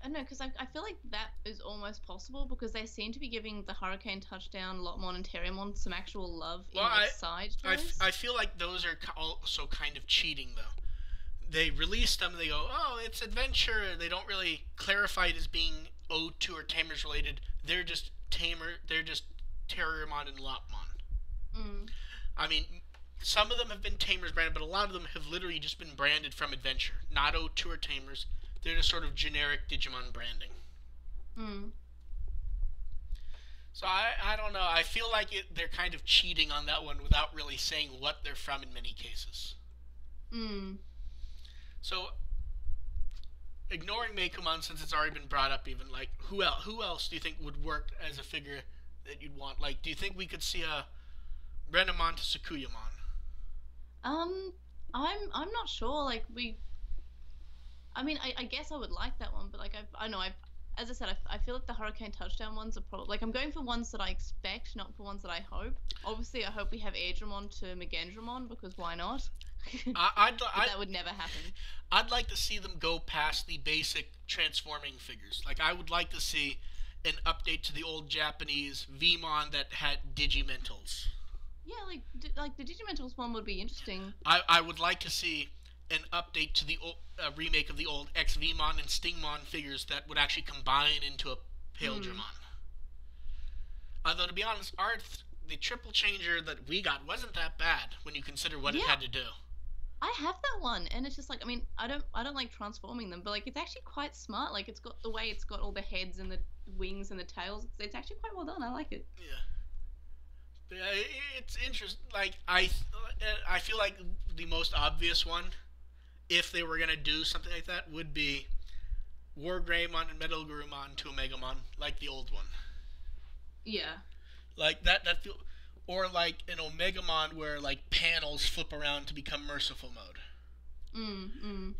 I don't know, because I feel like that is almost possible because they seem to be giving the Hurricane Touchdown, Lopmon, and Terriermon some actual love in like side toys. I feel like those are also kind of cheating, though. They release them, and they go, oh, it's adventure, and they don't really clarify it as being Ode to or Tamers related. They're just Terriermon and Lopmon. Mm. I mean, some of them have been Tamers branded, but a lot of them have literally just been branded from Adventure. Not Ode to or Tamers. They're just sort of generic Digimon branding. Mm. So I don't know. I feel like they're kind of cheating on that one without really saying what they're from in many cases. Mm. So, ignoring Meicoomon since it's already been brought up even, like, who else do you think would work as a figure that you'd want? Like, do you think we could see a Renamon to Sakuyamon? I'm not sure. Like I mean, I guess I would like that one, but like I know as I said, I feel like the Hurricane Touchdown ones are probably like I'm going for ones that I expect, not for ones that I hope. Obviously, I hope we have Airdramon to Megendramon because why not? That would never happen. I'd like to see them go past the basic transforming figures. Like I would like to see an update to the old Japanese Vmon that had Digimentals. Yeah, like the Digimentals one would be interesting. I would like to see an update to the remake of the old XVmon and Stingmon figures that would actually combine into a Paildramon. Although, to be honest, the triple changer that we got wasn't that bad when you consider what it had to do. I have that one, and it's just like I mean I don't like transforming them, but like it's actually quite smart. Like it's got the way it's got all the heads and the wings and the tails. It's actually quite well done. I like it. Yeah. It's interesting. Like I feel like the most obvious one, if they were gonna do something like that, would be Wargreymon and Metal Garurumon to Omegamon, like the old one. Yeah. Like that feel, or like an Omegamon where like panels flip around to become Merciful mode.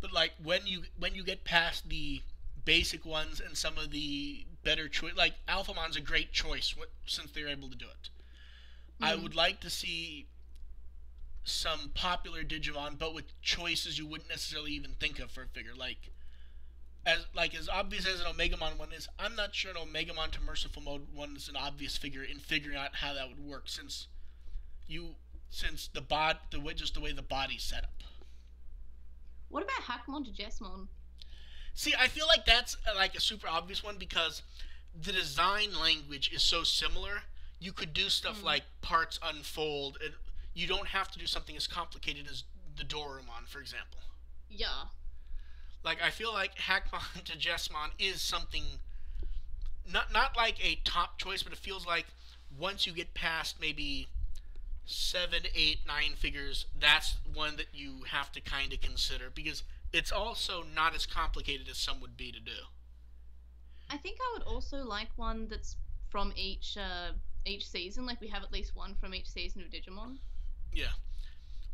But like when you get past the basic ones and some of the better choice, like Alphamon's a great choice since they're able to do it. I would like to see some popular Digimon, but with choices you wouldn't necessarily even think of for a figure. Like as obvious as an Omegamon one is, I'm not sure an Omegamon to Merciful Mode one is an obvious figure in figuring out how that would work, since the way the body's set up. What about Hackmon to Jessmon? See, I feel like that's like a super obvious one because the design language is so similar. You could do stuff like parts unfold. You don't have to do something as complicated as the Dorumon, for example. Yeah. Like, I feel like Hackmon to Jessmon is something, not like a top choice, but it feels like once you get past maybe 7, 8, 9 figures, that's one that you have to kind of consider, because it's also not as complicated as some would be to do. I think I would also like one that's from each season, like we have at least one from each season of Digimon. Yeah.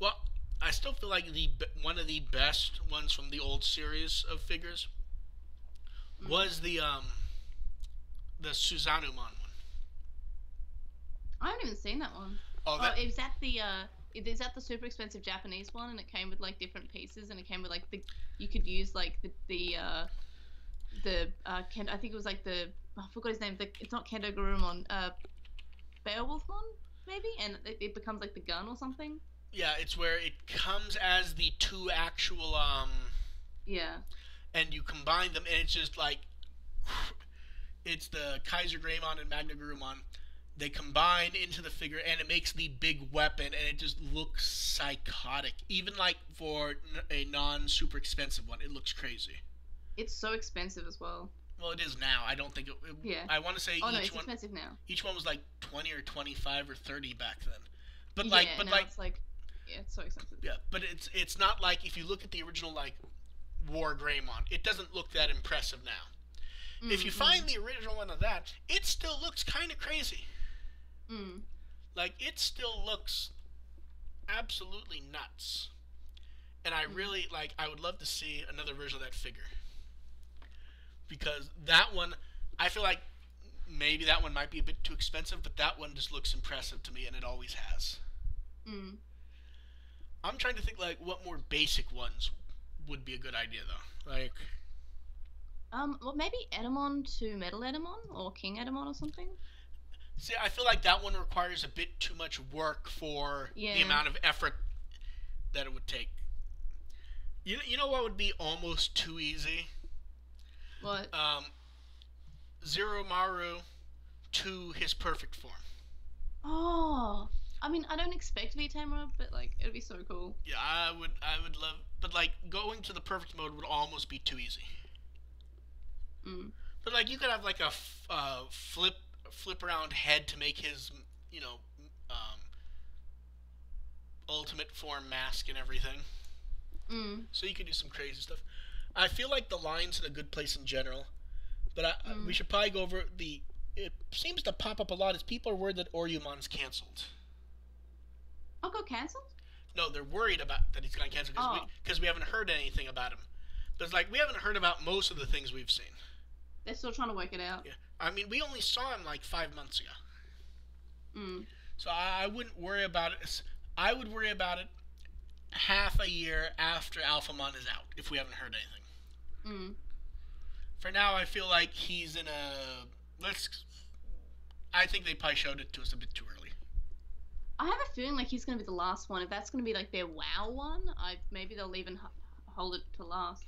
Well, I still feel like one of the best ones from the old series of figures was the Susanumon one. I haven't even seen that one. Is that the super expensive Japanese one, and it came with like different pieces, and it came with like you could use like the I think it was like I forgot his name. It's not Kendo Garurumon. Beowulfmon maybe, and it becomes like the gun or something. Yeah, it's where it comes as the two actual Yeah. and you combine them, and it's just like it's the Kaiser Greymon and Magna Gurumon. They combine into the figure, and it makes the big weapon, and it just looks psychotic. Even like for a non-super expensive one, it looks crazy. It's so expensive as well. Well, it is now. I don't think Yeah. I want to say Oh no, it's expensive now. each one was like 20 or 25 or 30 back then. But Yeah, now it's like, yeah, it's so expensive. yeah, but it's not like if you look at the original like War Greymon, it doesn't look that impressive now. If you find the original one of that, it still looks kind of crazy. Like, it still looks absolutely nuts. And I really, like, I would love to see another version of that figure. Because that one, I feel like maybe that one might be a bit too expensive, but that one just looks impressive to me, and it always has. I'm trying to think, like, what more basic ones would be a good idea, though. Like... well, maybe Edamon to Metal Edamon, or King Edamon or something. See, I feel like that one requires a bit too much work for the amount of effort that it would take. You know what would be almost too easy? What? Zero Maru to his perfect form. Oh, I mean, I don't expect V-Tamer, but like, it'd be so cool. Yeah, I would love, but like going to the perfect mode would almost be too easy. But like, you could have like a flip around head to make his, ultimate form mask and everything. So you could do some crazy stuff. I feel like the line's in a good place in general, but we should probably go over the... It seems to pop up a lot as people are worried that Oryumon's cancelled. Oh, got cancelled? No, they're worried about that he's going to cancel because we haven't heard anything about him. But it's like, we haven't heard about most of the things we've seen. They're still trying to work it out. Yeah. I mean, we only saw him like 5 months ago. So I wouldn't worry about it. I would worry about it half a year after Alphamon is out, if we haven't heard anything. For now, I feel like he's in a... I think they probably showed it to us a bit too early. I have a feeling like he's going to be the last one. If that's going to be like their WoW one, maybe they'll even hold it to last.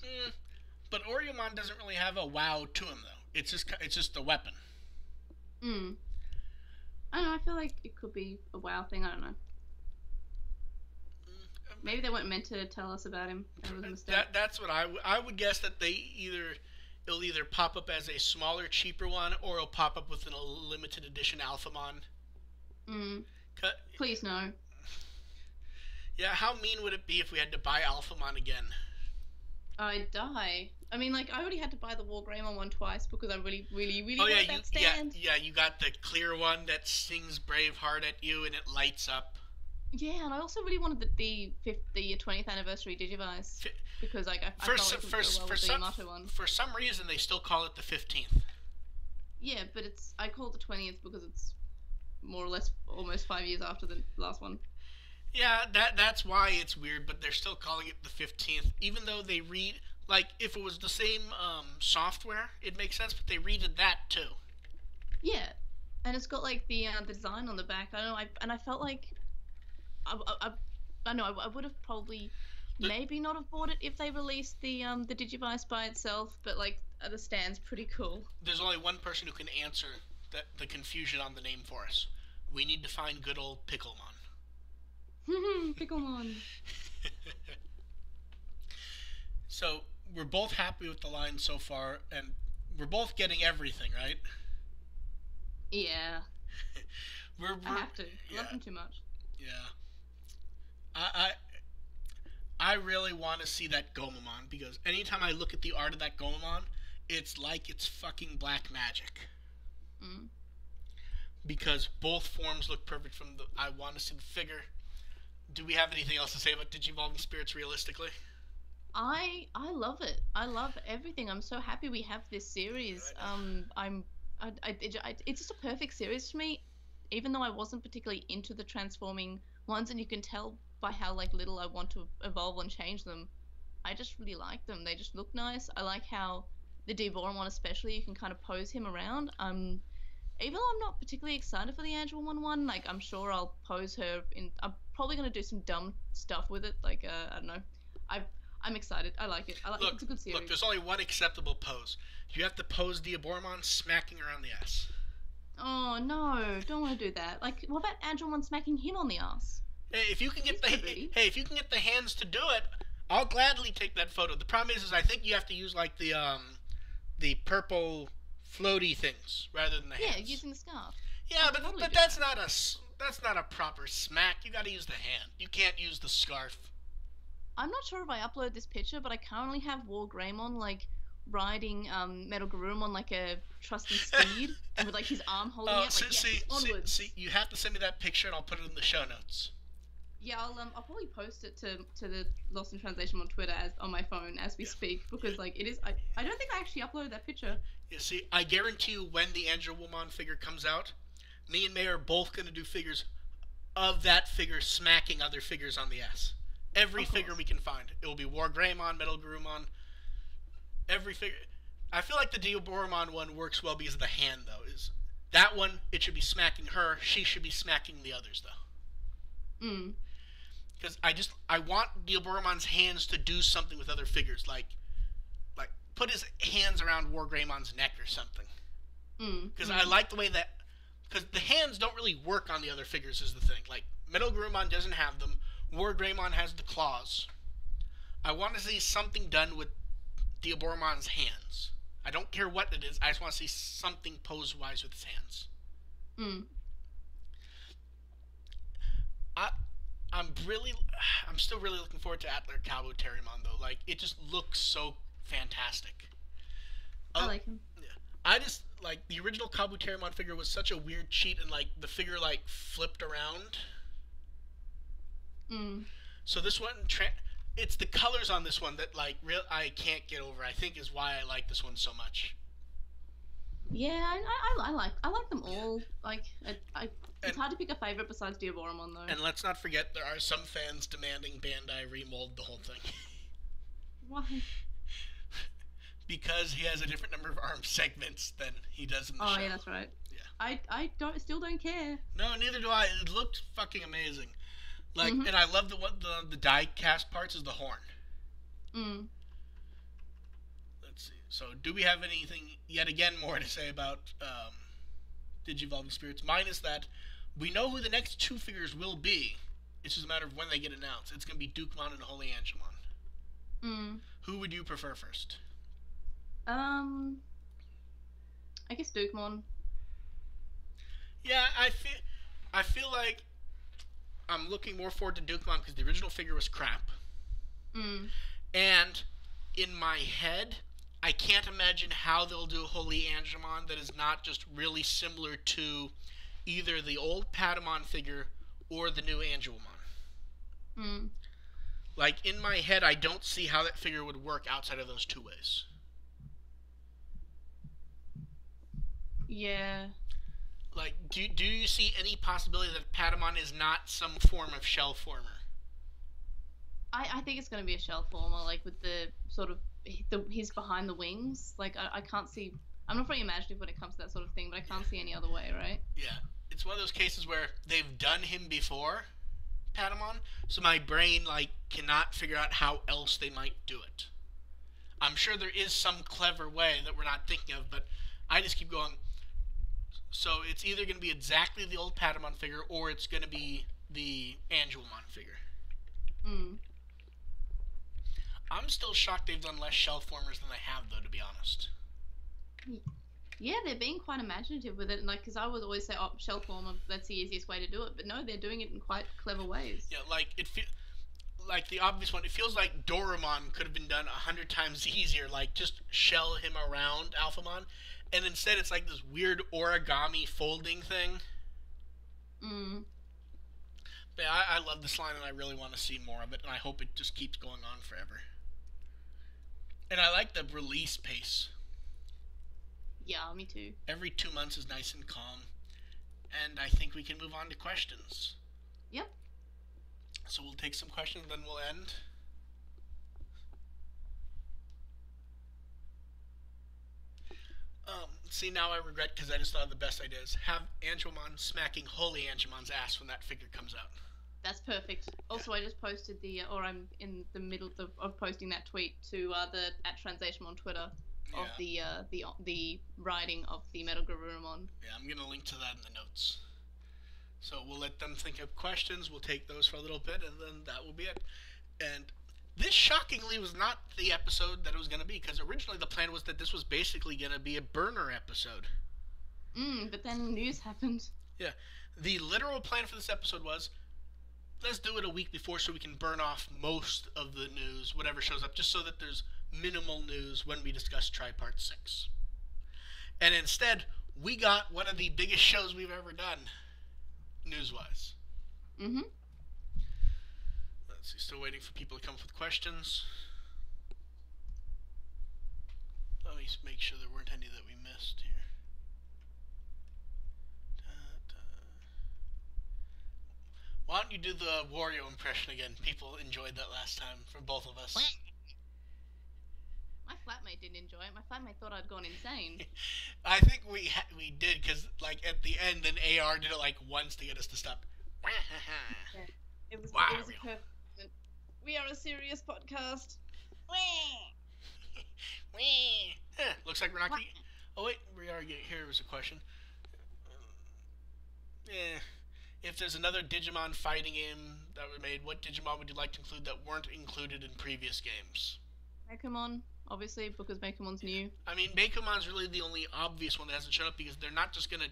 But Oryumon doesn't really have a WoW to him, though. It's just a weapon. I don't know. I feel like it could be a WoW thing. I don't know. Maybe they weren't meant to tell us about him. That was a mistake. That's what I would guess, that it'll either pop up as a smaller, cheaper one, or it'll pop up with a limited edition Alphamon. Please no. Yeah, how mean would it be if we had to buy Alphamon again? I'd die. I mean, like, I already had to buy the War Greymon one twice because I really want that stand. Yeah, you got the clear one that sings Braveheart at you and it lights up. Yeah, and I also really wanted the 20th anniversary Digivice because like I felt like it would go well with the Yamato one. For some reason, they still call it the 15th. Yeah, but I call it the 20th because it's more or less almost 5 years after the last one. Yeah, that's why it's weird, but they're still calling it the 15th, even though they read, like, if it was the same software, it makes sense, but they redid that too. Yeah, and it's got like the design on the back. I don't know, and I felt like I would have probably maybe not have bought it if they released the Digivice by itself, but like the stand's pretty cool. There's only one person who can answer the confusion on the name for us. We need to find good old Picklemon. Picklemon. So we're both happy with the line so far, and we're both getting everything, right? Yeah. I have to. I love them too much. Yeah. I really want to see that Gomamon, because anytime I look at the art of that Gomamon, it's like it's fucking black magic. Because both forms look perfect from the... I want to see the figure. Do we have anything else to say about Digivolving Spirits realistically? I love it. I love everything. I'm so happy we have this series. It's just a perfect series for me, even though I wasn't particularly into the transforming ones, and you can tell by how like little I want to evolve and change them. I just really like them. They just look nice. I like how the Deborah one especially, you can kind of pose him around. Even though I'm not particularly excited for the Angelwoman one, like I'm sure I'll pose her in. I'm probably gonna do some dumb stuff with it, like I don't know. I I'm excited. I like it. Look, It's a good series. look. There's only one acceptable pose. You have to pose Diaboromon smacking her on the ass. Oh no, don't want to do that. Like, what about Angelwoman smacking him on the ass? Hey, if you can get He's the pretty. hey, if you can get the hands to do it, I'll gladly take that photo. The problem is I think you have to use like the purple floaty things rather than the Yeah, hands. using the scarf. Yeah, I'll but totally but do that's that. not that's not a proper smack. You got to use the hand. You can't use the scarf. I'm not sure if I upload this picture, but I currently have War Greymon like riding Metal Garurumon on like a trusty steed, and with like his arm holding it, like yes, onwards. You have to send me that picture and I'll put it in the show notes. Yeah, I'll probably post it to the Lost in Translation on Twitter as on my phone as we speak because like it is. I don't think I actually uploaded that picture. You see, I guarantee you when the Angel Woman figure comes out, me and May are both going to do figures of that figure smacking other figures on the ass. Every Of figure course. we can find. It will be War Greymon, Metal Garurumon, every figure. I feel like the Diaboromon one works well because of the hand, though. Is that one? It should be smacking her. She should be smacking the others, though. Mm. Because I want Diaboromon's hands to do something with other figures, like put his hands around War Greymon's neck or something. Because I like the way that, because the hands don't really work on the other figures is the thing. Like Metal Garurumon doesn't have them. War Greymon has the claws. I want to see something done with Diaboromon's hands. I don't care what it is. I just want to see something pose-wise with his hands. Mm. I, I'm still really looking forward to Atler Kabuterimon though. Like it just looks so fantastic. I like him. Yeah. I just like the original Kabuterimon figure was such a weird cheat, and like the figure like flipped around. Mm. So this one, it's the colors on this one that like I can't get over. I think is why I like this one so much. Yeah, I like them all. Like it's hard to pick a favorite besides Diaboromon though. And let's not forget there are some fans demanding Bandai remold the whole thing. Why? Because he has a different number of arm segments than he does in the show. Oh yeah, that's right. Yeah. I still don't care. No, neither do I. It looked fucking amazing. Like, and I love the die cast parts is the horn. Mm. Let's see. So, do we have anything yet again more to say about Digivolving Spirits? Minus that we know who the next two figures will be. It's just a matter of when they get announced. It's going to be Dukemon and Holy Angemon. Mm. Who would you prefer first? I guess Dukemon. Yeah, I feel like I'm looking more forward to Dukemon because the original figure was crap. Mm. And in my head, I can't imagine how they'll do Holy Angemon that is not just really similar to either the old Patamon figure or the new Angelmon. Mm. Like, in my head, I don't see how that figure would work outside of those two ways. Yeah. Like, do you see any possibility that Patamon is not some form of shell former? I think it's going to be a shell former, like with the sort of his behind the wings. Like I can't see. I'm not very imaginative when it comes to that sort of thing, but I can't see any other way, right? Yeah, it's one of those cases where they've done him before, Patamon, so my brain like cannot figure out how else they might do it. I'm sure there is some clever way that we're not thinking of, but I just keep going. So it's either going to be exactly the old Patamon figure, or it's going to be the Angelmon figure. Mm. I'm still shocked they've done less shell formers than they have, though, to be honest. Yeah, they're being quite imaginative with it, and like, because I would always say, "Oh, shell former, that's the easiest way to do it," but no, they're doing it in quite clever ways. Yeah, like like the obvious one. It feels like Doraemon could have been done 100 times easier. Like just shell him around Alphamon, and instead it's like this weird origami folding thing. Mm. But yeah, I love this line, and I really want to see more of it, and I hope it just keeps going on forever. And I like the release pace. Yeah, me too. Every 2 months is nice and calm. And I think we can move on to questions. Yep. So we'll take some questions, then we'll end. See, now I regret because I just thought of the best ideas. Have Angelmon smacking Holy Angelmon's ass when that figure comes out. That's perfect. Also, I just posted or I'm in the middle of posting that tweet to the @Transation on Twitter of the writing of the Metal Garurumon. Yeah, I'm gonna link to that in the notes. So we'll let them think of questions. We'll take those for a little bit, and then that will be it. And this shockingly was not the episode that it was gonna be, because originally the plan was that this was basically gonna be a burner episode. But then news happened. Yeah, the literal plan for this episode was, let's do it a week before so we can burn off most of the news, whatever shows up, just so that there's minimal news when we discuss Tri-Part 6. And instead, we got one of the biggest shows we've ever done, news-wise. Let's see, still waiting for people to come up with questions. Let me make sure there weren't any that we missed here. Why don't you do the Wario impression again? People enjoyed that last time from both of us. My flatmate didn't enjoy it. My flatmate thought I'd gone insane. I think we did, because like at the end, then AR did it like once to get us to stop. Yeah. It was a perfect moment. We are a serious podcast. Looks like we're not gonna... Oh wait, we are getting... Here was a question. If there's another Digimon fighting game that were made, what Digimon would you like to include that weren't included in previous games? Mekumon, obviously, because Mekumon's new. I mean, Mekumon's really the only obvious one that hasn't shown up, because they're not just gonna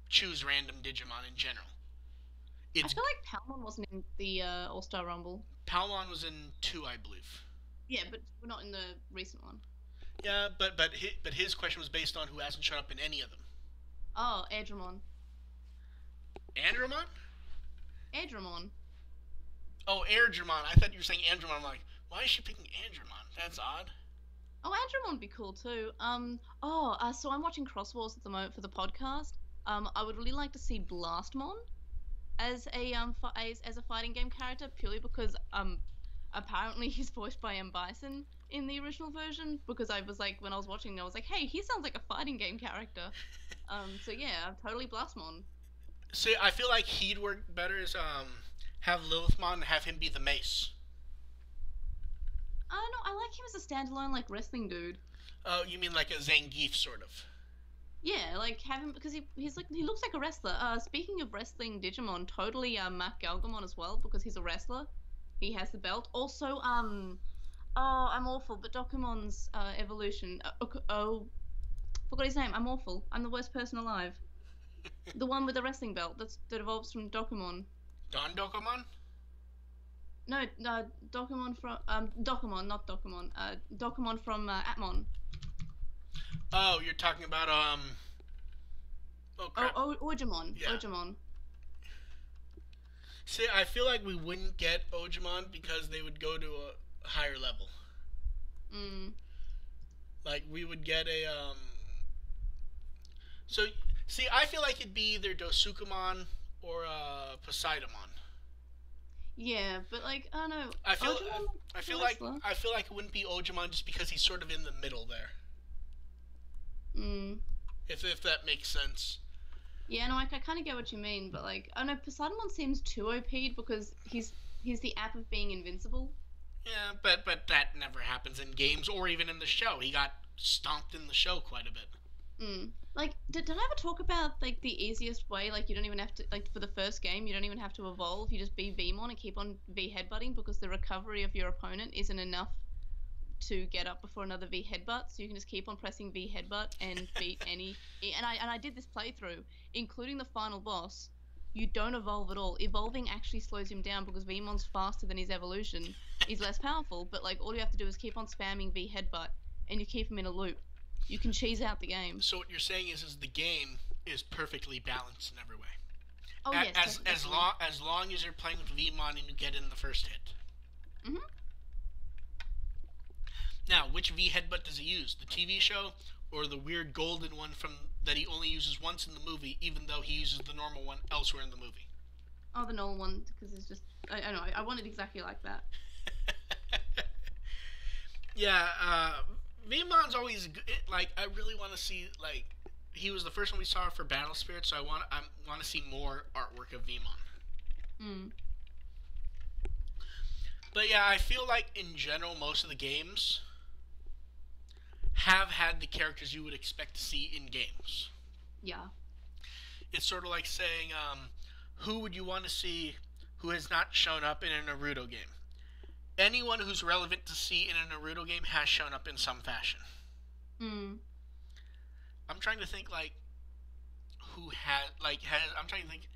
choose random Digimon in general. I feel like Palmon wasn't in the All-Star Rumble. Palmon was in 2, I believe. Yeah, but we're not in the recent one. Yeah, but his question was based on who hasn't shown up in any of them. Oh, Airdramon. Andromon? Airdramon. Oh, Airdramon. I thought you were saying Andromon. I'm like, why is she picking Andromon? That's odd. Oh, Andromon would be cool too. So I'm watching Crosswalls at the moment for the podcast. I would really like to see Blastmon as a fighting game character, purely because apparently he's voiced by M. Bison in the original version. Because I was like, when I was watching, I was like, hey, he sounds like a fighting game character. So yeah, totally Blastmon. See, I feel like he'd work better as have Lilithmon and have him be the mace. I don't know. I like him as a standalone like wrestling dude. Oh, you mean like a Zangief sort of? Yeah, like have him because he looks like a wrestler. Speaking of wrestling Digimon, totally Mac Galgamon as well, because he's a wrestler. He has the belt. Also, I'm awful, but Dokumon's evolution. Forgot his name. I'm awful. I'm the worst person alive. The one with the wrestling belt that evolves from Dokumon. Don Dokumon? No, Dokumon from Dokumon, not Dokumon. Dokumon from Atmon. Oh, you're talking about Oh crap. Ojimon. Yeah. Ojimon. See, I feel like we wouldn't get Ojimon because they would go to a higher level. Like we would get a So, see, I feel like it'd be either Dosukumon or Poseidamon. Yeah, but like I don't know. I feel like it wouldn't be Ojimon just because he's sort of in the middle there. If that makes sense. Yeah, no, I kind of get what you mean, but like I don't know, Poseidamon seems too OP'd because he's the app of being invincible. Yeah, but that never happens in games or even in the show. He got stomped in the show quite a bit. Like, did I ever talk about like the easiest way? Like, you don't even have to, like, for the first game, you don't even have to evolve. You just be Vmon and keep on V headbutting, because the recovery of your opponent isn't enough to get up before another V headbutt. So you can just keep on pressing V headbutt and beat any. And I did this playthrough, including the final boss. You don't evolve at all. Evolving actually slows him down because Vmon's faster than his evolution. He's less powerful, but like all you have to do is keep on spamming V headbutt, and you keep him in a loop. You can cheese out the game. So what you're saying is the game is perfectly balanced in every way. Oh yes. As long as you're playing with Vmon and you get in the first hit. Now, which V headbutt does he use? The TV show or the weird golden one that he only uses once in the movie, even though he uses the normal one elsewhere in the movie? Oh, the normal one, because it's just I don't know. I want it exactly like that. Yeah. Vmon's always good. Like, I really want to see, like, he was the first one we saw for Battle Spirit, so I want to see more artwork of Vemon. Mm. But yeah, I feel like in general most of the games have had the characters you would expect to see in games. Yeah. It's sort of like saying, who would you want to see who has not shown up in a Naruto game? Anyone who's relevant to see in a Naruto game has shown up in some fashion. Mm. I'm trying to think like who had I'm trying to think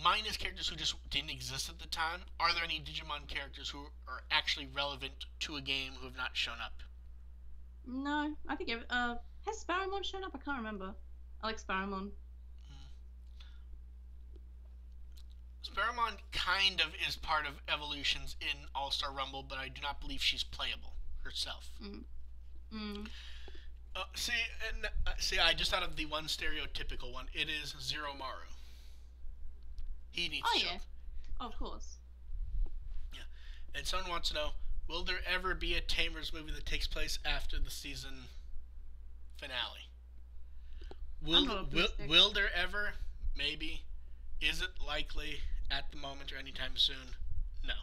minus characters who just didn't exist at the time. Are there any Digimon characters who are actually relevant to a game who have not shown up? No, I think has Sparrowmon shown up? I can't remember. I like Sparrowmon. Sparrowmon kind of is part of Evolutions in All-Star Rumble, but I do not believe she's playable herself. Mm. Mm. See, I just thought of the one stereotypical one. It is Zero Maru. He needs to show up. Of course. Yeah. And someone wants to know, will there ever be a Tamers movie that takes place after the season finale? Will there ever? Maybe. Is it likely at the moment or anytime soon? No.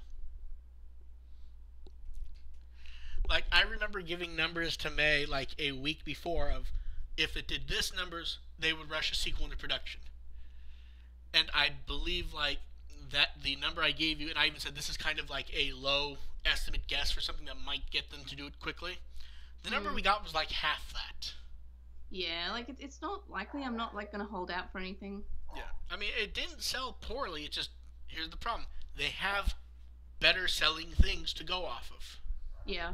Like, I remember giving numbers to May like a week before of if it did this numbers, they would rush a sequel into production. And I believe like that the number I gave you, and I even said this is kind of like a low estimate guess for something that might get them to do it quickly. The number we got was like half that. Yeah, like it's not likely. I'm not like gonna hold out for anything. Yeah, I mean it didn't sell poorly. It just here's the problem: they have better selling things to go off of. Yeah.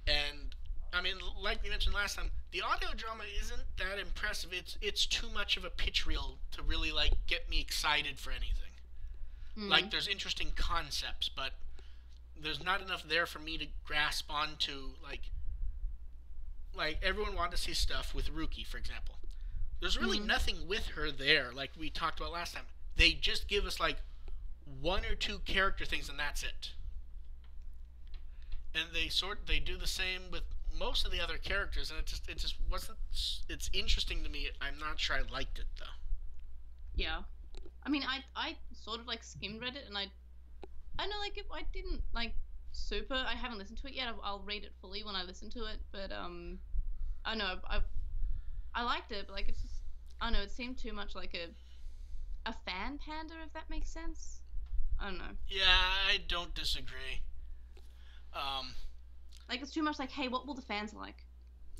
And I mean, like we mentioned last time, the audio drama isn't that impressive. It's too much of a pitch reel to really like get me excited for anything. Like there's interesting concepts, but there's not enough there for me to grasp onto. Like everyone wanted to see stuff with Ruki, for example. There's really nothing with her there, like we talked about last time. They just give us like one or two character things, and that's it. And they do the same with most of the other characters, and it just wasn't. It's interesting to me. I'm not sure I liked it though. Yeah, I mean, I sort of like skimmed read it, and I know like if I didn't like super. I haven't listened to it yet. I'll read it fully when I listen to it. But I know I liked it, but like it's just I don't know. It seemed too much like a fan pander, if that makes sense. I don't know. Yeah, I don't disagree. Like it's too much like, hey, what will the fans like?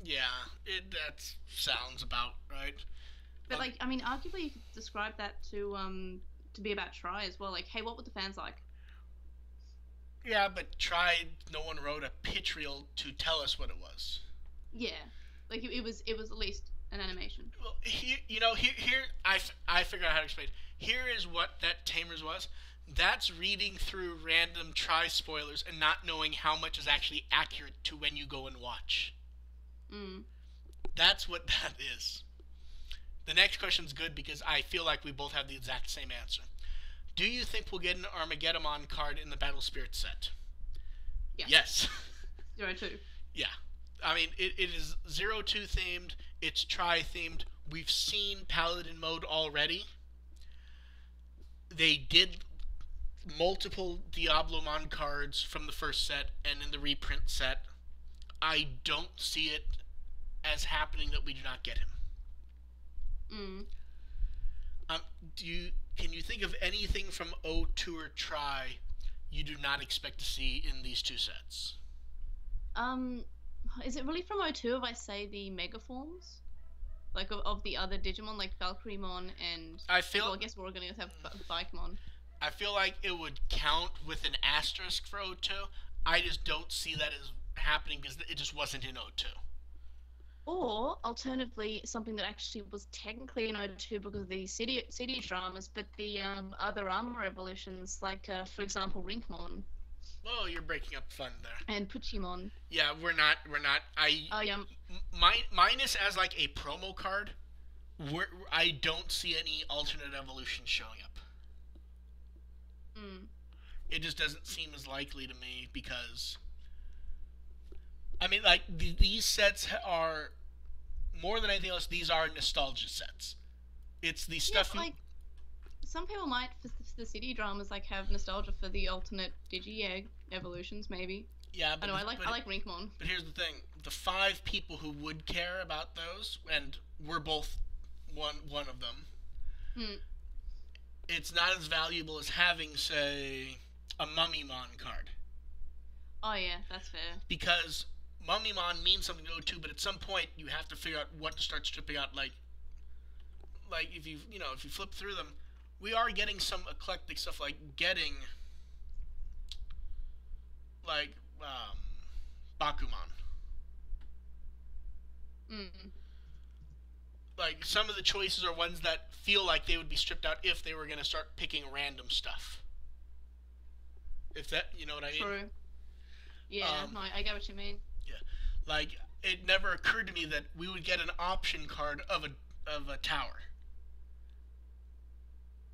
Yeah, that sounds about right. But like, I mean, arguably you could describe that to be about Try as well. Like, hey, what would the fans like? Yeah, but Try, no one wrote a pitch reel to tell us what it was. Yeah, like it was at least an animation. Well, here I figured out how to explain. Here is what that Tamers was. That's reading through random Try spoilers and not knowing how much is actually accurate to when you go and watch. That's what that is. The next question's good because I feel like we both have the exact same answer. Do you think we'll get an Armageddon card in the Battle Spirit set? Yes. 02. Yeah. I mean, it is 02 themed. It's Try themed. We've seen Paladin mode already. They did multiple Diablomon cards from the first set and in the reprint set. I don't see it as happening that we do not get him. Can you think of anything from O2 or Try you do not expect to see in these two sets? Is it really from O2 if I say the Mega Forms? Like of the other Digimon, like Valkyremon and... I guess we're going to have Bikemon. I feel like it would count with an asterisk for O2. I just don't see that as happening because it just wasn't in O2. Or, alternatively, something that actually was technically in O2 because of the CD dramas, but the other armor evolutions, like, for example, Rinkmon. Oh, you're breaking up fun there. And Puchimon. Yeah, we're not. Minus as, like, a promo card, I don't see any alternate evolutions showing up. It just doesn't seem as likely to me because... I mean, like, these sets are more than anything else, these are nostalgia sets. It's the Yeah, stuff but you. like some people might for the city dramas like have nostalgia for the alternate Digi Egg evolutions, maybe. Yeah, I but know but I like Rinkmon. but here's the thing: the 5 people who would care about those, and we're both one of them. Hmm. It's not as valuable as having, say, a Mummymon card, Oh yeah, that's fair. because Mummymon means something to O2, but at some point you have to figure out what to start stripping out. Like if you flip through them, we are getting some eclectic stuff, like getting like Bakuman. Mm. Like some of the choices are ones that feel like they would be stripped out if they were going to start picking random stuff. If that, you know what I mean? True. Yeah, Um, no, I get what you mean. yeah. Like it never occurred to me that we would get an option card of a tower,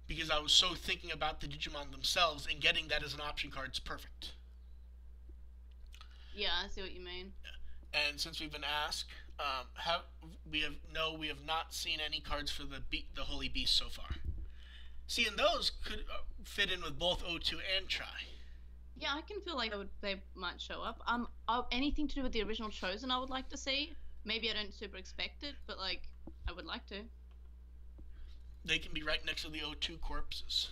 because I was so thinking about the Digimon themselves, and getting that as an option card is perfect. Yeah, I see what you mean. And since we've been asked, have we have no, we have not seen any cards for the Holy Beast so far. See, and those could fit in with both O2 and Tri. Yeah, I can feel like they might show up. Anything to do with the original Chosen, I would like to see. Maybe I don't super expect it, but like, I would like to. They can be right next to the O2 corpses.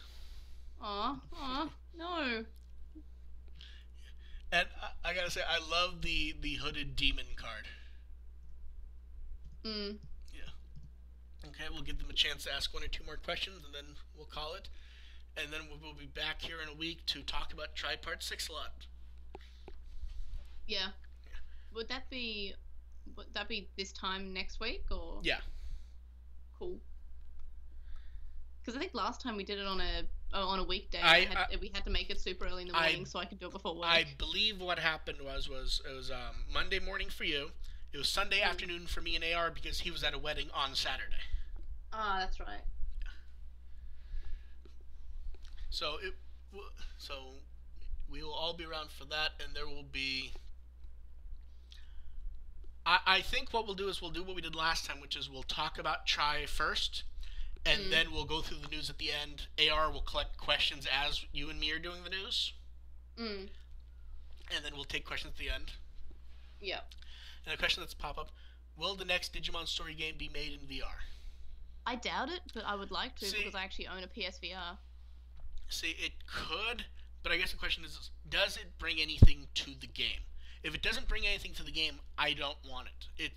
Aw, no. And I gotta say, I love the hooded demon card. Mm. Yeah. Okay, we'll give them a chance to ask 1 or 2 more questions, and then we'll call it. And then we'll be back here in a week to talk about Tripart 6 a lot. Yeah. Would that be this time next week or? Yeah. Cool. Because I think last time we did it on a weekday. We had to make it super early in the morning so I could do it before work. I believe what happened was it was Monday morning for you. It was Sunday afternoon for me and AR because he was at a wedding on Saturday. Ah, that's right. So we will all be around for that, and there will be. I think what we'll do is we'll do what we did last time, which is we'll talk about Tri first, and then we'll go through the news at the end. AR will collect questions as you and me are doing the news. Mm. And then we'll take questions at the end. Yeah. And a question that's pop up: will the next Digimon story game be made in VR? I doubt it, but I would like to because I actually own a PSVR. See, it could, but I guess the question is, does it bring anything to the game? If it doesn't bring anything to the game, I don't want it.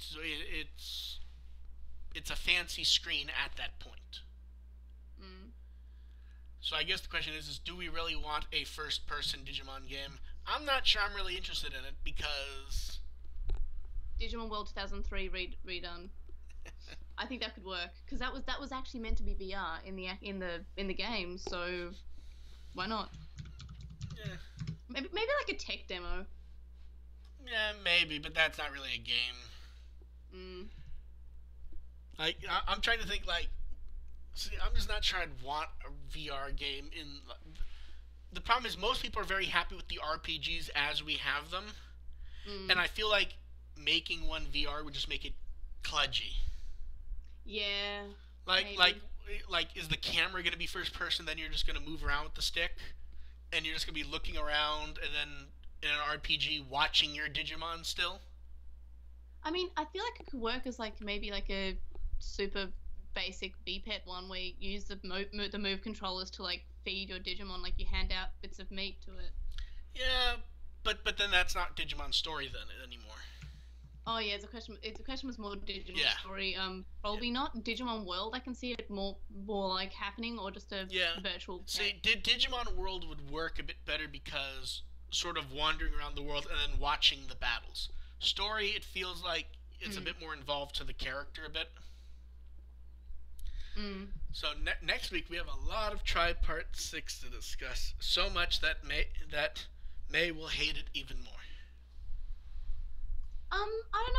It's a fancy screen at that point. Mm. So I guess the question is do we really want a first-person Digimon game? I'm not sure I'm really interested in it because Digimon World 2003 redone. I think that could work because that was actually meant to be VR in the game. So why not? Yeah. Maybe like a tech demo. Yeah, maybe, but that's not really a game. Mm. Like I'm trying to think. See, I'm just not sure I'd want a VR game in. The problem is most people are very happy with the RPGs as we have them, and I feel like making one VR would just make it kludgy. Yeah. Like, is the camera gonna be first person? Then you're just gonna move around with the stick, and you're just gonna be looking around, and then in an RPG watching your Digimon still. I mean, I feel like it could work as maybe a super basic BPET one where you use the move controllers to feed your Digimon, you hand out bits of meat to it. Yeah, but then that's not Digimon Story then anymore. Oh yeah, it's a question was more Digimon Story. Probably Yeah. not Digimon World. I can see it more happening, or just a virtual. See, Digimon World would work a bit better because sort of wandering around the world and then watching the battles. Story, it feels like it's a bit more involved to the character a bit. Mm. So next week we have a lot of Tripart 6 to discuss. So much that May will hate it even more. I don't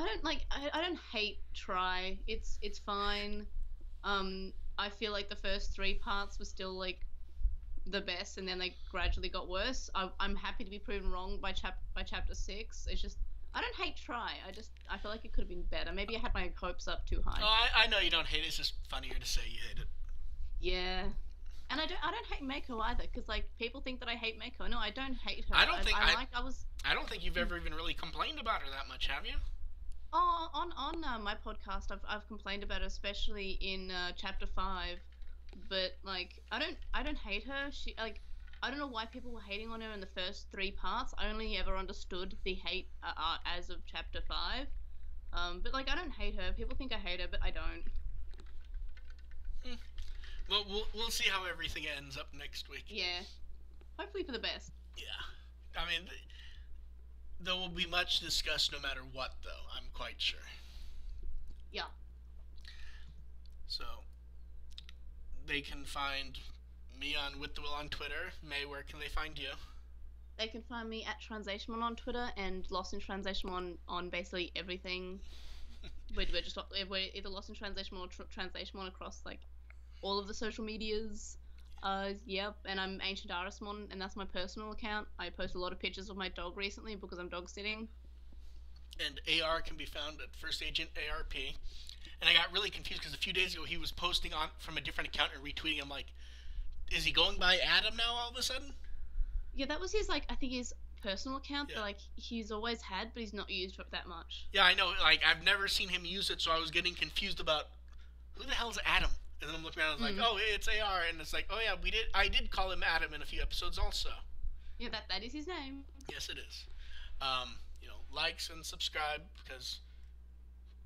know. I don't hate Try. It's fine. I feel like the first 3 parts were still the best, and then they gradually got worse. I'm happy to be proven wrong by chapter 6. It's just I don't hate try. I feel like it could have been better. Maybe I had my hopes up too high. Oh, I know you don't hate it. It's just funnier to say you hate it. Yeah. And I don't hate Mako either, because like people think that I hate Mako. No, I don't hate her. I don't think I was. I don't think you've ever even really complained about her that much, have you? Oh, on my podcast, I've complained about her, especially in chapter 5. But like I don't hate her. She like I don't know why people were hating on her in the first 3 parts. I only ever understood the hate as of chapter 5. But like I don't hate her. People think I hate her, but I don't. Hmm. Well, we'll see how everything ends up next week. Yeah, hopefully for the best. Yeah. I mean, there will be much discussed no matter what, though. I'm quite sure. Yeah. So, they can find me on With the Will on Twitter. May, where can they find you? They can find me at Translationmon on Twitter and Lost in Translationmon on basically everything. We're either Lost in Translationmon or Translationmon across like all of the social medias. Yep, and I'm Ancient Arismon, and that's my personal account. I post a lot of pictures of my dog recently because I'm dog sitting. And AR can be found at First Agent ARP. And I got really confused because a few days ago he was posting on from a different account and retweeting. I'm like, is he going by Adam now all of a sudden? Yeah, that was his like I think his personal account Yeah. that like he's always had, but he's not used it that much. Yeah, I know. Like, I've never seen him use it, so I was getting confused about who the hell's Adam? And then I'm looking around and I was like, oh, hey, it's AR. And it's like, oh, yeah, I did call him Adam in a few episodes also. Yeah, that is his name. Yes, it is. Likes and subscribe because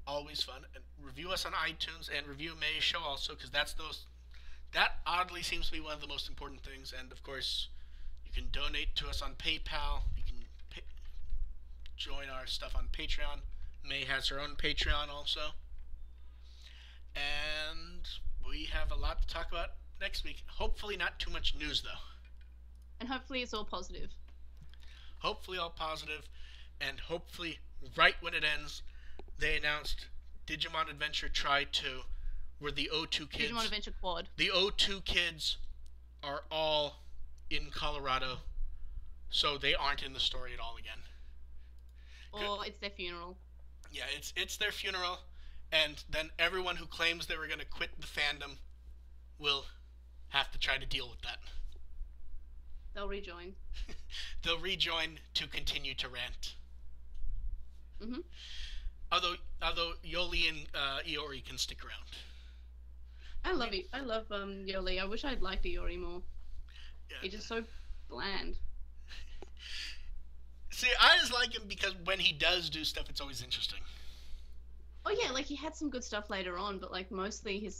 always fun. And review us on iTunes and review May's show also because that oddly seems to be one of the most important things. And, of course, you can donate to us on PayPal. You can join our stuff on Patreon. May has her own Patreon also. And we have a lot to talk about next week. Hopefully not too much news, though. And hopefully it's all positive. Hopefully all positive. And hopefully right when it ends, they announced Digimon Adventure Try 2, where the O2 kids... Digimon Adventure Quad. The O2 kids are all in Colorado, so they aren't in the story at all again. Or it's their funeral. Yeah, it's their funeral, and then everyone who claims they were going to quit the fandom will have to try to deal with that. They'll rejoin. They'll rejoin to continue to rant. Mhm. Although Yoli and Iori can stick around. I love it. I love Yoli. I wish I'd liked Iori more. Yeah. He's just so bland. See, I just like him because when he does do stuff, it's always interesting. Oh yeah, like he had some good stuff later on, but like mostly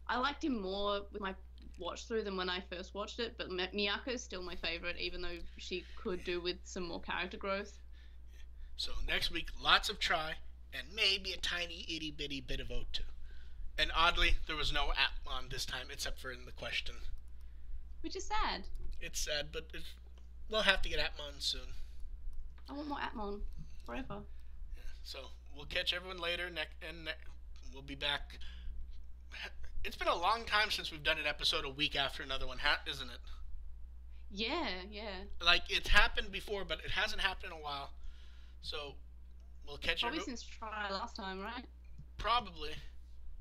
I liked him more with my watch through than when I first watched it, but Miyako is still my favorite, even though she could do with some more character growth. So next week, lots of Try, and maybe a tiny itty bitty bit of O2. And oddly, there was no Atmon this time, except for in the question. Which is sad. It's sad, but we'll have to get Atmon soon. I want more Atmon forever. Yeah, so we'll catch everyone later, we'll be back. It's been a long time since we've done an episode a week after another one, isn't it? Yeah. Like, it's happened before, but it hasn't happened in a while. So, we'll catch everyone. Probably since Try last time, right? Probably.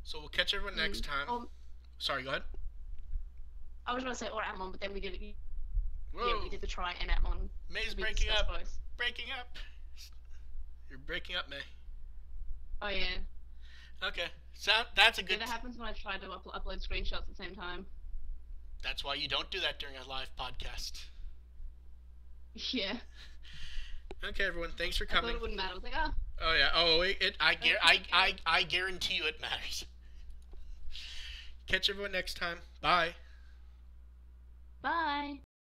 So, we'll catch everyone next time. Sorry, go ahead. I was going to say or Atmon, but then we did it. Whoa. Yeah, we did the Try and Atmon. May's breaking up. Both. Breaking up. You're breaking up, May. Oh, yeah. Okay. So, that's a good... Yeah, that happens when I try to upload screenshots at the same time. That's why you don't do that during a live podcast. Yeah. Okay, everyone. Thanks for coming. I thought it wouldn't matter. I was like, oh. Oh yeah. I guarantee you it matters. Catch everyone next time. Bye. Bye.